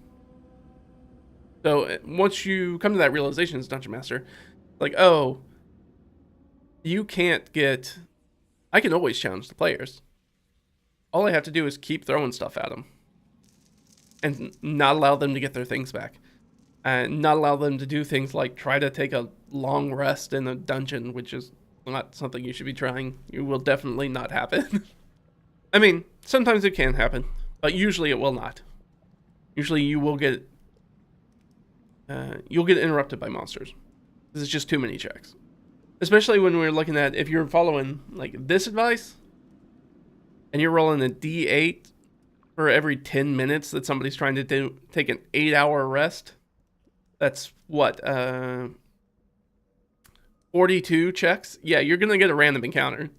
So once you come to that realization as a dungeon master, like, oh, you can't get... I can always challenge the players. all I have to do is keep throwing stuff at them and not allow them to get their things back. And not allow them to do things like try to take a long rest in a dungeon, which is not something you should be trying. It will definitely not happen. I mean, sometimes it can happen, but usually it will not. Usually you will get you'll get interrupted by monsters. This is just too many checks. Especially when we're looking at, if you're following like this advice and you're rolling a D8 for every 10 minutes that somebody's trying to take an 8-hour rest. That's what, 42 checks? Yeah, you're going to get a random encounter.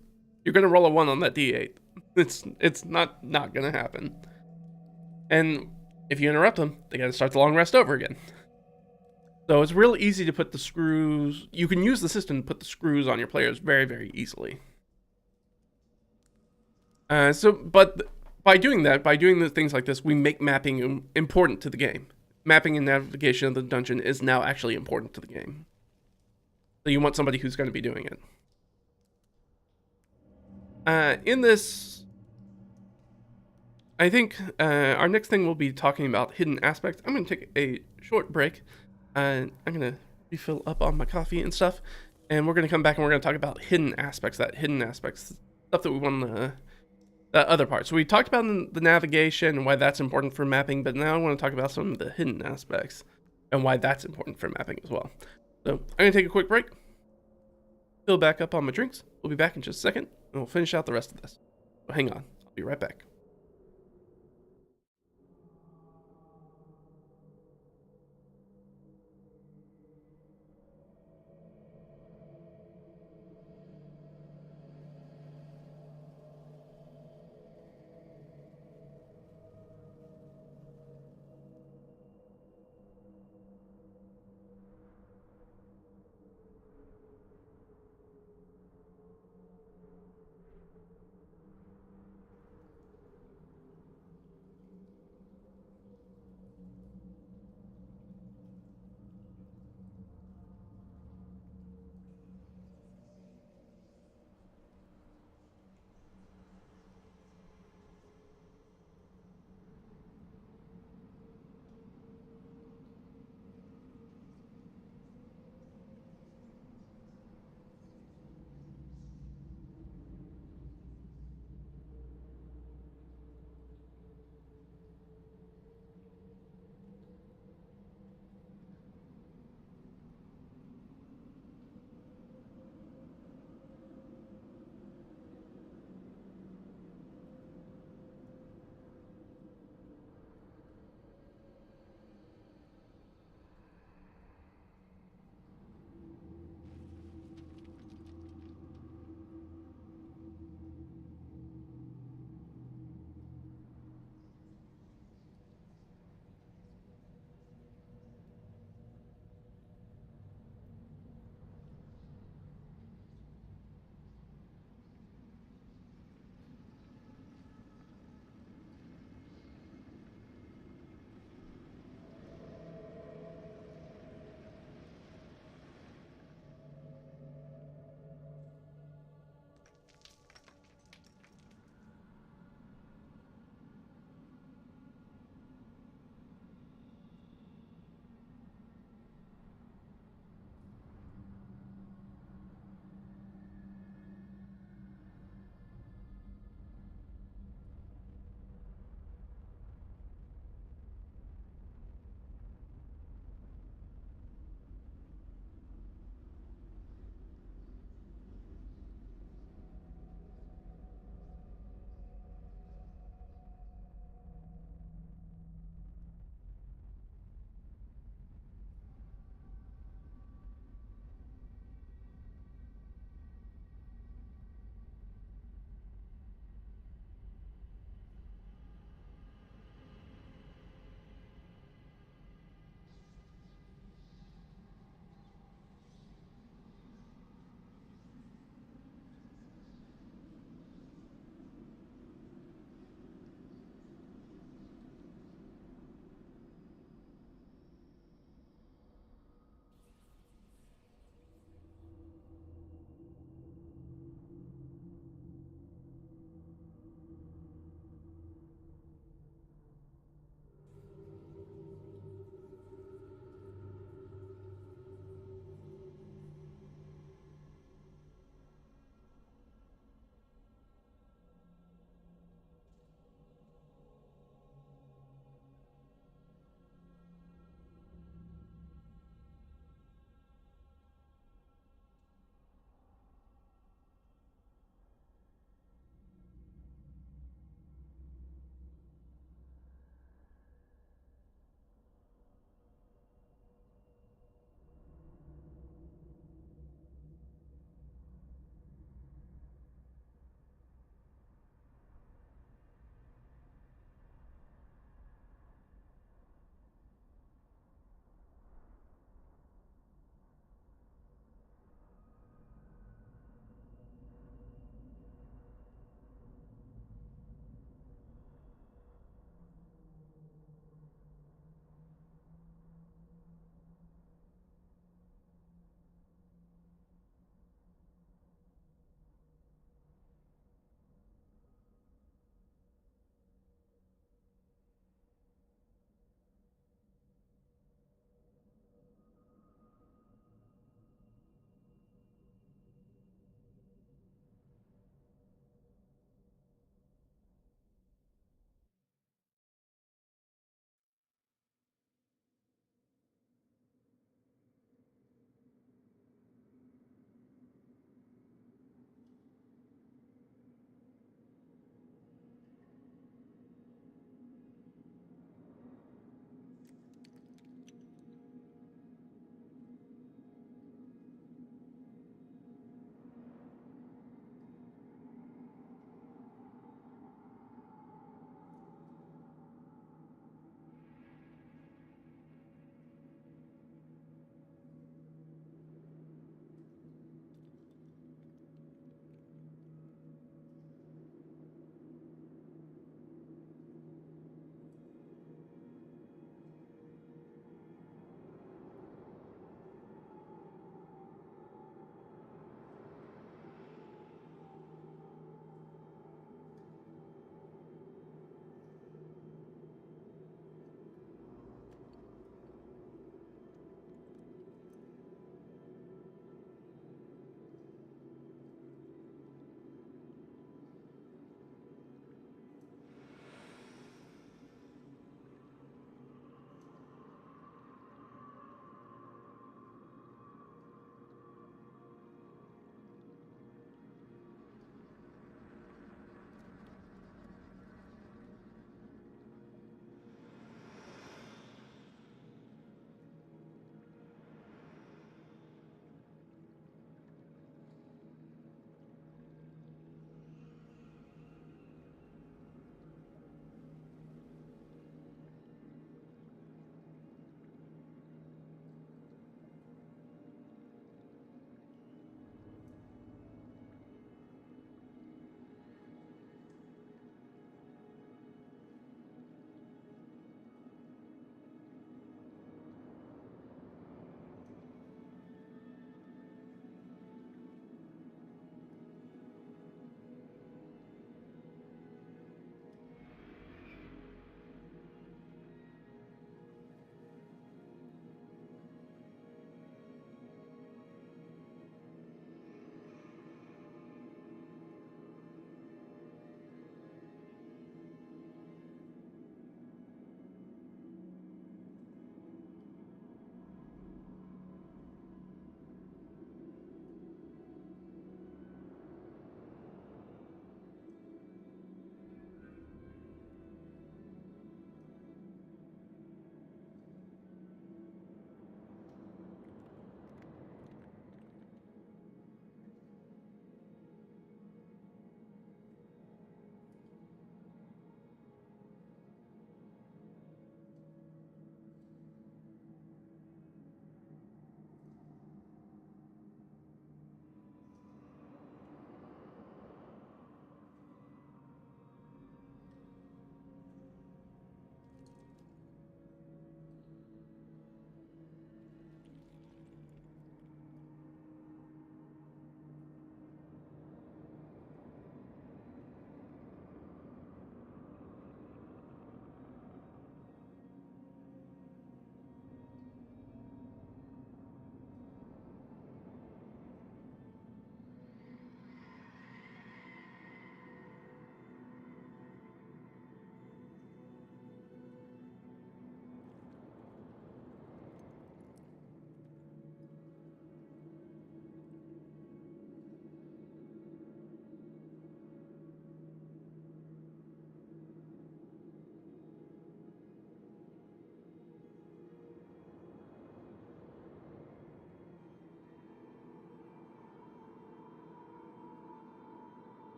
You're going to roll a 1 on that D8. It's not going to happen. And if you interrupt them, they got to start the long rest over again. So it's real easy to put the screws. You can use the system to put the screws on your players very, very easily. But by doing that, by doing the things like this, we make mapping important to the game. Mapping and navigation of the dungeon is now actually important to the game. So you want somebody who's going to be doing it. In this, I think our next thing we'll be talking about hidden aspects. I'm going to take a short break. I'm going to refill up on my coffee and stuff. And we're going to come back and we're going to talk about hidden aspects. Stuff that we want to... The other part. So we talked about the navigation and why that's important for mapping, but now I want to talk about some of the hidden aspects and why that's important for mapping as well. So I'm going to take a quick break, fill back up on my drinks. We'll be back in just a second, and we'll finish out the rest of this. So hang on. I'll be right back.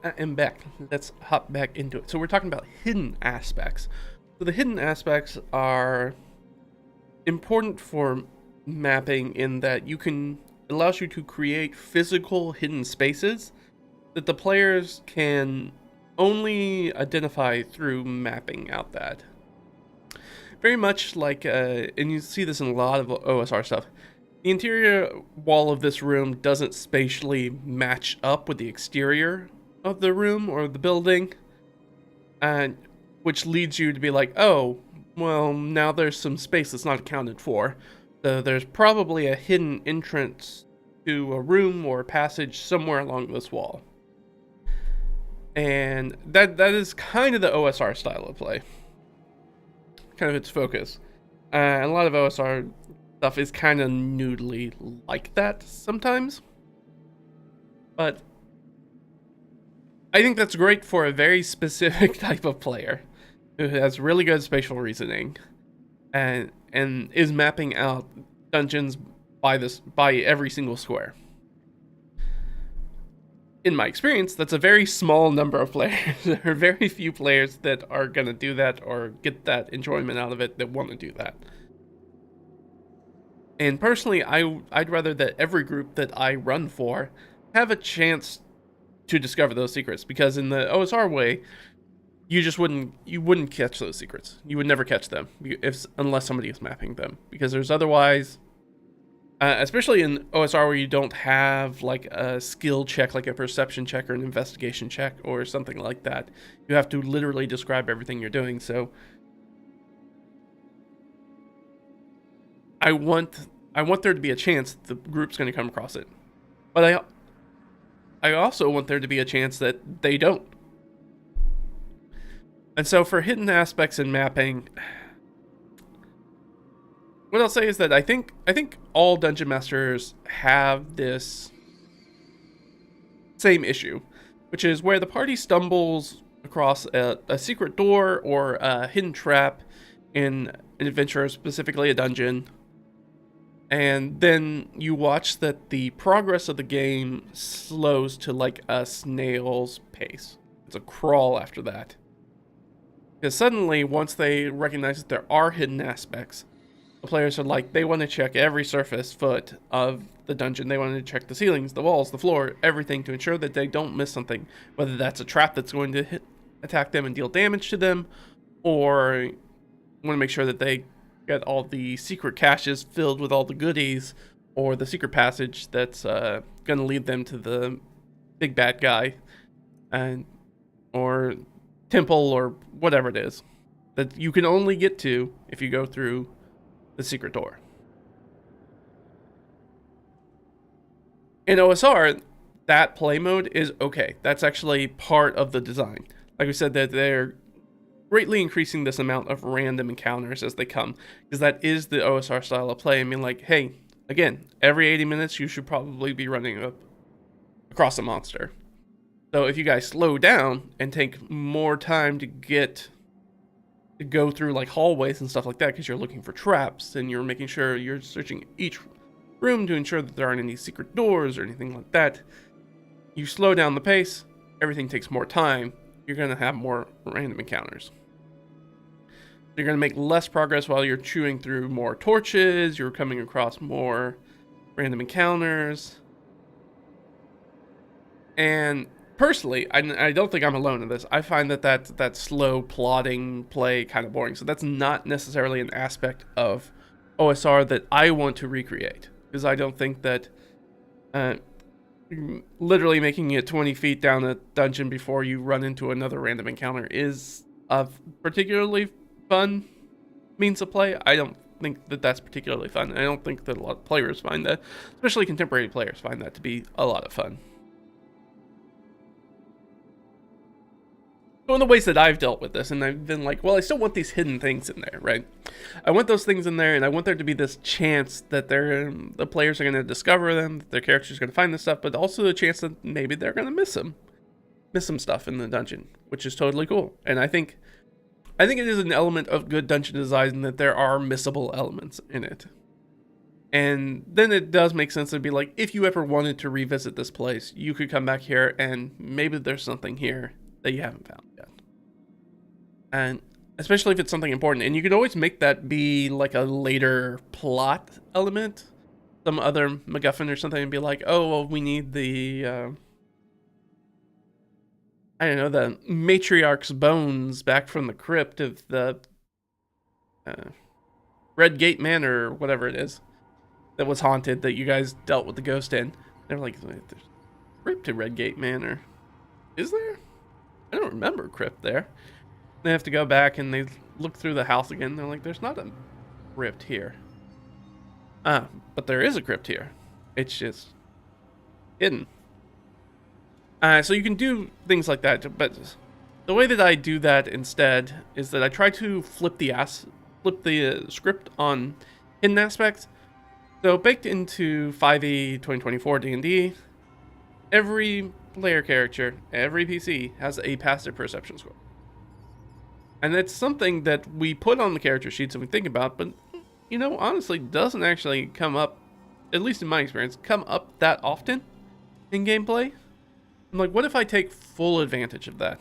And back. Let's hop back into it. So we're talking about hidden aspects. So the hidden aspects are important for mapping in that it allows you to create physical hidden spaces that the players can only identify through mapping out that. Very much like, and you see this in a lot of OSR stuff, the interior wall of this room doesn't spatially match up with the exterior of the room or the building, and which leads you to be like, oh, well, now there's some space that's not accounted for. So there's probably a hidden entrance to a room or a passage somewhere along this wall. And that is kind of the OSR style of play. Kind of its focus. A lot of OSR stuff is kind of noodly like that sometimes. But I think that's great for a very specific type of player who has really good spatial reasoning and is mapping out dungeons by every single square. In my experience, that's a very small number of players. There are very few players that are going to do that or get that enjoyment out of it that want to do that. And personally, I'd rather that every group that I run for have a chance to discover those secrets, because in the OSR way, you wouldn't catch those secrets. You would never catch them unless somebody is mapping them, because there's otherwise, especially in OSR where you don't have like a skill check, like a perception check or an investigation check or something like that. You have to literally describe everything you're doing. So I want there to be a chance that the group's going to come across it, but I also want there to be a chance that they don't. And so for hidden aspects in mapping, what I'll say is that I think all dungeon masters have this same issue, which is where the party stumbles across a secret door or a hidden trap in an adventure, specifically a dungeon, and then you watch that the progress of the game slows to like a snail's pace. It's a crawl after that. Because suddenly, once they recognize that there are hidden aspects, the players are like, they want to check every surface foot of the dungeon. They want to check the ceilings, the walls, the floor, everything to ensure that they don't miss something. Whether that's a trap that's going to attack them and deal damage to them, or want to make sure that they get all the secret caches filled with all the goodies, or the secret passage that's going to lead them to the big bad guy, or temple, or whatever it is that you can only get to if you go through the secret door. In OSR, that play mode is okay. That's actually part of the design. Like we said, that they're greatly increasing this amount of random encounters as they come, because that is the OSR style of play. I mean, like, hey, again, every 80 minutes you should probably be running across a monster. So if you guys slow down and take more time to go through like hallways and stuff like that, because you're looking for traps and you're making sure you're searching each room to ensure that there aren't any secret doors or anything like that, you slow down the pace, everything takes more time, you're going to have more random encounters. You're going to make less progress while you're chewing through more torches, you're coming across more random encounters. And personally, I don't think I'm alone in this. I find that slow plodding play kind of boring. So that's not necessarily an aspect of OSR that I want to recreate, because I don't think that literally making it 20 feet down a dungeon before you run into another random encounter is a particularly fun means of play. I don't think that that's particularly fun. I don't think that a lot of players find that, especially contemporary players, find that to be a lot of fun. One of the ways that I've dealt with this, and I've been like, well, I still want these hidden things in there, right? I want those things in there, and I want there to be this chance that the players are going to discover them, that their characters are going to find this stuff, but also a chance that maybe they're going to miss some stuff in the dungeon, which is totally cool. And I think it is an element of good dungeon design that there are missable elements in it. And then it does make sense to be like, if you ever wanted to revisit this place, you could come back here and maybe there's something here that you haven't found yet. And especially if it's something important. And you could always make that be like a later plot element. Some other MacGuffin or something, and be like, oh, well, we need the, I don't know, the matriarch's bones back from the crypt of the Red Gate Manor, or whatever it is, that was haunted, that you guys dealt with the ghost in. They're like, there's a crypt to Red Gate Manor. Is there? I don't remember a crypt there. They have to go back and they look through the house again. They're like, there's not a crypt here. But there is a crypt here. It's just hidden. So you can do things like that, but the way that I do that instead is that I try to flip the script on hidden aspects. So baked into 5e 2024 D&D, every player character, every PC has a passive perception score. And it's something that we put on the character sheets and we think about, but you know, honestly, doesn't actually come up, at least in my experience, come up that often in gameplay. I'm like, what if I take full advantage of that?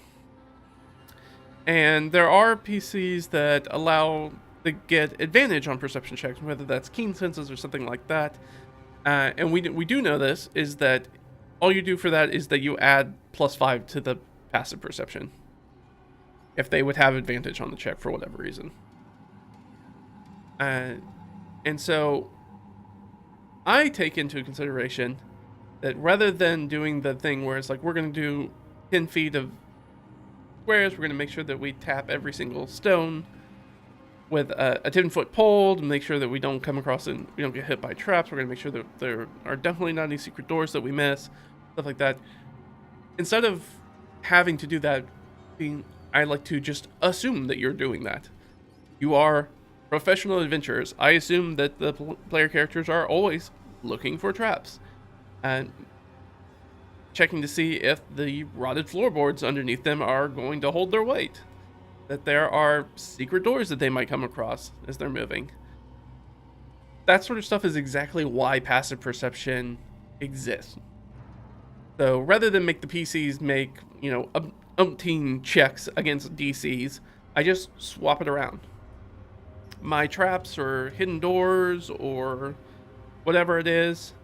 And there are PCs that allow to get advantage on perception checks, whether that's keen senses or something like that. And we do know this, is that all you do for that is that you add +5 to the passive perception, if they would have advantage on the check for whatever reason. And so I take into consideration that rather than doing the thing where it's like, we're going to do 10 feet of squares, we're going to make sure that we tap every single stone with a 10-foot pole to make sure that we don't come across and we don't get hit by traps. We're going to make sure that there are definitely not any secret doors that we miss, stuff like that. Instead of having to do that, I like to just assume that you're doing that. You are professional adventurers. I assume that the player characters are always looking for traps and checking to see if the rotted floorboards underneath them are going to hold their weight, that there are secret doors that they might come across as they're moving. That sort of stuff is exactly why passive perception exists. So rather than make the PCs make, you know, umpteen checks against DCs, I just swap it around. My traps or hidden doors or whatever it is,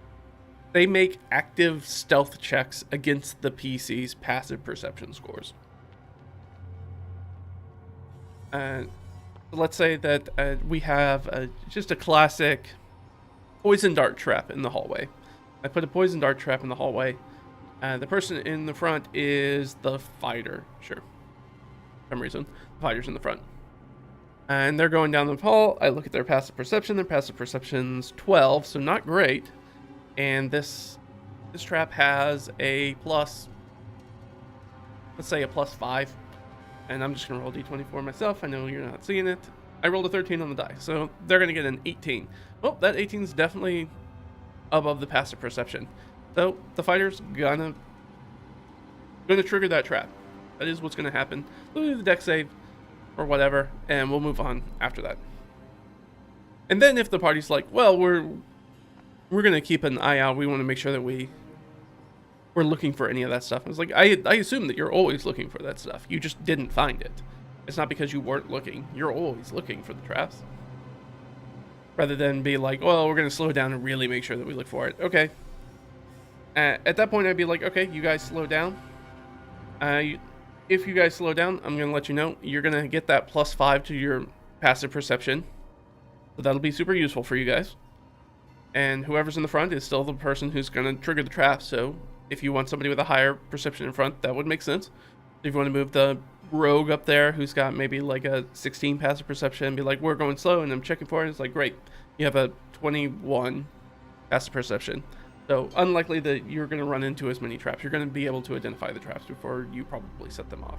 they make active stealth checks against the PC's passive perception scores. Let's say that we have just a classic poison dart trap in the hallway. I put a poison dart trap in the hallway. The person in the front is the fighter. Sure. For some reason, the fighter's in the front. And they're going down the hall. I look at their passive perception. Their passive perception's 12, so not great. And this trap has a plus, let's say a +5. And I'm just going to roll d20 myself. I know you're not seeing it. I rolled a 13 on the die, so they're going to get an 18. Well, that 18 is definitely above the passive perception. So the fighter's gonna trigger that trap. That is what's going to happen. We'll do the dex save or whatever, and we'll move on after that. And then if the party's like, well, we're going to keep an eye out, we want to make sure that we're looking for any of that stuff. I was like, I assume that you're always looking for that stuff. You just didn't find it. It's not because you weren't looking. You're always looking for the traps. Rather than be like, well, we're going to slow down and really make sure that we look for it. Okay. At that point, I'd be like, okay, you guys slow down. If you guys slow down, I'm going to let you know you're going to get that +5 to your passive perception. So that'll be super useful for you guys. And whoever's in the front is still the person who's going to trigger the trap. So if you want somebody with a higher perception in front, that would make sense. If you want to move the rogue up there who's got maybe like a 16 passive perception and be like, we're going slow and I'm checking for it, it's like, great. You have a 21 passive perception. So unlikely that you're going to run into as many traps. You're going to be able to identify the traps before you probably set them off.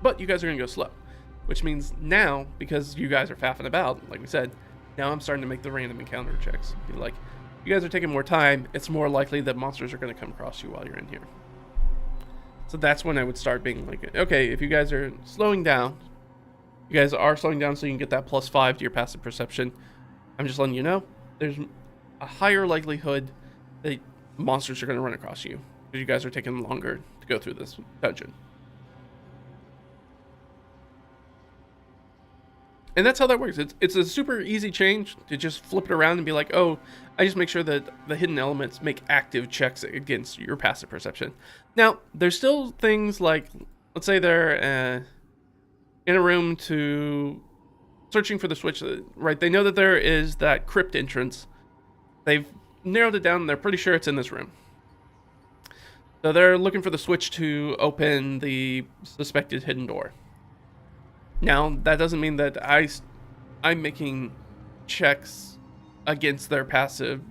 But you guys are going to go slow, which means now, because you guys are faffing about, like we said, now I'm starting to make the random encounter checks. Be like, you guys are taking more time. It's more likely that monsters are going to come across you while you're in here. So that's when I would start being like, okay, if you guys are slowing down, you guys are slowing down so you can get that +5 to your passive perception. I'm just letting you know, there's a higher likelihood that monsters are going to run across you because you guys are taking longer to go through this dungeon. And that's how that works. It's a super easy change to just flip it around and be like, oh, I just make sure that the hidden elements make active checks against your passive perception. Now, there's still things like, let's say they're in a room to searching for the switch, right? They know that there is that crypt entrance. They've narrowed it down and they're pretty sure it's in this room. So they're looking for the switch to open the suspected hidden door. Now, that doesn't mean that I'm making checks against their passive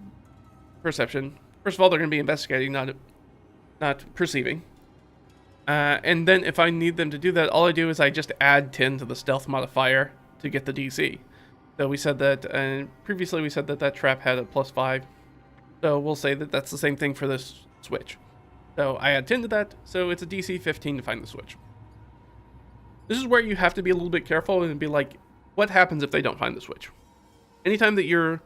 perception. First of all, they're going to be investigating, not perceiving. And then if I need them to do that, all I do is I just add 10 to the stealth modifier to get the DC. So we said that, previously we said that that trap had a +5. So we'll say that that's the same thing for this switch. So I add 10 to that, so it's a DC 15 to find the switch. This is where you have to be a little bit careful and be like, what happens if they don't find the switch? Anytime that you're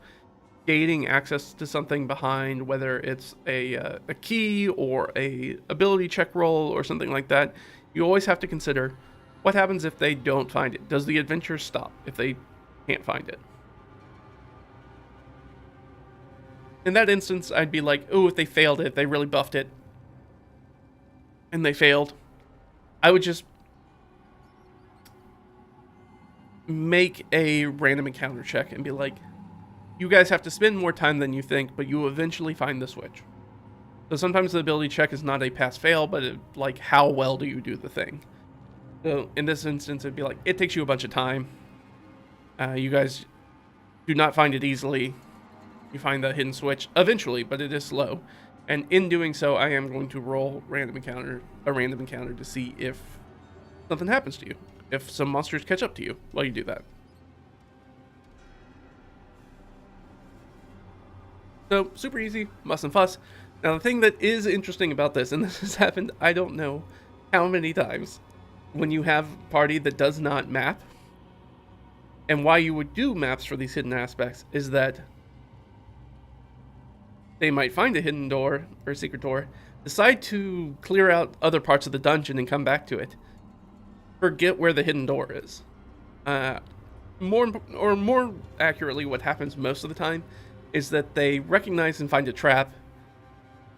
gating access to something behind, whether it's a key or a ability check roll or something like that, you always have to consider what happens if they don't find it. Does the adventure stop if they can't find it? In that instance, I'd be like, oh, if they failed it, they really buffed it, and they failed, I would just make a random encounter check and be like, you guys have to spend more time than you think, but you will eventually find the switch. So sometimes the ability check is not a pass-fail, but like, how well do you do the thing? So in this instance, it'd be like, it takes you a bunch of time. You guys do not find it easily. You find the hidden switch eventually, but it is slow. And in doing so, I am going to roll a random encounter to see if something happens to you. If some monsters catch up to you while you do that. So, super easy, mustn't fuss. Now, the thing that is interesting about this, and this has happened, I don't know how many times, when you have a party that does not map, and why you would do maps for these hidden aspects, is that they might find a hidden door, or a secret door, decide to clear out other parts of the dungeon and come back to it, forget where the hidden door is. More accurately, what happens most of the time is that they recognize and find a trap,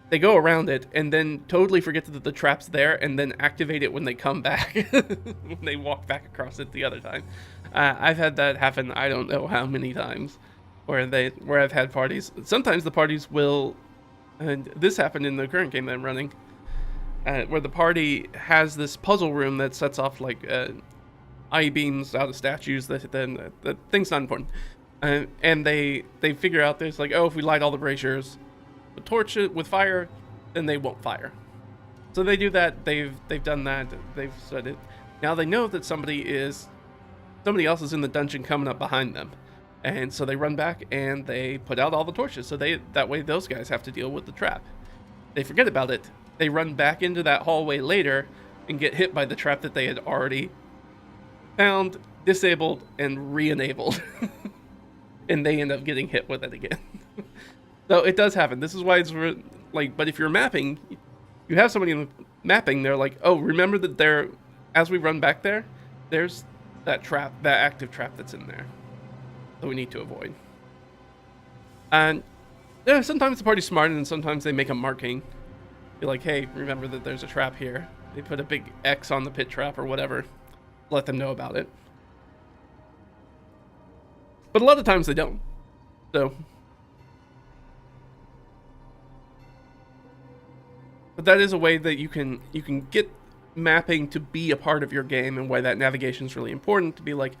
they go around it, and then totally forget that the trap's there, and then activate it when they come back, when they walk back across it the other time. I've had that happen, I don't know how many times, where I've had parties. Sometimes the parties will, and this happened in the current game that I'm running, where the party has this puzzle room that sets off like I-beams out of statues that thing's not important. And they figure out there's like, oh, if we light all the braziers, torch it with fire, then they won't fire. So they do that. They've done that. They've said it. Now they know that somebody else is in the dungeon coming up behind them, and so they run back and they put out all the torches. So that way those guys have to deal with the trap. They forget about it. They run back into that hallway later and get hit by the trap that they had already found, disabled, and re-enabled. And they end up getting hit with it again. So it does happen. This is why it's like, but if you're mapping, you have somebody mapping, they're like, oh, remember that as we run back there's that trap, that active trap that's in there that we need to avoid. And yeah, sometimes the party's smart, and sometimes they make a marking. Be like, hey, remember that there's a trap here. They put a big X on the pit trap or whatever. Let them know about it. But a lot of times they don't. So. But that is a way that you can get mapping to be a part of your game, and why that navigation is really important, to be like,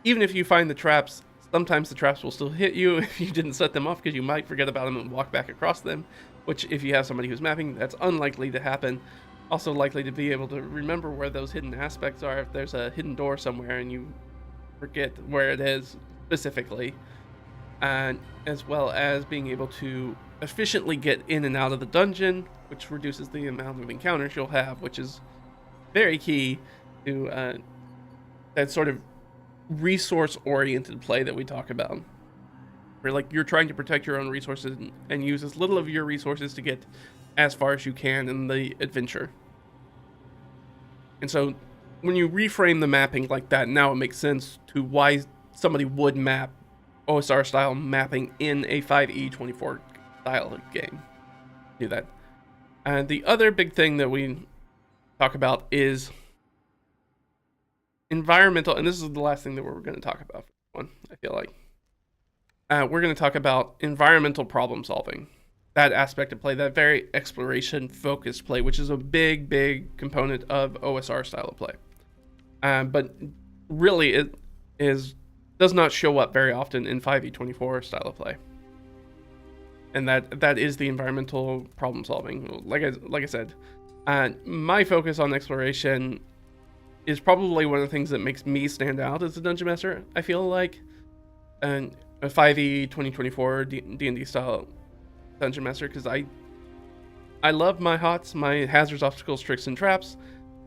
even if you find the traps, sometimes the traps will still hit you if you didn't set them off, because you might forget about them and walk back across them, which if you have somebody who's mapping, that's unlikely to happen. Also likely to be able to remember where those hidden aspects are if there's a hidden door somewhere and you forget where it is specifically, and as well as being able to efficiently get in and out of the dungeon, which reduces the amount of encounters you'll have, which is very key to that sort of resource-oriented play that we talk about. where like you're trying to protect your own resources and use as little of your resources to get as far as you can in the adventure. And so when you reframe the mapping like that, now it makes sense to why somebody would map OSR style mapping in a 5e24 style game. Do that. And the other big thing that we talk about is environmental, and this is the last thing that we're going to talk about for this one, I feel like. We're going to talk about environmental problem solving. That aspect of play, that very exploration-focused play, which is a big, big component of OSR style of play. But really, it does not show up very often in 5e24 style of play. And that is the environmental problem solving. Like I said, my focus on exploration is probably one of the things that makes me stand out as a dungeon master. I feel like, and a 5e 2024 D&D style dungeon master, because I love my HOTS, my hazards, obstacles, tricks, and traps.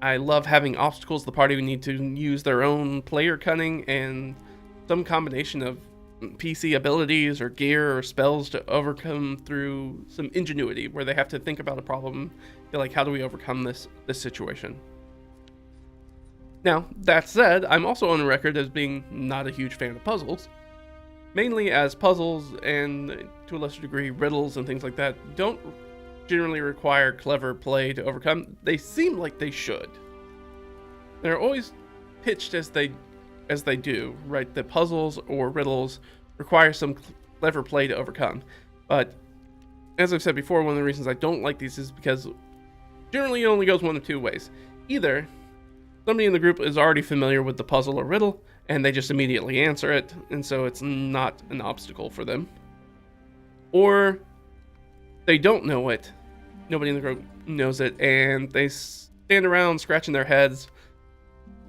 I love having obstacles the party would need to use their own player cunning and some combination of PC abilities or gear or spells to overcome through some ingenuity, where they have to think about a problem, feel like, how do we overcome this situation? Now, that said, I'm also on record as being not a huge fan of puzzles. Mainly as puzzles, and to a lesser degree riddles and things like that, don't generally require clever play to overcome. They seem like they should. They're always pitched as they do, right? The puzzles or riddles require some clever play to overcome. But as I've said before, one of the reasons I don't like these is because generally it only goes one of two ways. Either somebody in the group is already familiar with the puzzle or riddle, and they just immediately answer it, and so it's not an obstacle for them. Or they don't know it, nobody in the group knows it, and they stand around scratching their heads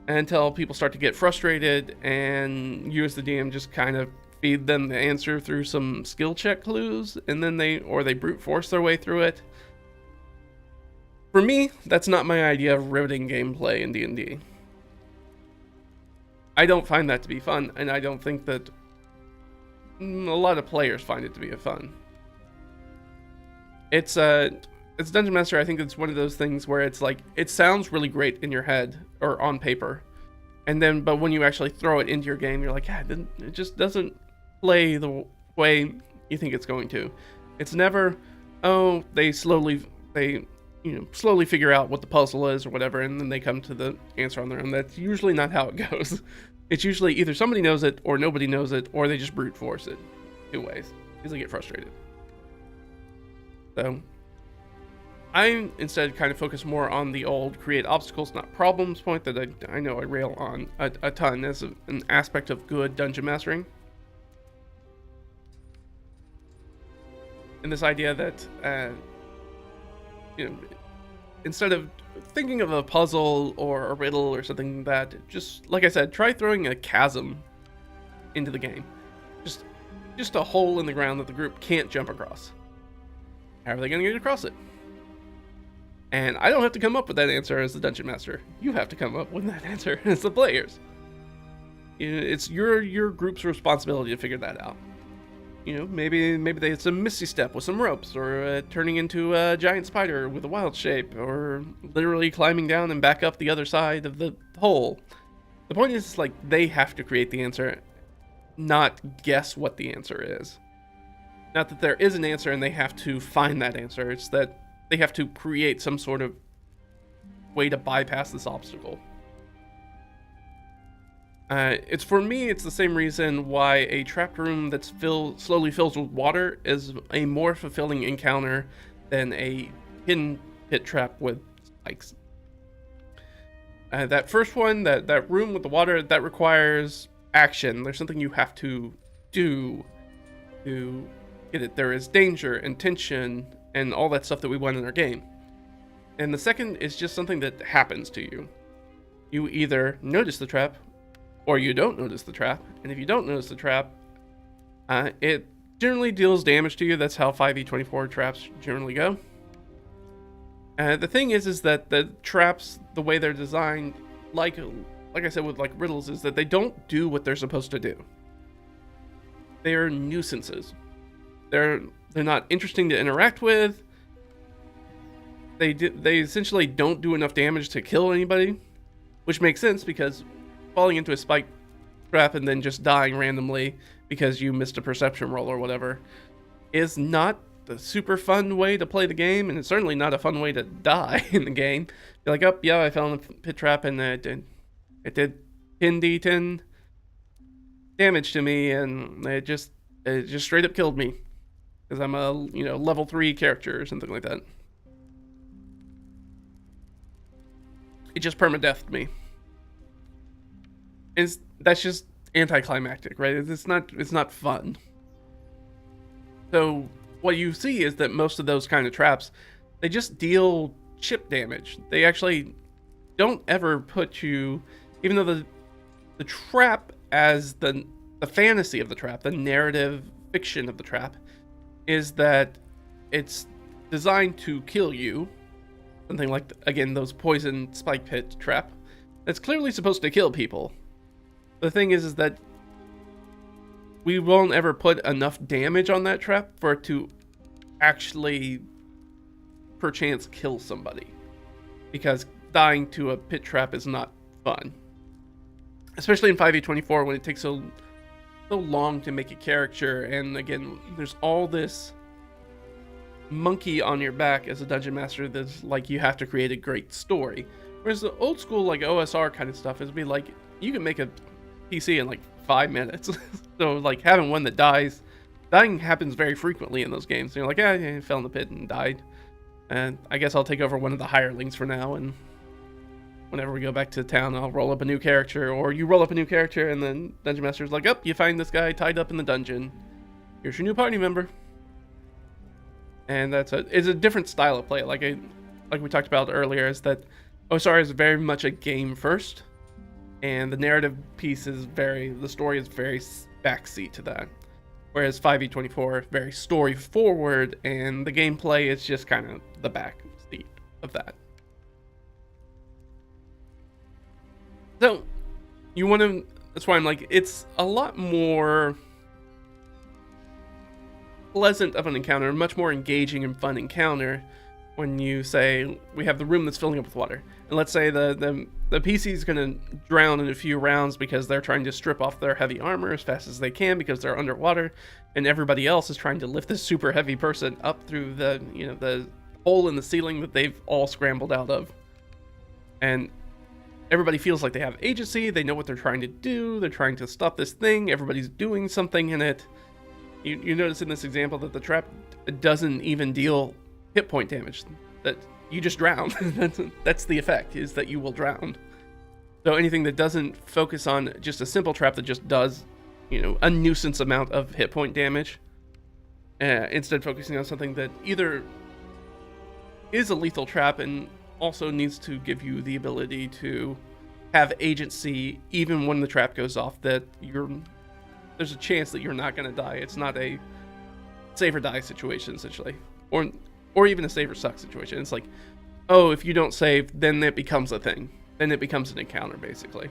until people start to get frustrated, and you as the DM just kind of feed them the answer through some skill check clues, and then they brute force their way through it. For me, that's not my idea of riveting gameplay in D&D. I don't find that to be fun, and I don't think that a lot of players find it to be fun. It's Dungeon Master, I think it's one of those things where it's like, it sounds really great in your head or on paper, but when you actually throw it into your game, you're like, it just doesn't play the way you think it's going to. It's never, they slowly figure out what the puzzle is or whatever, and then they come to the answer on their own. That's usually not how it goes. It's usually either somebody knows it or nobody knows it, or they just brute force it. Two ways, because they get frustrated. So I instead kind of focus more on the old create obstacles, not problems point that I know I rail on a ton as an aspect of good dungeon mastering. And this idea that, instead of thinking of a puzzle or a riddle or something, that just, like I said, try throwing a chasm into the game. Just a hole in the ground that the group can't jump across. How are they going to get across it? And I don't have to come up with that answer as the dungeon master. You have to come up with that answer as the players. It's your group's responsibility to figure that out. Maybe it's a misty step with some ropes, or turning into a giant spider with a wild shape, or literally climbing down and back up the other side of the hole. The point is, like, they have to create the answer, not guess what the answer is. Not that there is an answer and they have to find that answer. It's that they have to create some sort of way to bypass this obstacle. For me, it's the same reason why a trapped room that's slowly fills with water is a more fulfilling encounter than a hidden pit trap with spikes. That first one, that room with the water, that requires action. There's something you have to do to get it. There is danger and tension and all that stuff that we want in our game. And the second is just something that happens to you. You either notice the trap, or you don't notice the trap. And if you don't notice the trap, it generally deals damage to you. That's how 5e24 traps generally go. The thing is that the traps, the way they're designed, like I said with like riddles, is that they don't do what they're supposed to do. they're nuisances. They're not interesting to interact with. They essentially don't do enough damage to kill anybody, which makes sense because falling into a spike trap and then just dying randomly because you missed a perception roll or whatever is not the super fun way to play the game, and it's certainly not a fun way to die in the game. You're like, oh yeah, I fell in a pit trap and it did 10d10 damage to me, and it just straight up killed me because I'm a level 3 character or something like that. It just permadeathed me. That's just anticlimactic, right? It's not fun. So what you see is that most of those kind of traps, they just deal chip damage. They actually don't ever put you, even though the trap as the fantasy of the trap, the narrative fiction of the trap, is that it's designed to kill you. Something like, again, those poison spike pit trap. That's clearly supposed to kill people. The thing is that we won't ever put enough damage on that trap for it to actually, perchance, kill somebody. Because dying to a pit trap is not fun. Especially in 5e24 when it takes so long to make a character, and again, there's all this monkey on your back as a dungeon master that's like you have to create a great story. Whereas the old school like OSR kind of stuff is be like you can make a PC in like 5 minutes. So like having one that dies, dying happens very frequently in those games. And you're like, yeah, I fell in the pit and died, and I guess I'll take over one of the hirelings for now, and whenever we go back to town I'll roll up a new character, or you roll up a new character and then dungeon master's like, oh, you find this guy tied up in the dungeon, here's your new party member. And it's a different style of play. Like we talked about earlier, is that OSR is very much a game first, and the narrative piece is the story is very backseat to that. Whereas 5e24 very story forward, and the gameplay is just kind of the back seat of that. So you want to. That's why I'm like, it's a lot more pleasant of an encounter, much more engaging and fun encounter when you say we have the room that's filling up with water, and let's say the PC is going to drown in a few rounds because they're trying to strip off their heavy armor as fast as they can because they're underwater, and everybody else is trying to lift this super heavy person up through the the hole in the ceiling that they've all scrambled out of. And everybody feels like they have agency, they know what they're trying to do, they're trying to stop this thing, everybody's doing something in it. You notice in this example that the trap doesn't even deal hit point damage, that you just drown. That's the effect, is that you will drown. So anything that doesn't focus on just a simple trap that just does, a nuisance amount of hit point damage, instead focusing on something that either is a lethal trap and also needs to give you the ability to have agency even when the trap goes off, that there's a chance that you're not going to die. It's not a save or die situation, essentially. Or even a save or suck situation. It's like, oh, if you don't save, then it becomes a thing. Then it becomes an encounter, basically.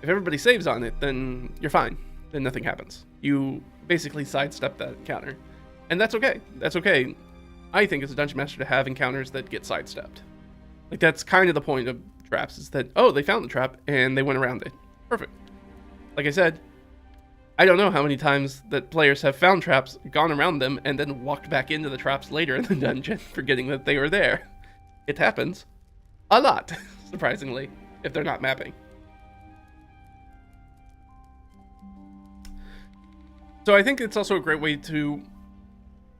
If everybody saves on it, then you're fine. Then nothing happens. You basically sidestep that encounter. And that's okay. That's okay. I think as a dungeon master to have encounters that get sidestepped. Like, that's kind of the point of traps, is that, oh, they found the trap and they went around it. Perfect. Like I said, I don't know how many times that players have found traps, gone around them, and then walked back into the traps later in the dungeon, forgetting that they were there. It happens a lot, surprisingly, if they're not mapping. So I think it's also a great way to...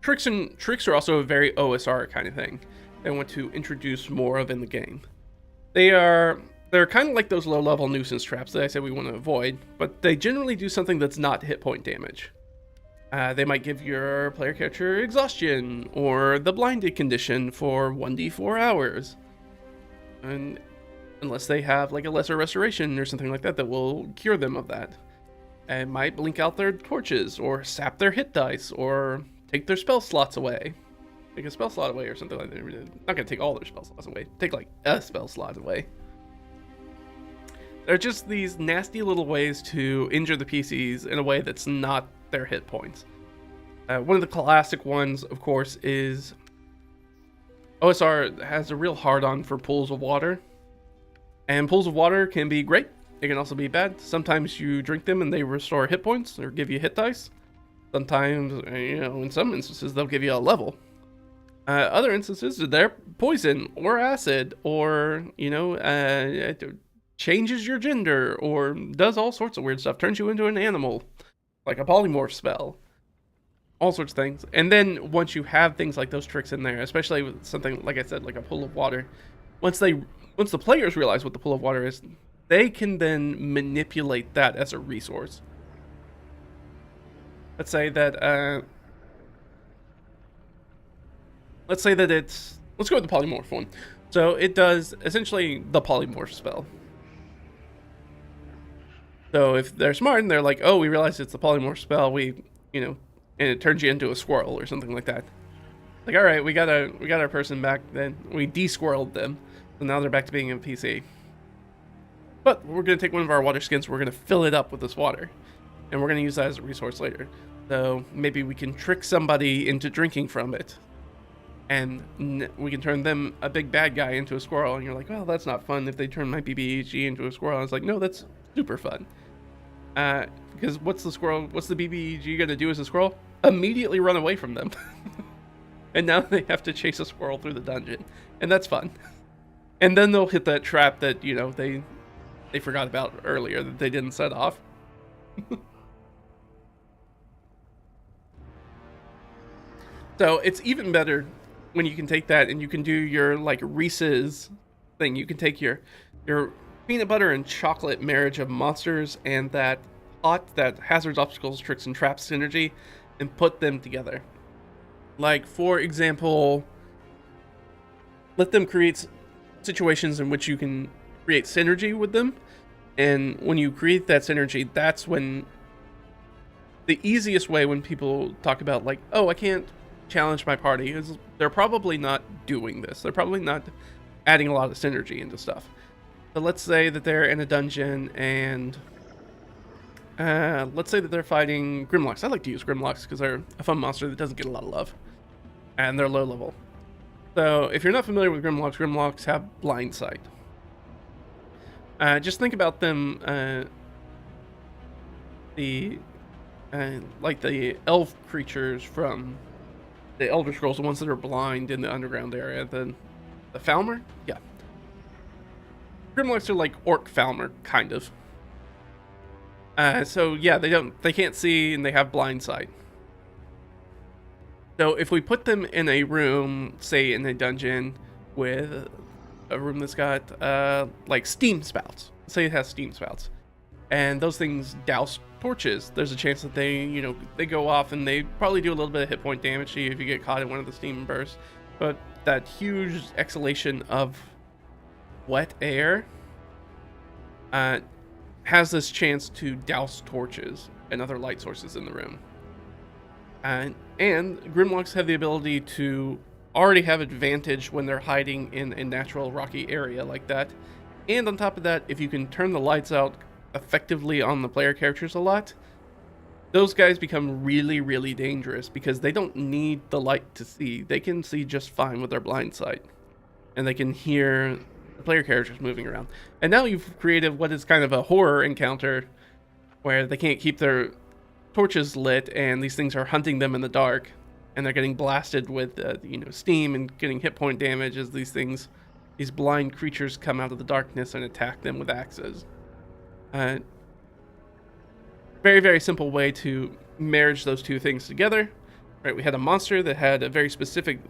Tricks are also a very OSR kind of thing. They want to introduce more of in the game. They're kind of like those low-level nuisance traps that I said we want to avoid, but they generally do something that's not hit point damage. They might give your player character exhaustion, or the blinded condition for 1d4 hours. And unless they have like a lesser restoration or something like that that will cure them of that. And might blink out their torches, or sap their hit dice, or take their spell slots away. Take a spell slot away or something like that. Not going to take all their spell slots away. Take like a spell slot away. They're just these nasty little ways to injure the PCs in a way that's not their hit points. One of the classic ones, of course, is OSR has a real hard-on for pools of water. And pools of water can be great. It can also be bad. Sometimes you drink them and they restore hit points or give you hit dice. Sometimes, in some instances, they'll give you a level. Other instances, they're poison or acid or, changes your gender or does all sorts of weird stuff. Turns you into an animal, like a polymorph spell. All sorts of things. And then once you have things like those tricks in there, especially with something, like I said, like a pool of water, once the players realize what the pool of water is, they can then manipulate that as a resource. Let's say that let's go with the polymorph one. So it does essentially the polymorph spell. So if they're smart and they're like, oh, we realize it's the polymorph spell, and it turns you into a squirrel or something like that. Like, all right, we got our person back. Then we de-squirreled them, so now they're back to being a PC. But we're gonna take one of our water skins. We're gonna fill it up with this water, and we're gonna use that as a resource later. So maybe we can trick somebody into drinking from it, and we can turn them, a big bad guy, into a squirrel. And you're like, well, that's not fun if they turn my BBEG into a squirrel. And it's like, no, that's super fun. Because what's the BBEG gonna do as a squirrel? Immediately run away from them. And now they have to chase a squirrel through the dungeon. And that's fun. And then they'll hit that trap that, they forgot about earlier that they didn't set off. So it's even better when you can take that and you can do your like Reese's thing. You can take your peanut butter and chocolate marriage of monsters and that hazards, obstacles, tricks, and traps synergy and put them together. Like, for example, let them create situations in which you can create synergy with them. And when you create that synergy, that's when the easiest way when people talk about like, oh, I can't challenge my party, is they're probably not doing this. They're probably not adding a lot of synergy into stuff. So let's say that they're in a dungeon and let's say that they're fighting Grimlocks. I like to use Grimlocks because they're a fun monster that doesn't get a lot of love. And they're low level. So if you're not familiar with Grimlocks have blind sight. Just think about them, like the elf creatures from the Elder Scrolls, the ones that are blind in the underground area. The Falmer? Yeah. Grimlocks are like Orc Falmer, kind of. So yeah, they can't see and they have blind sight. So if we put them in a room, say in a dungeon with a room that's got like steam spouts, say it has steam spouts, and those things douse torches, there's a chance that they go off and they probably do a little bit of hit point damage to you if you get caught in one of the steam bursts. But that huge exhalation of wet air has this chance to douse torches and other light sources in the room. And Grimlocks have the ability to already have advantage when they're hiding in a natural rocky area like that. And on top of that, if you can turn the lights out effectively on the player characters a lot, those guys become really, really dangerous because they don't need the light to see. They can see just fine with their blind sight. And they can hear the player characters moving around. And now you've created what is kind of a horror encounter where they can't keep their torches lit and these things are hunting them in the dark and they're getting blasted with steam and getting hit point damage as these blind creatures come out of the darkness and attack them with axes. Very, very simple way to marriage those two things together. Right, we had a monster that had a very specific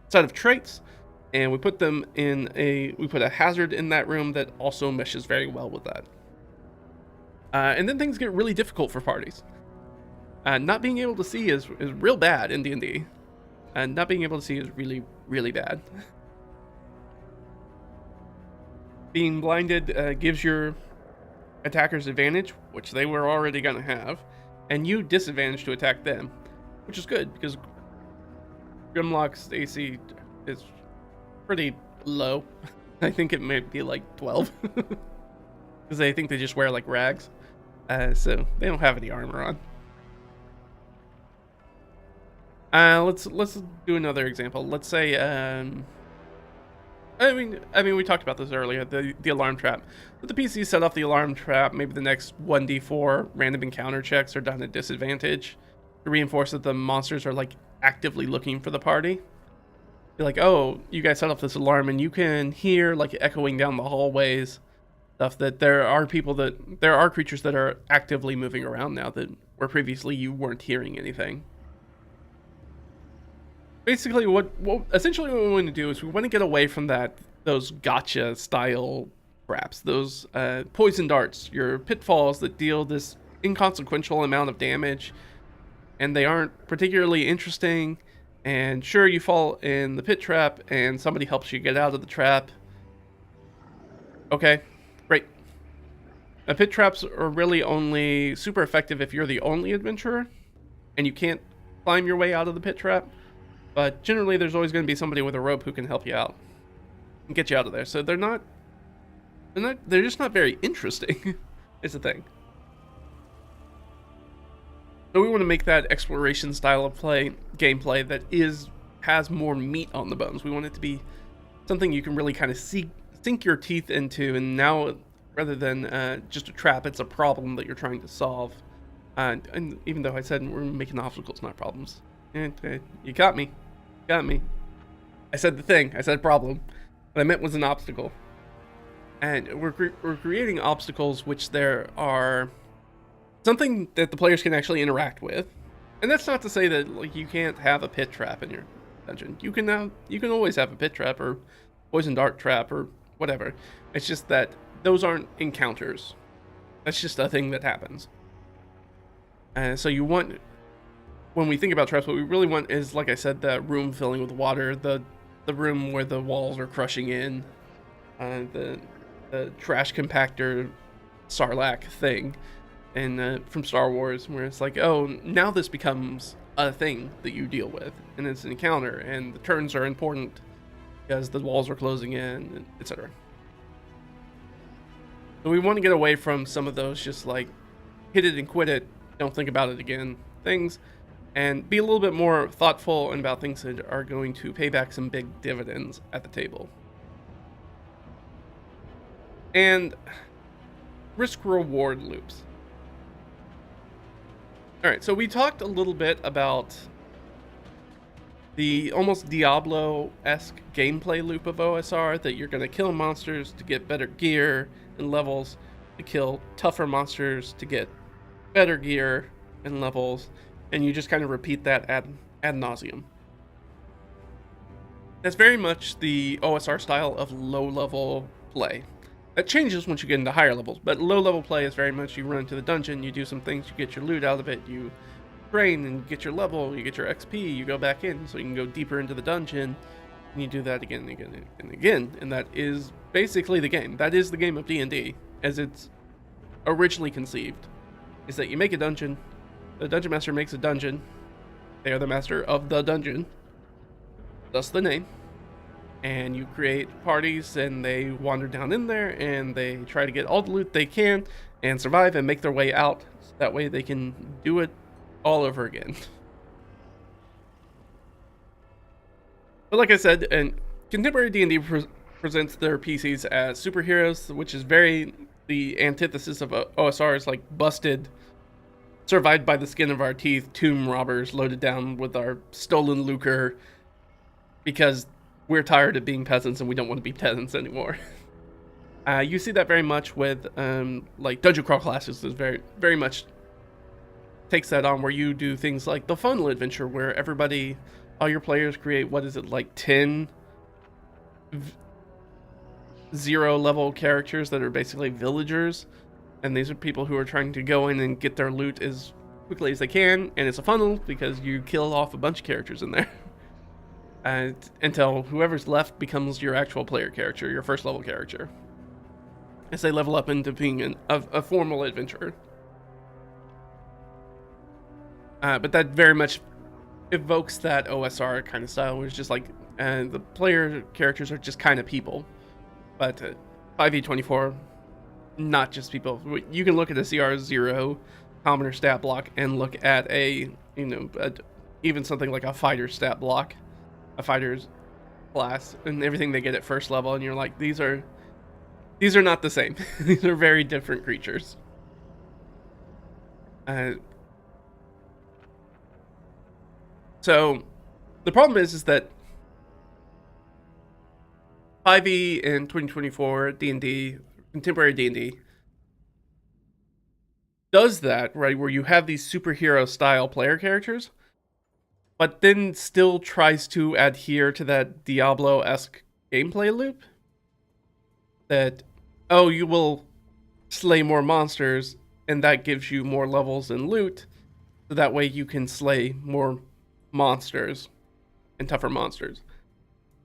set of traits, and we put a hazard in that room that also meshes very well with that. And then things get really difficult for parties. Not being able to see is real bad in D&D. And not being able to see is really, really bad. Being blinded gives your attackers advantage, which they were already going to have, and you disadvantage to attack them, which is good because Grimlock's AC is pretty low. I think it might be like 12 because I think they just wear like rags, so they don't have any armor on. Let's do another example. Let's say, I mean, we talked about this earlier. The alarm trap. But the PC set off the alarm trap. Maybe the next 1d4 random encounter checks are done at disadvantage to reinforce that the monsters are like actively looking for the party. Be like, oh, you guys set off this alarm, and you can hear like echoing down the hallways stuff that there are creatures that are actively moving around now that where previously you weren't hearing anything. Basically, essentially what we want to do is we want to get away from those gotcha style traps, those poison darts, your pitfalls that deal this inconsequential amount of damage, and they aren't particularly interesting. And sure, you fall in the pit trap, and somebody helps you get out of the trap. Okay, great. Pit traps are really only super effective if you're the only adventurer, and you can't climb your way out of the pit trap. But generally, there's always going to be somebody with a rope who can help you out and get you out of there. So they're just not very interesting. Is the thing. So we want to make that exploration style of gameplay that has more meat on the bones. We want it to be something you can really kind of sink your teeth into, and now rather than just a trap, it's a problem that you're trying to solve. And even though I said we're making obstacles, not problems. You got me. I said the thing. I said problem. What I meant was an obstacle. And we're creating obstacles which there are something that the players can actually interact with. And that's not to say that like you can't have a pit trap in your dungeon. You can always have a pit trap or poison dart trap or whatever. It's just that those aren't encounters. That's just a thing that happens. So you want, when we think about traps, what we really want is, like I said, the room filling with water, the room where the walls are crushing in, the trash compactor Sarlacc thing, and from Star Wars, where it's like, oh, now this becomes a thing that you deal with, and it's an encounter, and the turns are important because the walls are closing in, etc. So we want to get away from some of those just like hit it and quit it, don't think about it again things, and be a little bit more thoughtful about things that are going to pay back some big dividends at the table. And risk-reward loops. Alright, so we talked a little bit about the almost Diablo-esque gameplay loop of OSR, that you're going to kill monsters to get better gear and levels, to kill tougher monsters to get better gear and levels, and you just kind of repeat that ad nauseum. That's very much the OSR style of low-level play. That changes once you get into higher levels, but low-level play is very much you run into the dungeon, you do some things, you get your loot out of it, you train and get your level, you get your XP, you go back in so you can go deeper into the dungeon, and you do that again and again and again, and that is basically the game. That is the game of D&D as it's originally conceived, is that you make a dungeon, the dungeon master makes a dungeon, they are the master of the dungeon, thus the name, and you create parties and they wander down in there and they try to get all the loot they can and survive and make their way out, so that way they can do it all over again. But like I said, and contemporary D&D presents their PCs as superheroes, which is very the antithesis of OSR's like busted, survived by the skin of our teeth tomb robbers loaded down with our stolen lucre because we're tired of being peasants and we don't want to be peasants anymore. You see that very much with like Dungeon Crawl classes is very, very much takes that on, where you do things like the funnel adventure, where all your players create, what is it, like 10 zero level characters that are basically villagers, and these are people who are trying to go in and get their loot as quickly as they can, and it's a funnel because you kill off a bunch of characters in there. Until whoever's left becomes your actual player character, your first level character, as they level up into being a formal adventurer. But that very much evokes that OSR kind of style, where it's just like the player characters are just kind of people. But 5e24, not just people. You can look at a CR0 commoner stat block and look at a even something like a fighter stat block, a fighter's class, and everything they get at first level, and you're like, these are not the same. These are very different creatures. So the problem is that 5e in 2024 D&D, contemporary D&D, does that, right, where you have these superhero style player characters, but then still tries to adhere to that Diablo-esque gameplay loop. That, oh, you will slay more monsters, and that gives you more levels and loot, so that way you can slay more monsters and tougher monsters.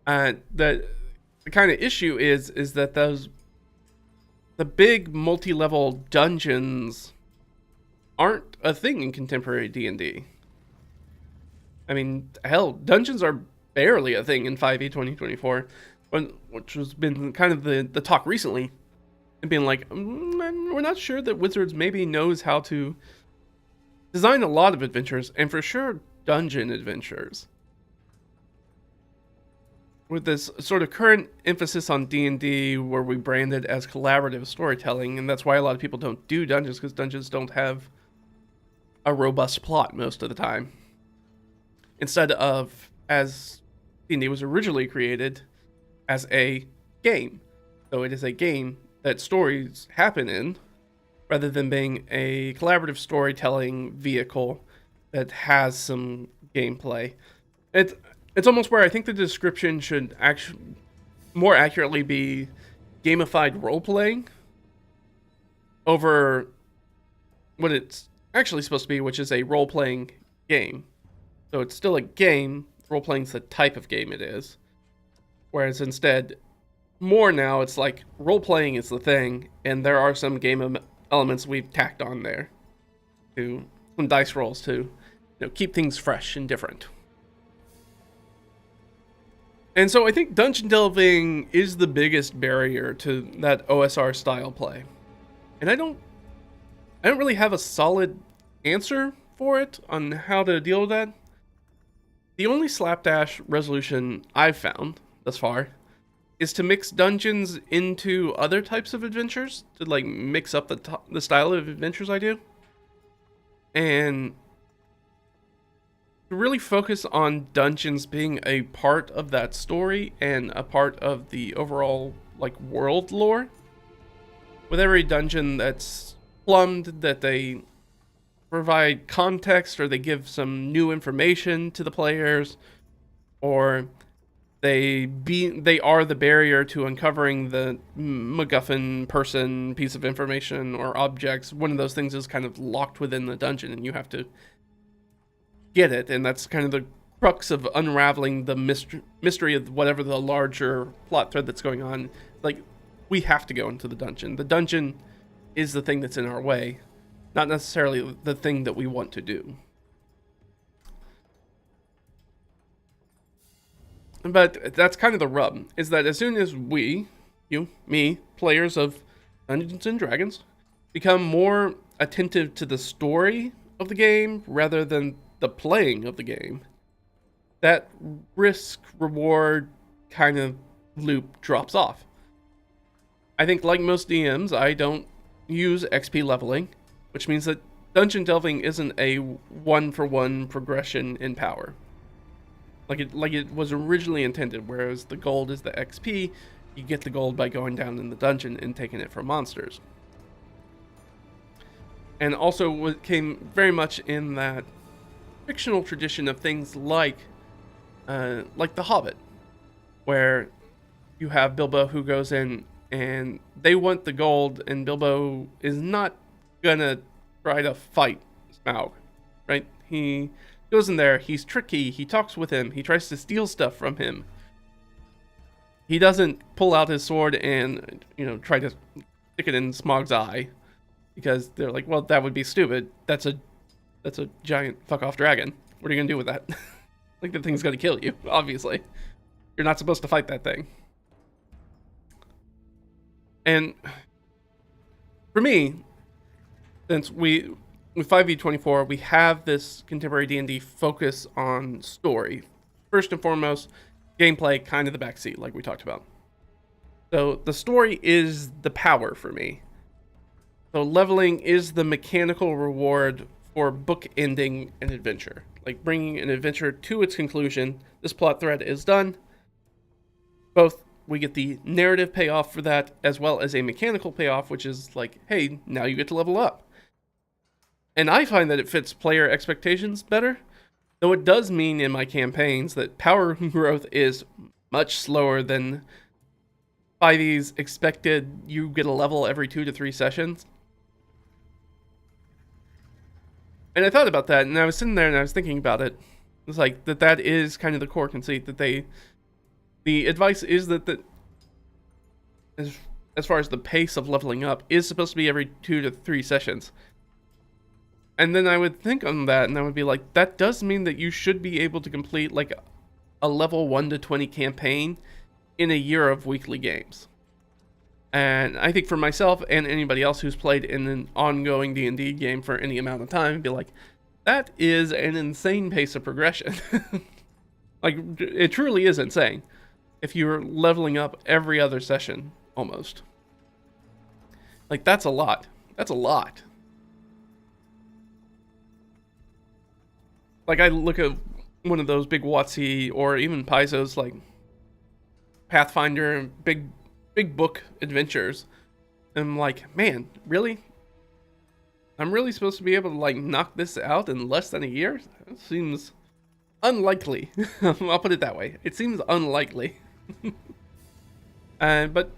The kind of issue is that the big multi-level dungeons aren't a thing in contemporary D&D. I mean, hell, dungeons are barely a thing in 5e 2024, which has been kind of the talk recently, and being like, we're not sure that Wizards maybe knows how to design a lot of adventures, and for sure dungeon adventures. With this sort of current emphasis on D&D, where we brand it as collaborative storytelling, and that's why a lot of people don't do dungeons, because dungeons don't have a robust plot most of the time. Instead of, as D&D was originally created, as a game. So it is a game that stories happen in, rather than being a collaborative storytelling vehicle that has some gameplay. It's almost where I think the description should actually more accurately be gamified role-playing over what it's actually supposed to be, which is a role-playing game. So it's still a game, role-playing's the type of game it is. Whereas instead, more now, it's like role-playing is the thing, and there are some game elements we've tacked on there. To some dice rolls to keep things fresh and different. And so I think dungeon delving is the biggest barrier to that OSR style play. And I don't really have a solid answer for it on how to deal with that. The only slapdash resolution I've found thus far is to mix dungeons into other types of adventures, to like mix up the style of adventures I do. And to really focus on dungeons being a part of that story and a part of the overall like world lore. With every dungeon that's plumbed, that they provide context, or they give some new information to the players, or they are the barrier to uncovering the MacGuffin person, piece of information, or objects. One of those things is kind of locked within the dungeon, and you have to get it, and that's kind of the crux of unraveling the mystery of whatever the larger plot thread that's going on. Like, we have to go into the dungeon. The dungeon is the thing that's in our way, not necessarily the thing that we want to do. But that's kind of the rub, is that as soon as we, you, me, players of Dungeons and Dragons, become more attentive to the story of the game rather than the playing of the game, that risk-reward kind of loop drops off. I think, like most DMs, I don't use XP leveling, which means that dungeon delving isn't a one-for-one progression in power. Like it was originally intended, whereas the gold is the XP, you get the gold by going down in the dungeon and taking it from monsters. And also what came very much in that fictional tradition of things like The Hobbit, where you have Bilbo who goes in and they want the gold, and Bilbo is not gonna try to fight Smaug, right? He goes in there, he's tricky, he talks with him, he tries to steal stuff from him. He doesn't pull out his sword and, try to stick it in Smaug's eye, because they're like, well, that would be stupid. That's a giant fuck-off dragon. What are you gonna do with that? Like, the thing's gonna kill you, obviously. You're not supposed to fight that thing. And for me, since with 5e24, we have this contemporary D&D focus on story. First and foremost, gameplay kind of the backseat, like we talked about. So the story is the power for me. So leveling is the mechanical reward for bookending an adventure. Like bringing an adventure to its conclusion. This plot thread is done. Both we get the narrative payoff for that, as well as a mechanical payoff, which is like, hey, now you get to level up. And I find that it fits player expectations better, though it does mean in my campaigns that power growth is much slower than 5e's expected you get a level every 2 to 3 sessions. And I thought about that, and I was sitting there and I was thinking about it. It's like that is kind of the core conceit, that the advice is that as far as the pace of leveling up is supposed to be every 2 to 3 sessions. And then I would think on that, and I would be like, that does mean that you should be able to complete like a level 1 to 20 campaign in a year of weekly games. And I think for myself and anybody else who's played in an ongoing D&D game for any amount of time, be like, that is an insane pace of progression. Like, it truly is insane. If you're leveling up every other session, almost. Like, that's a lot. That's a lot. Like, I look at one of those big WotC or even Paizo's, like, Pathfinder and big book adventures. And I'm like, man, really? I'm really supposed to be able to, like, knock this out in less than a year? That seems unlikely. I'll put it that way. It seems unlikely. But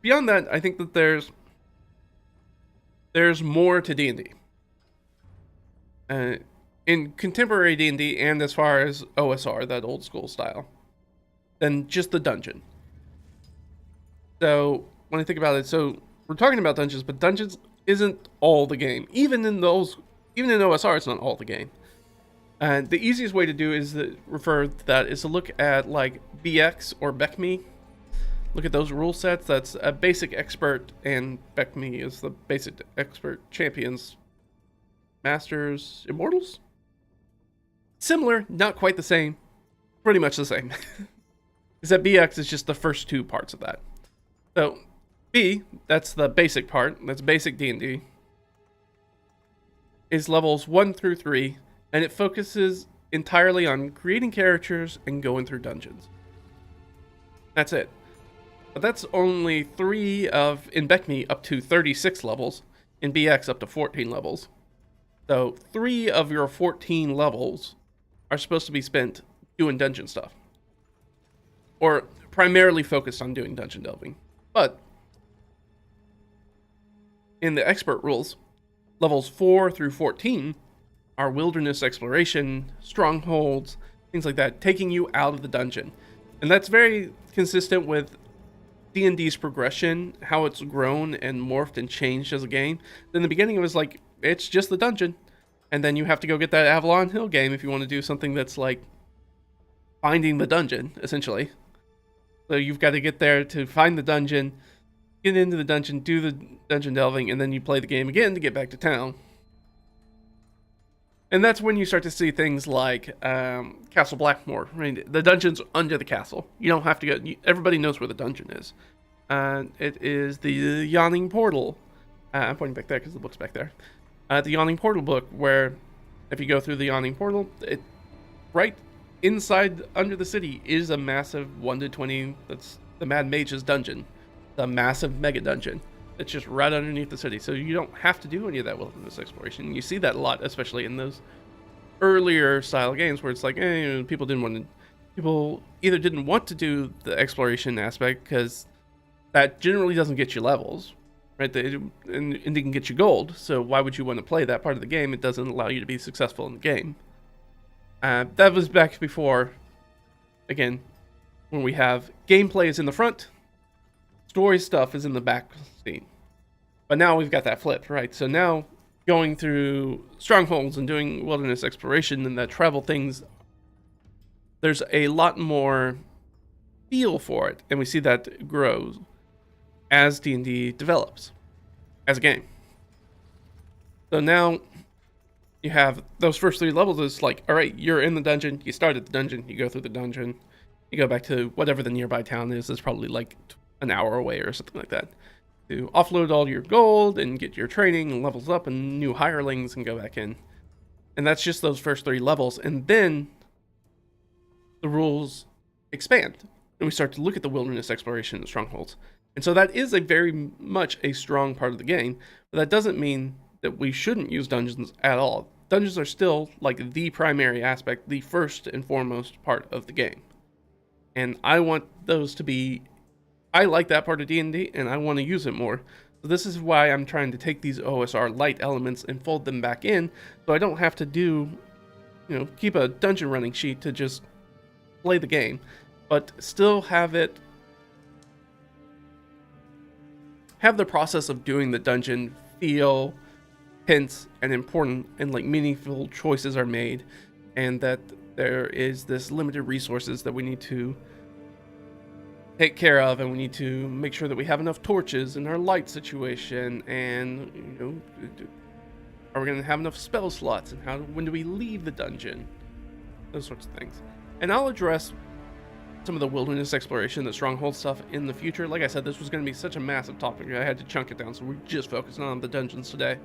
beyond that, I think that there's more to D&D. In contemporary D&D and as far as OSR, that old school style, than just the dungeon. So when I think about it, so we're talking about dungeons, but dungeons isn't all the game. Even in OSR, it's not all the game. And the easiest way to do is refer to that is to look at like BX or BECME. Look at those rule sets. That's a basic expert, and BECME is the basic expert champions, masters, immortals. Similar, not quite the same. Pretty much the same. Is that BX is just the first 2 parts of that. So B, that's the basic part. That's basic D&D. Is levels 1 through 3. And it focuses entirely on creating characters and going through dungeons. That's it. But that's only 3 of, in BECME, up to 36 levels. In BX, up to 14 levels. So 3 of your 14 levels are supposed to be spent doing dungeon stuff. Or primarily focused on doing dungeon delving. But in the expert rules, levels 4 through 14 are wilderness exploration, strongholds, things like that, taking you out of the dungeon. And that's very consistent with D&D's progression, how it's grown and morphed and changed as a game. In the beginning, it was like, it's just the dungeon. And then you have to go get that Avalon Hill game if you want to do something that's like finding the dungeon, essentially. So you've got to get there to find the dungeon, get into the dungeon, do the dungeon delving, and then you play the game again to get back to town. And that's when you start to see things like Castle Blackmore. Right? The dungeon's under the castle. You don't have to go. Everybody knows where the dungeon is. It is the Yawning Portal. I'm pointing back there because the book's back there. The Yawning Portal book, where if you go through the Yawning Portal, right inside under the city is a massive 1 to 20. That's the Mad Mage's dungeon. The massive mega dungeon. It's just right underneath the city, so you don't have to do any of that wilderness exploration. You see that a lot, especially in those earlier style games where it's like, people either didn't want to do the exploration aspect because that generally doesn't get you levels, right? And it didn't get you gold, so why would you want to play that part of the game? It doesn't allow you to be successful in the game. That was back before, again, when we have gameplay is in the front, story stuff is in the back scene. But now we've got that flipped, right? So now going through strongholds and doing wilderness exploration and that travel things, there's a lot more feel for it, and we see that grows as D&D develops. as a game. So now you have those first 3 levels. It's like, all right, you're in the dungeon, you started the dungeon, you go through the dungeon, you go back to whatever the nearby town is. It's probably like an hour away or something like that, to offload all your gold and get your training and levels up and new hirelings and go back in. And that's just those first 3 levels. And then the rules expand and we start to look at the wilderness exploration and strongholds. And so that is a very much a strong part of the game, but that doesn't mean that we shouldn't use dungeons at all. Dungeons are still like the primary aspect, the first and foremost part of the game. And I want those to be, I like that part of D&D and I want to use it more. So this is why I'm trying to take these OSR-Lite elements and fold them back in, so I don't have to do, keep a dungeon running sheet to just play the game, but still have it, have the process of doing the dungeon feel tense and important, and like meaningful choices are made, and that there is this limited resources that we need to take care of, and we need to make sure that we have enough torches in our light situation, and are we going to have enough spell slots, and when do we leave the dungeon, those sorts of things. And I'll address some of the wilderness exploration, the stronghold stuff in the future. Like I said, this was going to be such a massive topic, I had to chunk it down, so we're just focusing on the dungeons today.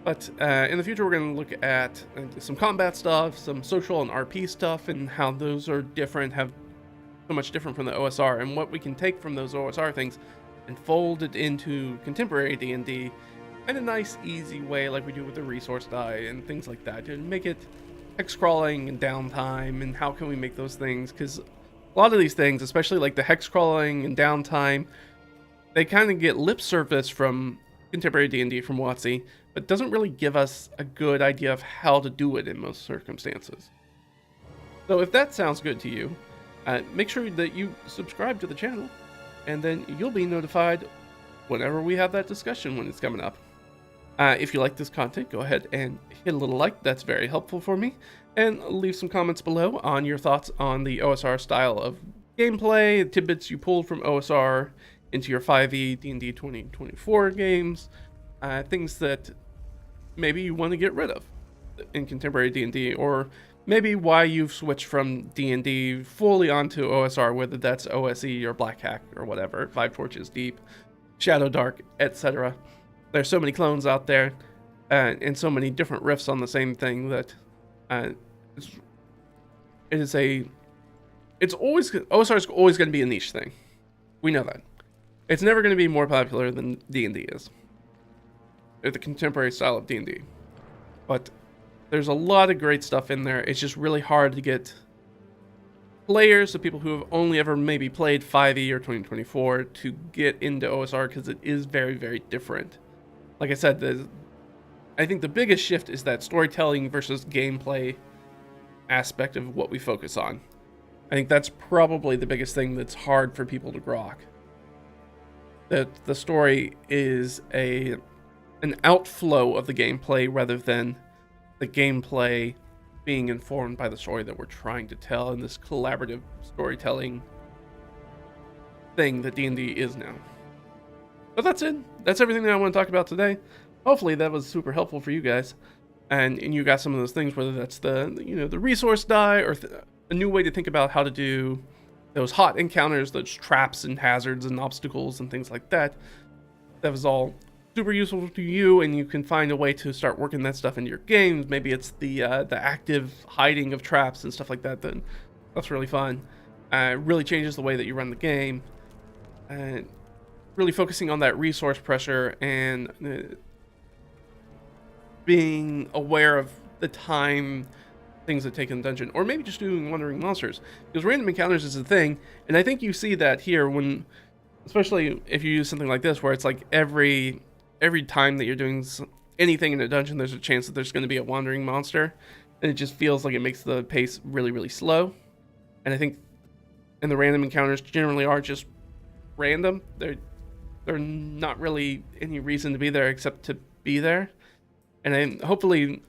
But in the future, we're going to look at some combat stuff, some social and RP stuff, and how those are different, have so much different from the OSR, and what we can take from those OSR things and fold it into contemporary D&D in a nice, easy way, like we do with the resource die and things like that, to make it hex crawling and downtime, and how can we make those things, because a lot of these things, especially like the hex crawling and downtime, they kind of get lip service from contemporary D&D, from WotC, but doesn't really give us a good idea of how to do it in most circumstances. So if that sounds good to you, make sure that you subscribe to the channel, and then you'll be notified whenever we have that discussion when it's coming up. If you like this content, go ahead and hit a little like, that's very helpful for me, and leave some comments below on your thoughts on the OSR style of gameplay, tidbits you pulled from OSR into your 5e D&D 2024 games, things that maybe you want to get rid of in contemporary D&D, or maybe why you've switched from D&D fully onto OSR, whether that's OSE or Black Hack or whatever, Five Torches Deep, Shadow Dark, etc. There's so many clones out there, and so many different riffs on the same thing that OSR is always going to be a niche thing. We know that. It's never going to be more popular than D&D is, or the contemporary style of D&D. But there's a lot of great stuff in there. It's just really hard to get players, the people who have only ever maybe played 5e or 2024, to get into OSR, because it is very, very different. Like I said, I think the biggest shift is that storytelling versus gameplay aspect of what we focus on. I think that's probably the biggest thing that's hard for people to grok. That the story is an outflow of the gameplay, rather than the gameplay being informed by the story that we're trying to tell, in this collaborative storytelling thing that D&D is now. But that's it. That's everything that I want to talk about today. Hopefully that was super helpful for you guys, and you got some of those things, whether that's the resource die, or a new way to think about how to do those hot encounters, those traps and hazards and obstacles and things like that. That was all super useful to you, and you can find a way to start working that stuff into your games. Maybe it's the active hiding of traps and stuff like that. Then that's really fun. Really changes the way that you run the game. Really focusing on that resource pressure, and being aware of the time things that take in the dungeon, or maybe just doing wandering monsters, because random encounters is a thing. And I think you see that here, when, especially if you use something like this, where it's like every time that you're doing anything in a dungeon, there's a chance that there's going to be a wandering monster, and it just feels like it makes the pace really, really slow. And I think, and the random encounters generally are just random. They're not really any reason to be there except to be there. And I'm hopefully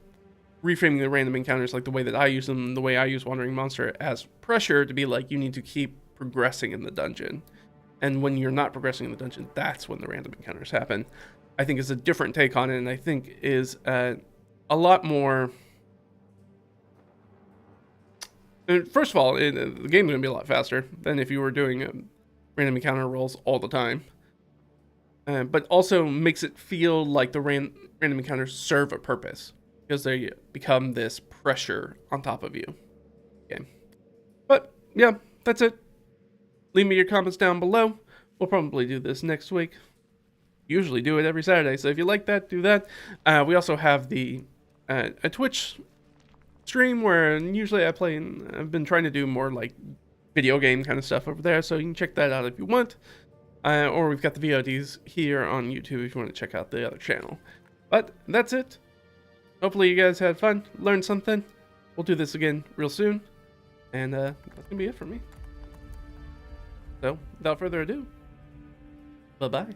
reframing the random encounters, like the way that I use them, the way I use Wandering Monster, as pressure to be like, you need to keep progressing in the dungeon. And when you're not progressing in the dungeon, that's when the random encounters happen. I think is a different take on it, and I think is a lot more... First of all, the game's going to be a lot faster than if you were doing random encounter rolls all the time. But also makes it feel like the random encounters serve a purpose, because they become this pressure on top of you. Okay. But yeah, that's it. Leave me your comments down below. We'll probably do this next week. Usually do it every Saturday, so if you like that, do that. We also have the a Twitch stream where usually I play, and I've been trying to do more like video game kind of stuff over there, so you can check that out if you want. Or we've got the VODs here on YouTube if you want to check out the other channel. But that's it. Hopefully you guys had fun, learned something. We'll do this again real soon. And that's going to be it for me. So, without further ado, bye-bye.